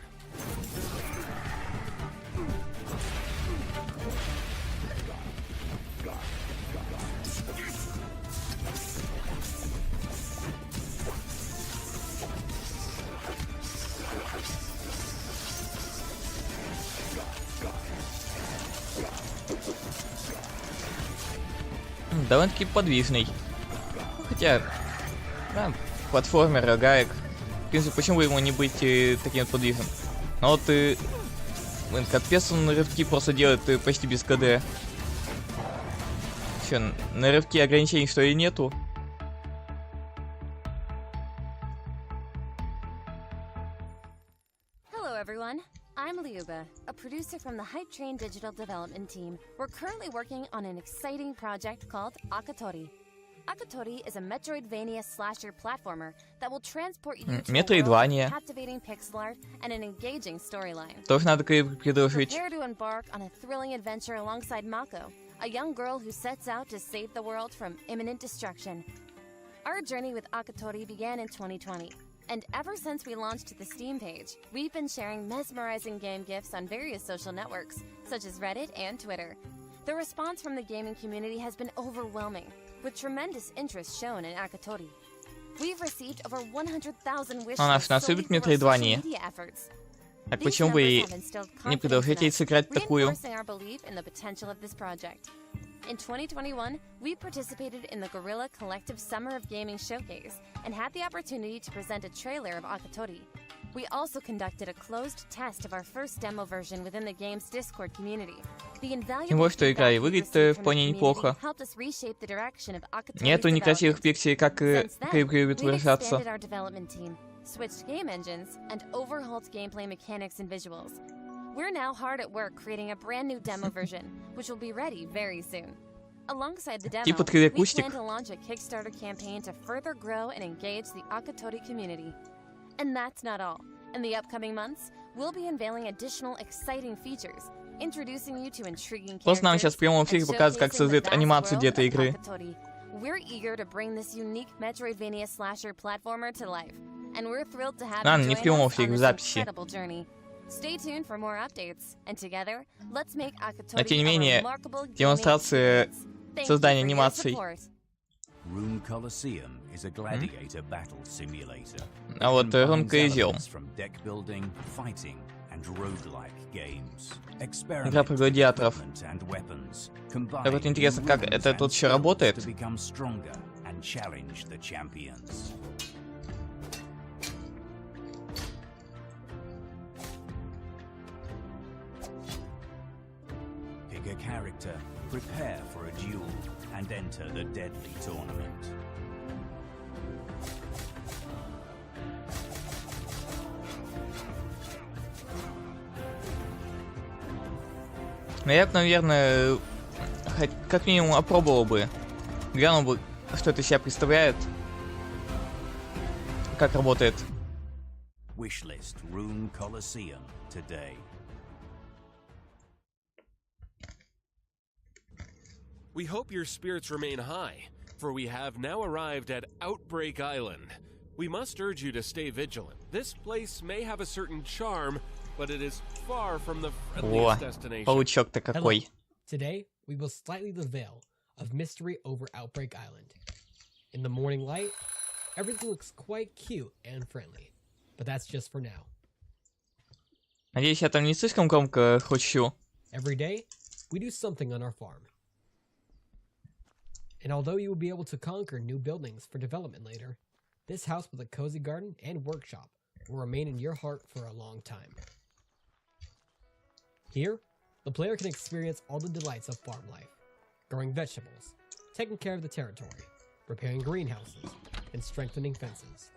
Довольно-таки подвижный. Хотя, да, платформер, рогаек. В принципе, почему бы ему не быть таким вот подвижным? Но вот, блин, капец, он на рывки просто делает почти без КД. Че, на рывки ограничений что и нету? Hello, everyone. I'm Liuba, a producer from the Hype Train Digital Development Team. We're currently working on an exciting project called Akatori. Akatori is a Metroidvania slasher platformer that will transport you to a world Metroidvania. of captivating pixel art and an engaging storyline. Тоже надо предложить. Prepare to embark on a thrilling adventure alongside Mako, a young girl who sets out to save the world from imminent destruction. Our journey with Akatori began in 2020. And ever since we launched the Steam page, we've been sharing mesmerizing game gifs on various social networks, such as Reddit and Twitter. The response from the gaming community has been overwhelming, with tremendous interest shown in Akatori. We've received over 100,000 wishes Нас solely любит through our social Metroidvania. media efforts. Так These почему бы numbers и have instilled не confidence предложить in ей us, сыграть такую? reinforcing our belief in the potential of this project. In 2021, we participated in the Guerrilla Collective Summer of Gaming Showcase and had the opportunity to present a trailer of Akatori. We also conducted a closed test of our first demo version within the game's Discord community. The invaluable Вот что игра и feedback we выглядит received from the вполне community неплохо. helped us reshape the direction of Akatori's Нету некрасивых development. пикселей, как Since then, Крейг любит we've выражаться. expanded our development team, switched game engines, and overhauled gameplay mechanics and visuals. We're now hard at work creating a brand new demo version, which will be ready very soon. Alongside the demo, Типа we 3D кустик. plan to launch a Kickstarter campaign to further grow and engage the Akatori community. And that's not all. In the upcoming months, we'll be unveiling additional exciting features, introducing you to intriguing Просто нам сейчас в прямом эфире and показывают, как showcasing the создают vast анимацию world где-то of игры. Akatori. We're eager to bring this unique Metroidvania slasher platformer to life, and we're thrilled to have Ладно, you не в join прямом us эфире, on в this записи. incredible journey. Stay tuned for more updates, and together, let's make Но Akatori тем не a менее, remarkable gaming демонстрация experience. Thank you создания for your анимаций. support. Rune Colosseum is a gladiator battle simulator. А вот Рун Колизеум. From deck building, fighting, and roguelike games. Игра про гладиаторов. And weapons, Так вот интересно, как это тут еще работает. to become stronger and challenge the champions. Pick a character, prepare for a duel, and enter the deadly tournament. Но я бы, наверное, как минимум опробовал бы. Глянул бы, что это из себя представляет. Как работает. Wishlist Room Coliseum today. We hope your spirits remain high, for we have now arrived at Outbreak Island. We must urge you to stay vigilant. This place may have a certain charm, but it is far from the friendliest destination. Паучок-то какой. Today, we will slightly the veil of mystery over Outbreak Island. In the morning light, everything looks quite cute and friendly, but that's just for now. Надеюсь, я там не слишком громко хрущу. Every day, we do something on our farm. And although you will be able to conquer new buildings for development later, this house with a cozy garden and workshop will remain in your heart for a long time. Here, the player can experience all the delights of farm life, growing vegetables, taking care of the territory, repairing greenhouses, and strengthening fences.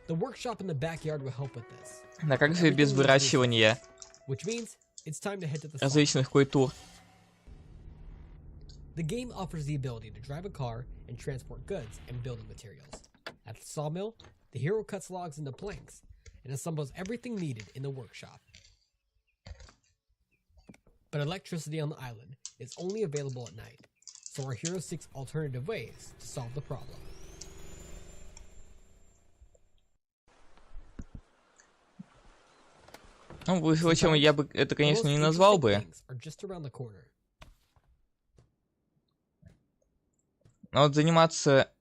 The workshop in the backyard will help with this. Да как же без выращивания Which means it's time to head to the различных культур? The game offers the ability to drive a car and transport goods and building materials. At the sawmill, the hero cuts logs into planks and assembles everything needed in the workshop. But electricity on the island is only available at night, so our hero seeks alternative ways to solve the problem. Ну, впрочем, я бы это, конечно, не назвал бы. Но вот заниматься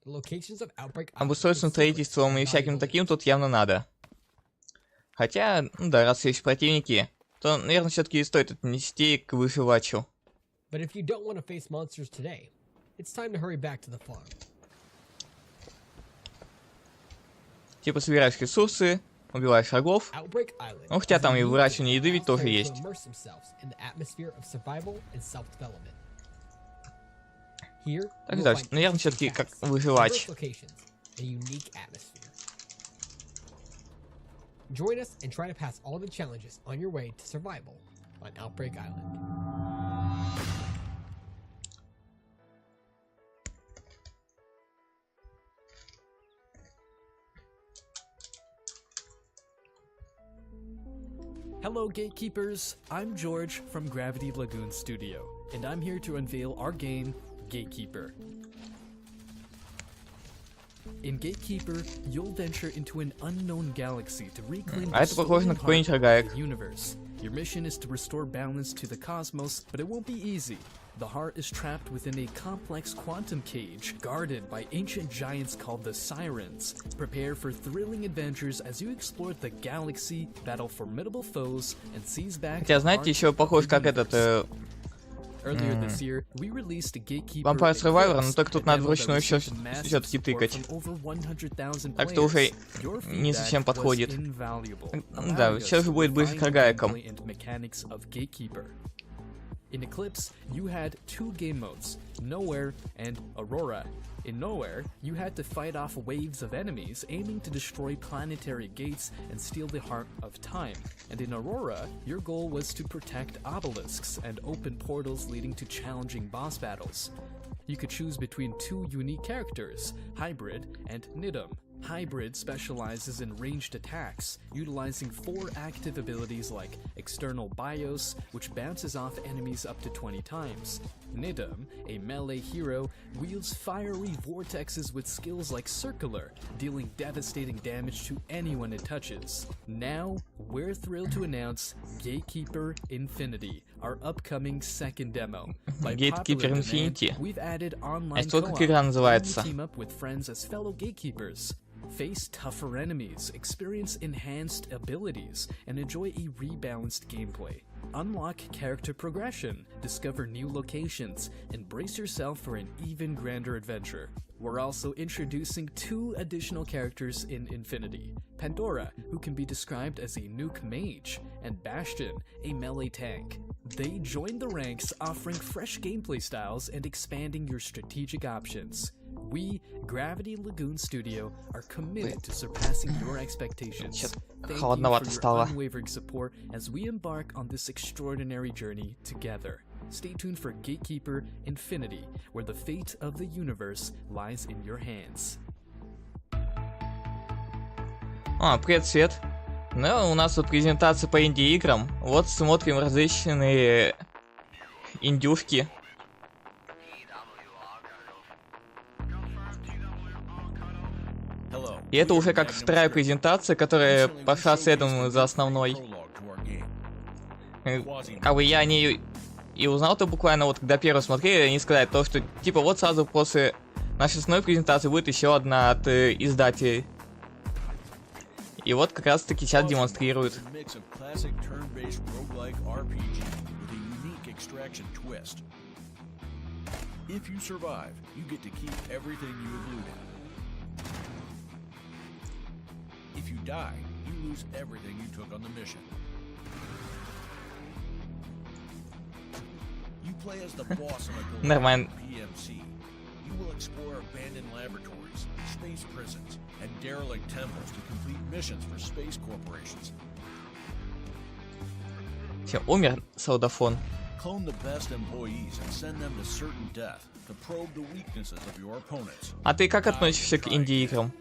обустройством, строительством и всяким таким тут явно надо. Хотя, ну да, раз есть противники, то, наверное, все-таки стоит отнести к выживачу. Типа собираешь ресурсы, убиваешь врагов. Ну, хотя там и выращивание еды ведь тоже есть. Так и дальше. Наверное, все-таки как выживач. Join us and try to pass all the challenges on your way to survival on Outbreak Island. Hello Gatekeepers, I'm George from Gravity Lagoon Studio, and I'm here to unveil our game, Gatekeeper. In Gatekeeper, you'll venture into an unknown galaxy to reclaim the stolen heart of the universe. Your mission is to restore balance to the cosmos, but it won't be easy. The heart is trapped within a complex quantum cage, guarded by ancient giants called the Sirens. Prepare for thrilling adventures as you explore the galaxy, battle formidable foes, and seize back. Хотя, знаете, еще похож как этот Vampire Survivor, но только тут надо вручную все-таки тыкать. Так что уже не совсем подходит. Да, все же будет ближе к рогаликам. In Eclipse, you had two game modes, Nowhere and Aurora. In Nowhere, you had to fight off waves of enemies aiming to destroy planetary gates and steal the heart of time. And in Aurora, your goal was to protect obelisks and open portals leading to challenging boss battles. You could choose between two unique characters, Hybrid and Nidum. Hybrid specializes in ranged attacks, utilizing 4 active abilities like External Bios, which bounces off enemies up to 20 times. Nidum, a melee hero, wields fiery vortexes with skills like Circular, dealing devastating damage to anyone it touches. Now, we're thrilled to announce Gatekeeper Infinity, our upcoming second demo. By Gatekeeper Infinity. We've added online А что как игра называется? team up with friends as fellow gatekeepers. Face tougher enemies, experience enhanced abilities, and enjoy a rebalanced gameplay. Unlock character progression, discover new locations, and brace yourself for an even grander adventure. We're also introducing 2 additional characters in Infinity. Pandora, who can be described as a nuke mage, and Bastion, a melee tank. They join the ranks, offering fresh gameplay styles and expanding your strategic options. We, Gravity Lagoon Studio, are committed to surpassing your expectations. Thank you for your unwavering support as we embark on this extraordinary journey together. Stay tuned for Gatekeeper Infinity, where the fate of the universe lies in your hands. Привет, Свет. Ну, у нас тут презентация по инди-играм. Вот смотрим различные индюшки. И это уже как вторая презентация, которая пошла следом за основной. Как бы я о ней и узнал-то буквально вот когда первый смотрели, они сказали то, что типа вот сразу после нашей основной презентации будет еще одна от издателей. И вот как раз таки сейчас демонстрируют. If you die, you lose everything you took on the mission. You play as the boss of a galactic PMC. You will explore abandoned laboratories, space prisons, and derelict temples to complete missions for space corporations. Все, умер солдафон. Clone the best employees and send them to certain death to probe the weaknesses of your opponents. А ты как относишься к инди-играм?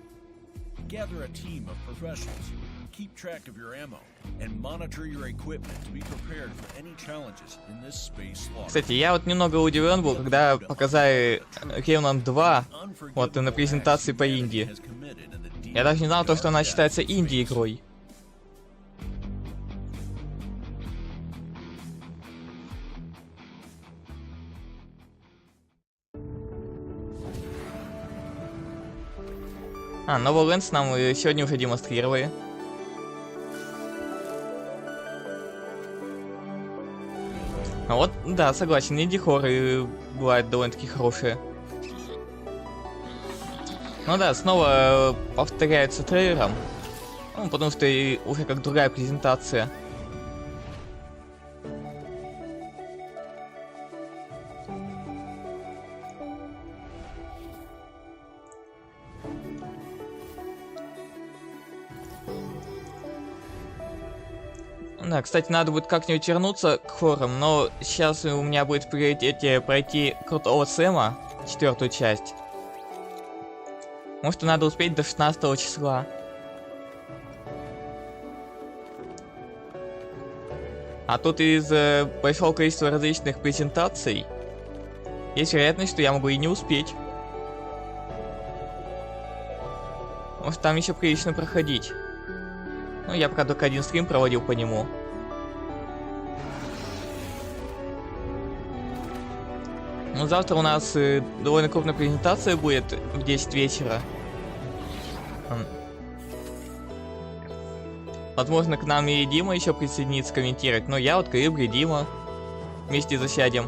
Gather a team of professionals, keep track of your ammo, and monitor your equipment to be prepared for any challenges in this space slaughter. Кстати, я вот немного удивлен был, когда показали Remnant 2 вот на презентации по инди. Я даже не знал то, что она считается инди-игрой. Новый Лэнс нам сегодня уже демонстрировали. Вот, да, согласен, инди-хорроры бывают довольно-таки хорошие. Ну да, снова повторяются трейлером. Ну, потому что уже как другая презентация. Да, кстати, надо будет как-нибудь вернуться к хоррорам, но сейчас у меня будет в приоритете пройти Крутого Сэма, 4-ю часть. Может, надо успеть до 16 числа. А тут из большого количества различных презентаций есть вероятность, что я могу и не успеть. Может, там еще прилично проходить. Ну, я пока только один стрим проводил по нему. Ну, завтра у нас довольно крупная презентация будет в 10 вечера. Возможно, к нам и Дима еще присоединится комментировать. Но я вот Калибр и Дима вместе засядем.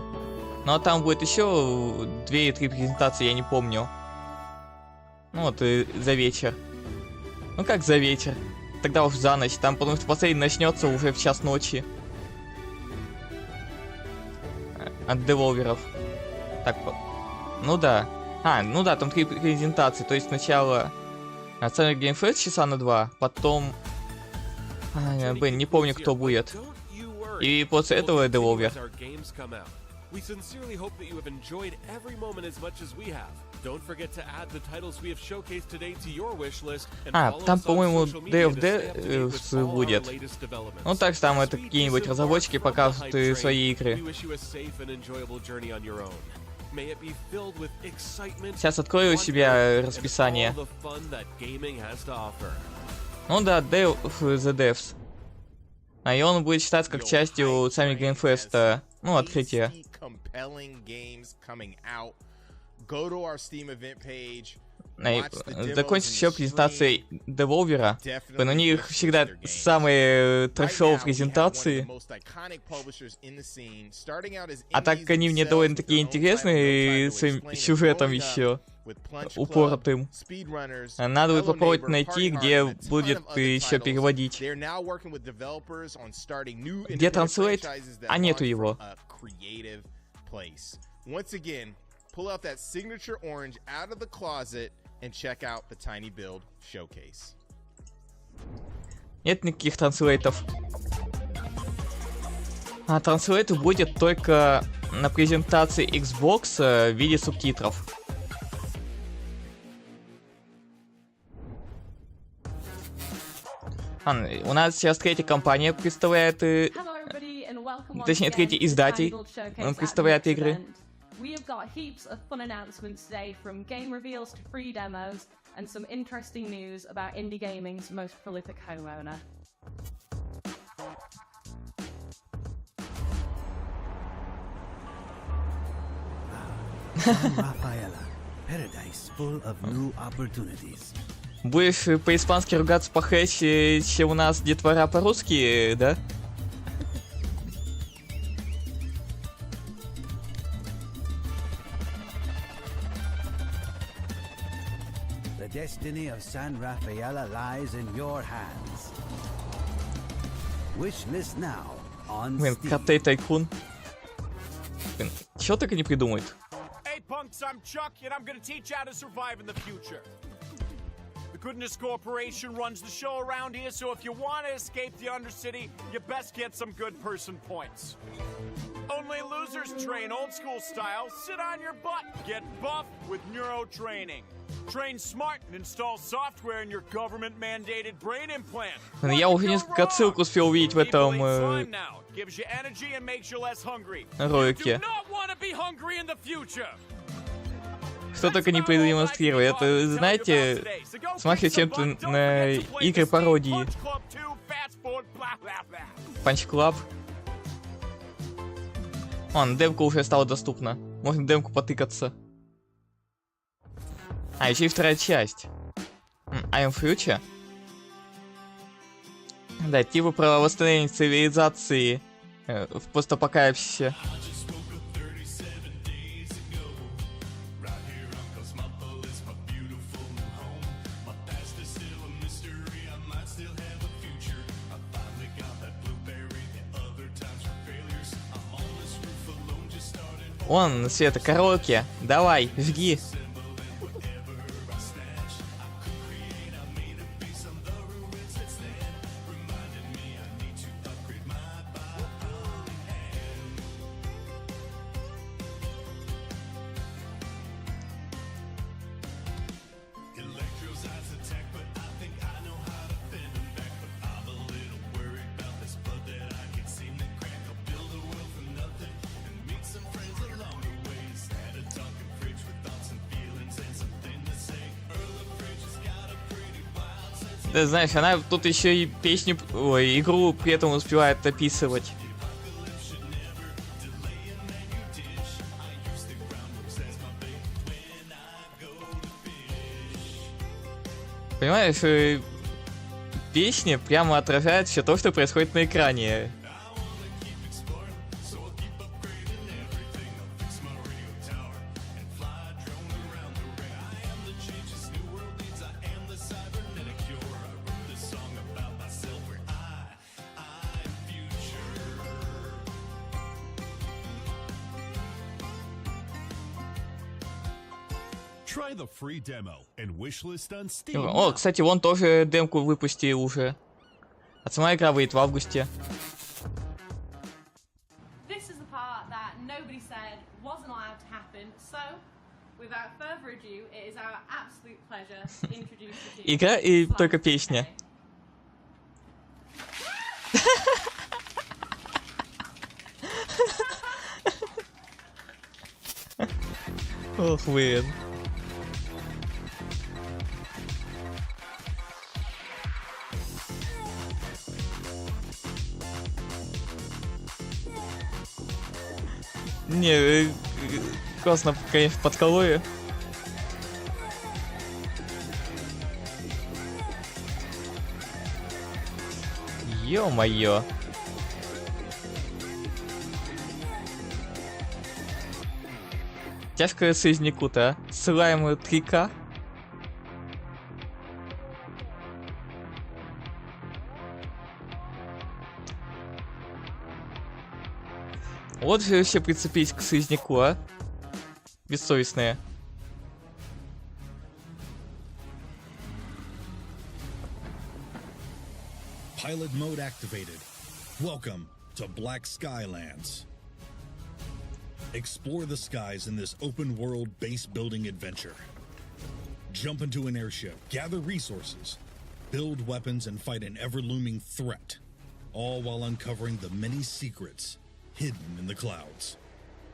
Ну, а там будет еще 2 или 3 презентации, я не помню. Ну, вот за вечер. Ну, как за вечер? Тогда уж за ночь, там, потому что последний начнется уже в час ночи. От деволверов. Так, ну да. Ну да, там 3 презентации, то есть сначала Summer Game Fest часа на 2, потом... блин, не помню, кто будет. И после этого деволвер. We sincerely hope that you have enjoyed every moment as much as we have. Don't forget to add the titles we have showcased today to your wish list and follow там, us on по-моему, social media to stay up to date with all our будет. latest developments. Ну так там это какие-нибудь разработчики покажут свои игры. We wish you a safe and enjoyable journey on your own. May it be filled with excitement. Сейчас открою у себя расписание. And all the fun that gaming has to offer. Ну да, Day of the Devs. И он будет считаться как частью Summer Game Fest, ну, открытия. Закончится еще презентация Деволвера. У них всегда самые трэшовые презентации. А так как они мне довольно-таки интересны своим сюжетом еще. Упоротым. Надо будет попробовать найти, где будет еще переводить. Где Транслейт? А нету его. pull out that signature orange out of the closet and check out the Tiny Build showcase. Нет никаких транслейтов. А транслейт будет только на презентации Xbox в виде субтитров. У нас сейчас третья компания представляет, точнее третий издатель представляет игры. We have got heaps of fun announcements today, from game reveals to free demos, and some interesting news about indie gaming's most prolific homeowner. Paradise full of new opportunities. Будешь по-испански ругаться похлеще, чем у нас детвора по-русски, да? The destiny of San Rafaela lies in your hands. Wish list now on Блин, Steam. коты тайкун. Блин, чё только не придумают. Hey punks, I'm Chuck, and I'm gonna teach you how to survive in the future. The Goodness Corporation runs the show around here, so if you want to escape the Undercity, you best get some good person points. Only losers train old school style, sit on your butt, get buff with neuro training. Train smart and install software in your government-mandated brain implant. Я уже несколько отсылок успел увидеть в этом ролике. Что только не продемонстрировали. Это, знаете, смахивает чем-то на игры пародии. Punch Club. Демка уже стала доступна. Можно демку потыкаться. А, еще и вторая часть. I am Future. Да, типа про восстановление цивилизации в постапокалипсисе. Вон, Света, караоке. Давай, жги. Да, знаешь, она тут еще и песню, ой, игру при этом успевает описывать. Понимаешь, песня прямо отражает все то, что происходит на экране. О, кстати, вон тоже демку выпустили уже. А сама игра выйдет в августе. Игра и только песня. Ох, блин. Не, классно, конечно, подкололи. Ё-моё. Тяжко союзнику-то, а? Ссылаем 3К. Вот же вообще прицепить к союзнику, а? бессовестные. Pilot mode activated. Welcome to Black Skylands. Explore the skies in this open-world base-building adventure. Jump into an airship, gather resources, build weapons, and fight an ever-looming threat, all while uncovering the many secrets hidden in the clouds.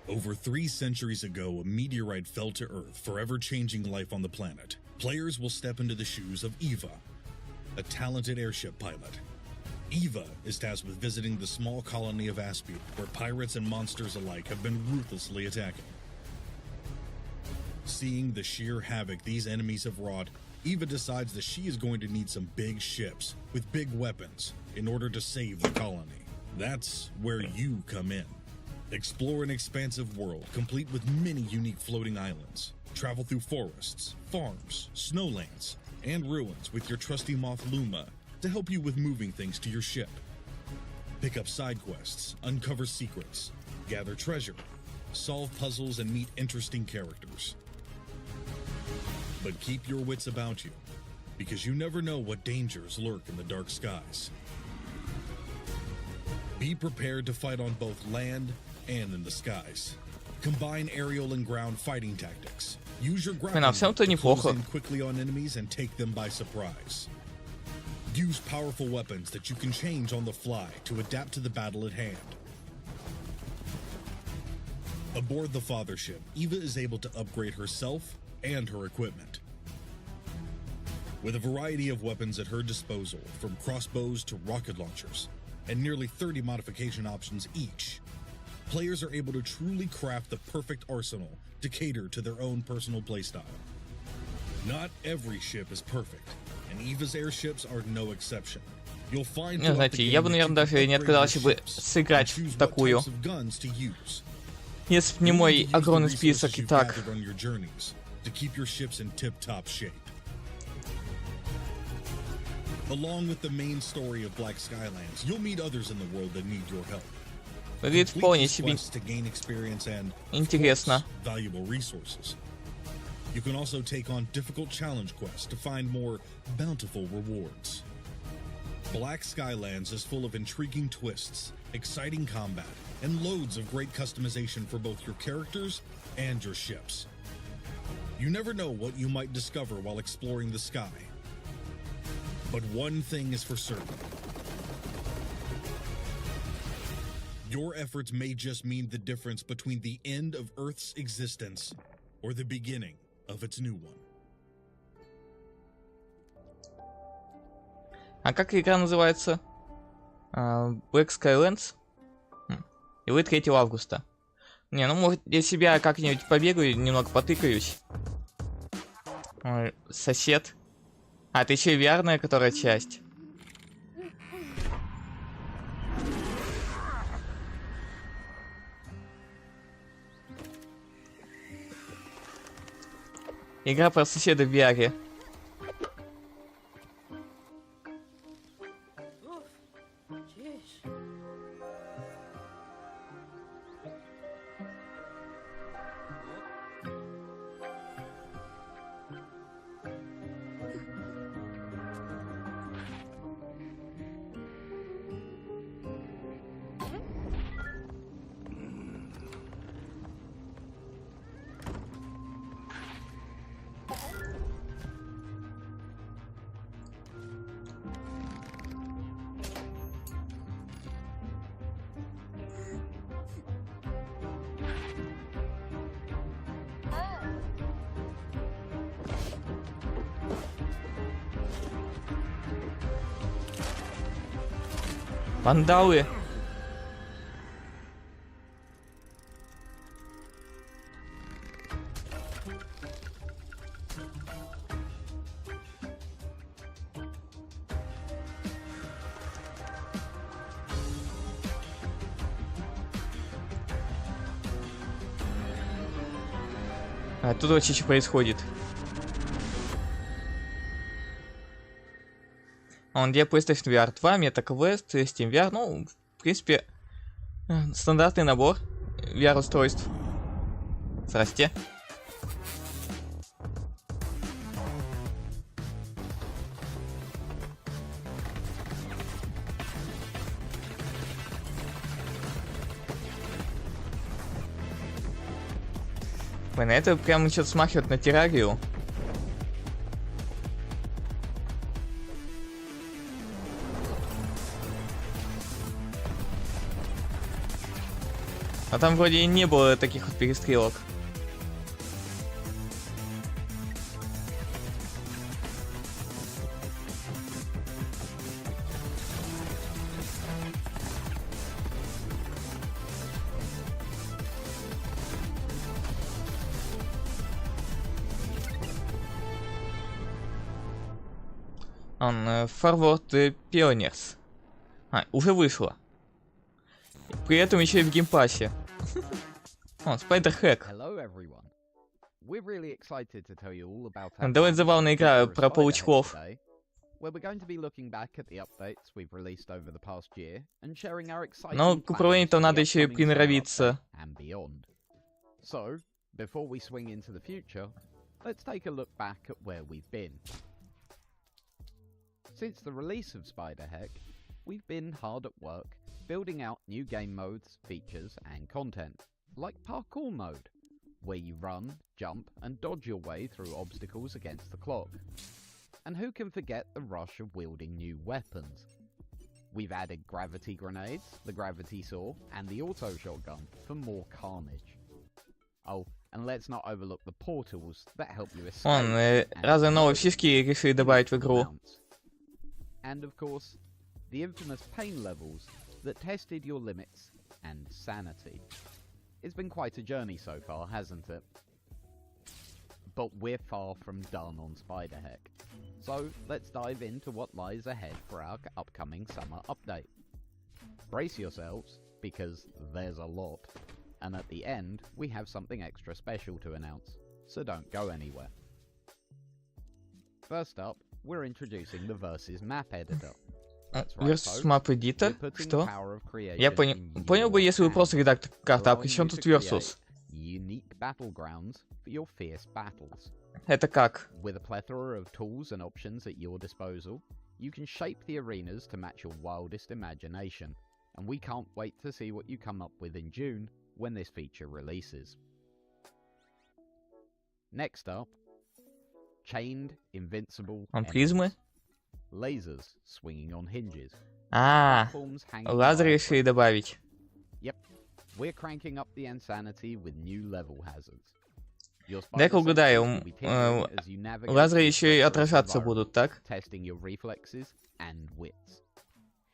Over 3 centuries ago, a meteorite fell to Earth, forever changing life on the planet. Players will step into the shoes of Eva, a talented airship pilot. Eva is tasked with visiting the small colony of Aspie, where pirates and monsters alike have been ruthlessly attacking. Seeing the sheer havoc these enemies have wrought, Eva decides that she is going to need some big ships with big weapons in order to save the colony. That's where you come in. Explore an expansive world complete with many unique floating islands. Travel through forests, farms, snowlands, and ruins with your trusty moth Luma to help you with moving things to your ship. Pick up side quests, uncover secrets, gather treasure, solve puzzles, and meet interesting characters. But keep your wits about you, because you never know what dangers lurk in the dark skies. Be prepared to fight on both land and in the skies. Combine aerial and ground fighting tactics. Use your grappling to close in quickly on enemies and take them by surprise. Use powerful weapons that you can change on the fly to adapt to the battle at hand. Aboard the Fathership, Eva is able to upgrade herself and her equipment. With a variety of weapons at her disposal, from crossbows to rocket launchers, and nearly 30 modification options each, players are able to truly craft the perfect arsenal to cater to their own personal playstyle. Not every ship is perfect, and Eva's airships are no exception. You'll find знаете, я бы, наверное, даже не отказался бы сыграть в такую. Если бы не мой огромный список и так. Along with the main story of Black Skylands, you'll meet others in the world that need your help. Выглядит вполне себе интересно. Valuable resources. You can also take on difficult challenge quests to find more bountiful rewards. Black Skylands is full of intriguing twists, exciting combat, and loads of great customization for both your characters and your ships. You never know what you might discover while exploring the sky. But one thing is for certain. Your efforts may just mean the difference between the end of Earth's existence or the beginning of its new one. А как игра называется? Black Skylands? И вы 3 августа. Не, ну может я себя как-нибудь побегаю, немного потыкаюсь. Ой, сосед. А, это еще и VR-ная, которая часть. Игра про соседа в VR. Вандалы. А тут вообще что происходит? Он где PlayStation VR 2, MetaQuest, Steam VR, ну, в принципе, стандартный набор VR-устройств. Здрасте. Блин, это прям что-то смахивает на террарию. А там вроде и не было таких вот перестрелок. Forward Pioneers. Уже вышло. При этом еще и в геймпассе. О, Spider-Hack. Довольно забавная игра про паучков. Но к управлению-то надо еще и приноровиться. Since the release of Spider-Hack, we've been hard at work building out new game modes, features, and content, like parkour mode, where you run, jump, and dodge your way through obstacles against the clock. And who can forget the rush of wielding new weapons? We've added gravity grenades, the gravity saw, and the auto shotgun for more carnage. Oh, and let's not overlook the portals that help you escape. Разные новые фишки решили добавить в игру. And of course, the infamous pain levels that tested your limits and sanity. It's been quite a journey so far, hasn't it? But we're far from done on Spider-Hack. So let's dive into what lies ahead for our upcoming summer update. Brace yourselves, because there's a lot. And at the end, we have something extra special to announce, so don't go anywhere. First up, we're introducing the Versus Map Editor. Versus Map Editor? Что? Я понял бы, если вы просто редактор карты, а при чем тут Versus? Это как? With a plethora of tools and options at your disposal, you can shape the arenas to match your wildest imagination, and we can't wait to see what you come up with in June when this feature releases. Next up, chained, invincible призмы? Lasers swinging on hinges. Лазеры решили добавить. Yep, we're cranking up the insanity with new level hazards. Дай-ка угадаю, лазеры еще и отражаться будут, так? Testing your reflexes and wits.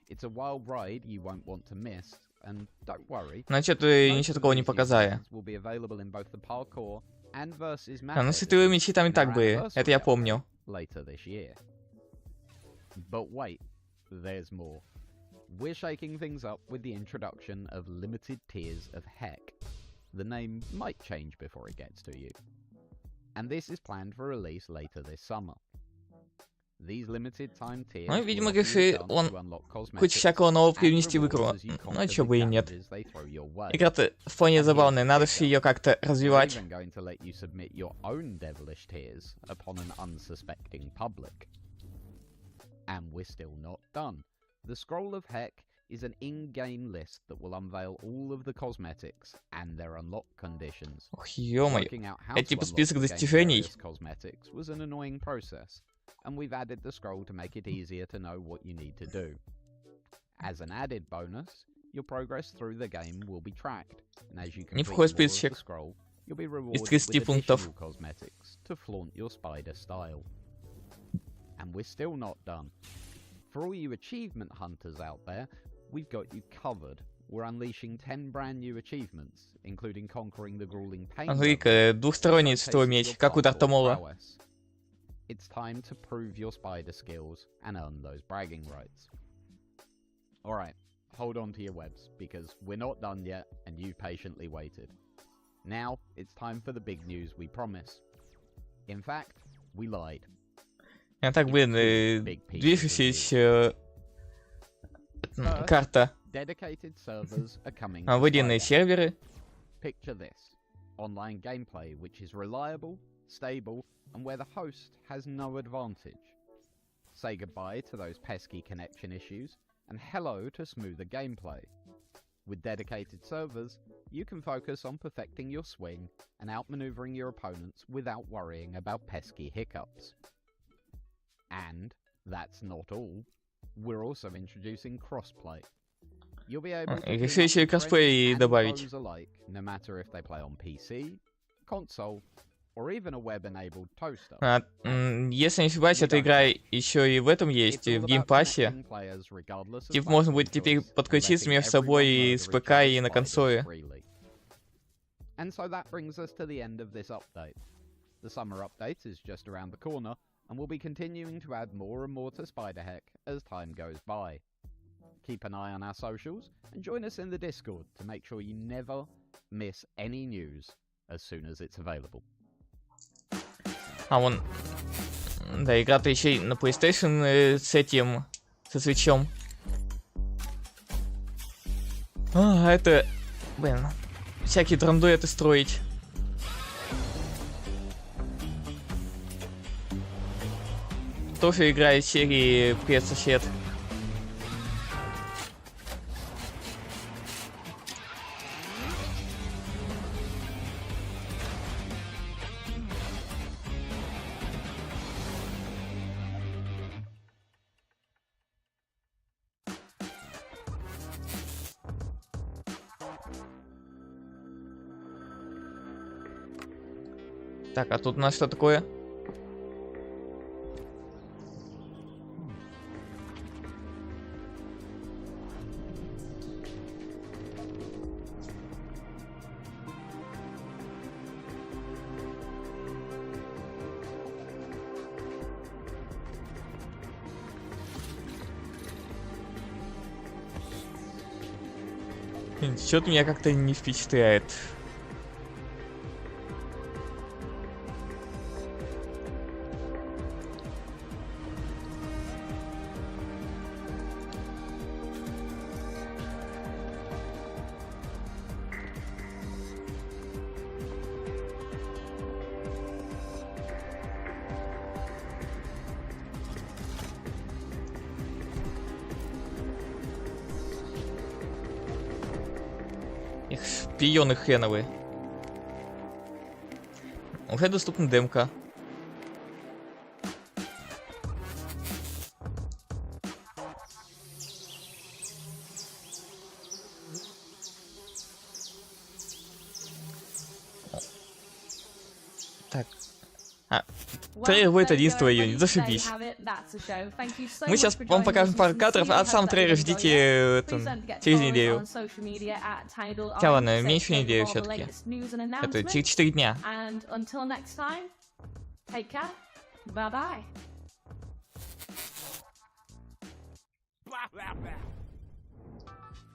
It's a wild ride you won't want to miss, and don't worry. Но что-то ничего такого не показали. Ну световые мечи там и так были, это я помню. But wait, there's more. We're shaking things up with the introduction of limited tiers of Heck. The name might change before it gets to you. And this is planned for release later this summer. These limited time tiers. Ну, видимо, решили он кучу всякого нового привнести в игру. Ну, а чё бы и нет. Игра-то вполне забавная, надо же ее как-то развивать. And we're still not done. The Scroll of Heck is an in-game list that will unveil all of the cosmetics and their unlock conditions. Ох, ё-моё, это типа список достижений. Cosmetics was an annoying process, and we've added the scroll to make it easier to know what you need to do. As an added bonus, your progress through the game will be tracked, and as you complete more of the scroll, you'll be rewarded with additional cosmetics to flaunt your spider style. And we're still not done. For all you achievement hunters out there, we've got you covered. We're unleashing 10 brand new achievements, including conquering the grueling pain. Смотри-ка, двухсторонний световой меч, как у Тартамола. It's time to prove your spider skills and earn those bragging rights. Alright, hold on to your webs, because we're not done yet, and you've patiently waited. Now, it's time for the big news we promised. In fact, we lied. Так, блин, движущаяся карта. Выделенные серверы. Picture this. Online gameplay which is reliable, stable, and where the host has no advantage. Say goodbye to those pesky connection issues, and hello to smoother gameplay. With dedicated servers, you can focus on perfecting your swing and outmaneuvering your opponents without worrying about pesky hiccups. And that's not all. We're also introducing crossplay. You'll be able to еще и косплей добавить. alike, no matter if they play on PC, console, or even a web-enabled toaster. Если не ошибаюсь, эта игра еще и в этом есть, в геймпассе. Типа можно будет теперь подключиться между собой и с ПК, и на консоли. And so that brings us to the end of this update. The summer update is just around the corner, and we'll be continuing to add more and more to Spiderheck as time goes by. Keep an eye on our socials, and join us in the Discord to make sure you never miss any news as soon as it's available. А вон, да, игра-то еще и на PlayStation с этим, со свитчом. А, это, блин, всякие трандуэты строить. Тоже играет в серии «Привет, сосед». Так, а тут у нас что такое? Что-то меня как-то не впечатляет. Шпионы хреновые. Уже доступна демка. Так. Трейлер будет 11 июня, зашибись. Мы сейчас вам покажем пару кадров, а сам трейлер ждите через неделю. Хотя ладно, меньше недели все-таки. Это через 4 дня.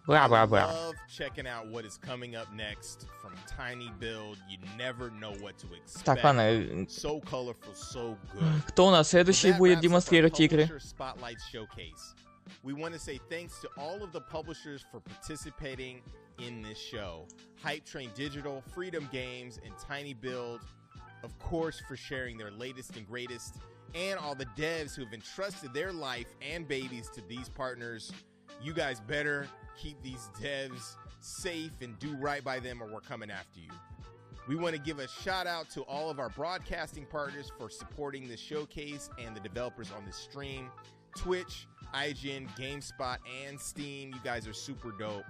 Бла-бла-бла. Love checking out what is coming up next from Tiny Build. You never know what to expect. Так, ладно. So colorful, so good. Кто у нас следующий будет демонстрировать игры? We want to say thanks to all of the publishers for participating in this show. Hype Train Digital, Freedom Games, and Tiny Build, of course, for sharing their latest and greatest, and all the devs who have entrusted their life and babies to these partners. You guys better keep these devs safe and do right by them, or we're coming after you. We want to give a shout out to all of our broadcasting partners for supporting this showcase and the developers on this stream. Twitch, IGN, GameSpot, and Steam. You guys are super dope.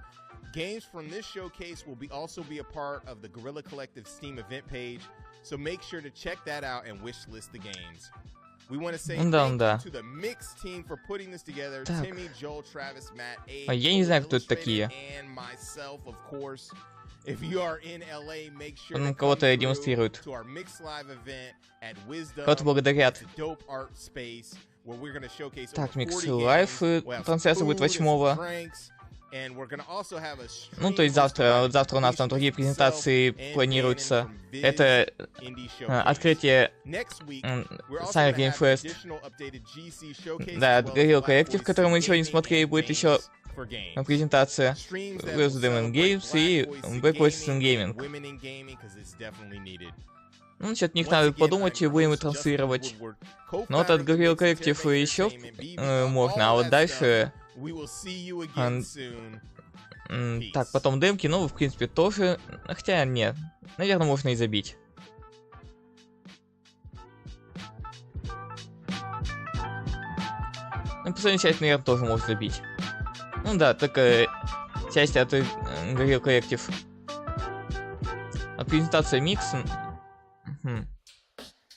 Games from this showcase will also be a part of the Guerrilla Collective Steam event page, so make sure to check that out and wishlist the games. We want to say thank you to the Mix team for putting this together. Timmy, Joel, Travis, Matt, A, Я не знаю, кто это такие. and myself, of course. If you are in LA, make sure to кого-то демонстрируют. to our Mix Live event at Wisdom. Кого-то благодарят. It's a dope art space where we're going to showcase Так, over Mix 40 Live, games. We'll have some трансляция будет food and some 8-го. drinks, and we're going to also have a stream Ну, то есть завтра у нас там другие презентации планируются. Это открытие Summer Game Fest. Да, Guerrilla Collective, который мы еще не смотрели, будет еще презентация. Wisdom Games и Voices in Gaming. Ну, что-то них надо подумать, и будем транслировать. Но вот от Guerrilla Collective еще можно, а вот дальше... Так, потом демки, ну, в принципе, тоже. Хотя, нет. Наверное, можно и забить. Ну, последнюю часть, наверное, тоже можно забить. Ну да, только часть от Guerrilla Collective. А презентация микс...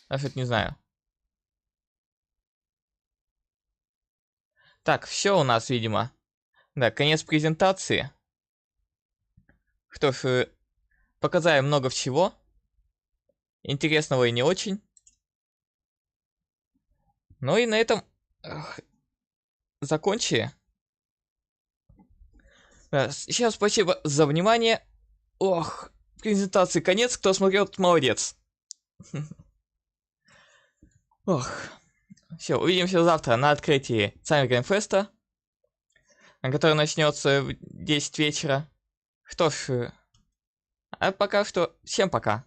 Даже это не знаю. Так, все у нас, видимо. Да, конец презентации. Что ж, показали много всего. Интересного и не очень. Ну и на этом закончили. Еще раз спасибо за внимание. Ох, презентации конец. Кто смотрел, тот молодец. Ох. Все, увидимся завтра на открытии Summer Game Fest, который начнется в 10 вечера. Что ж, а пока что всем пока.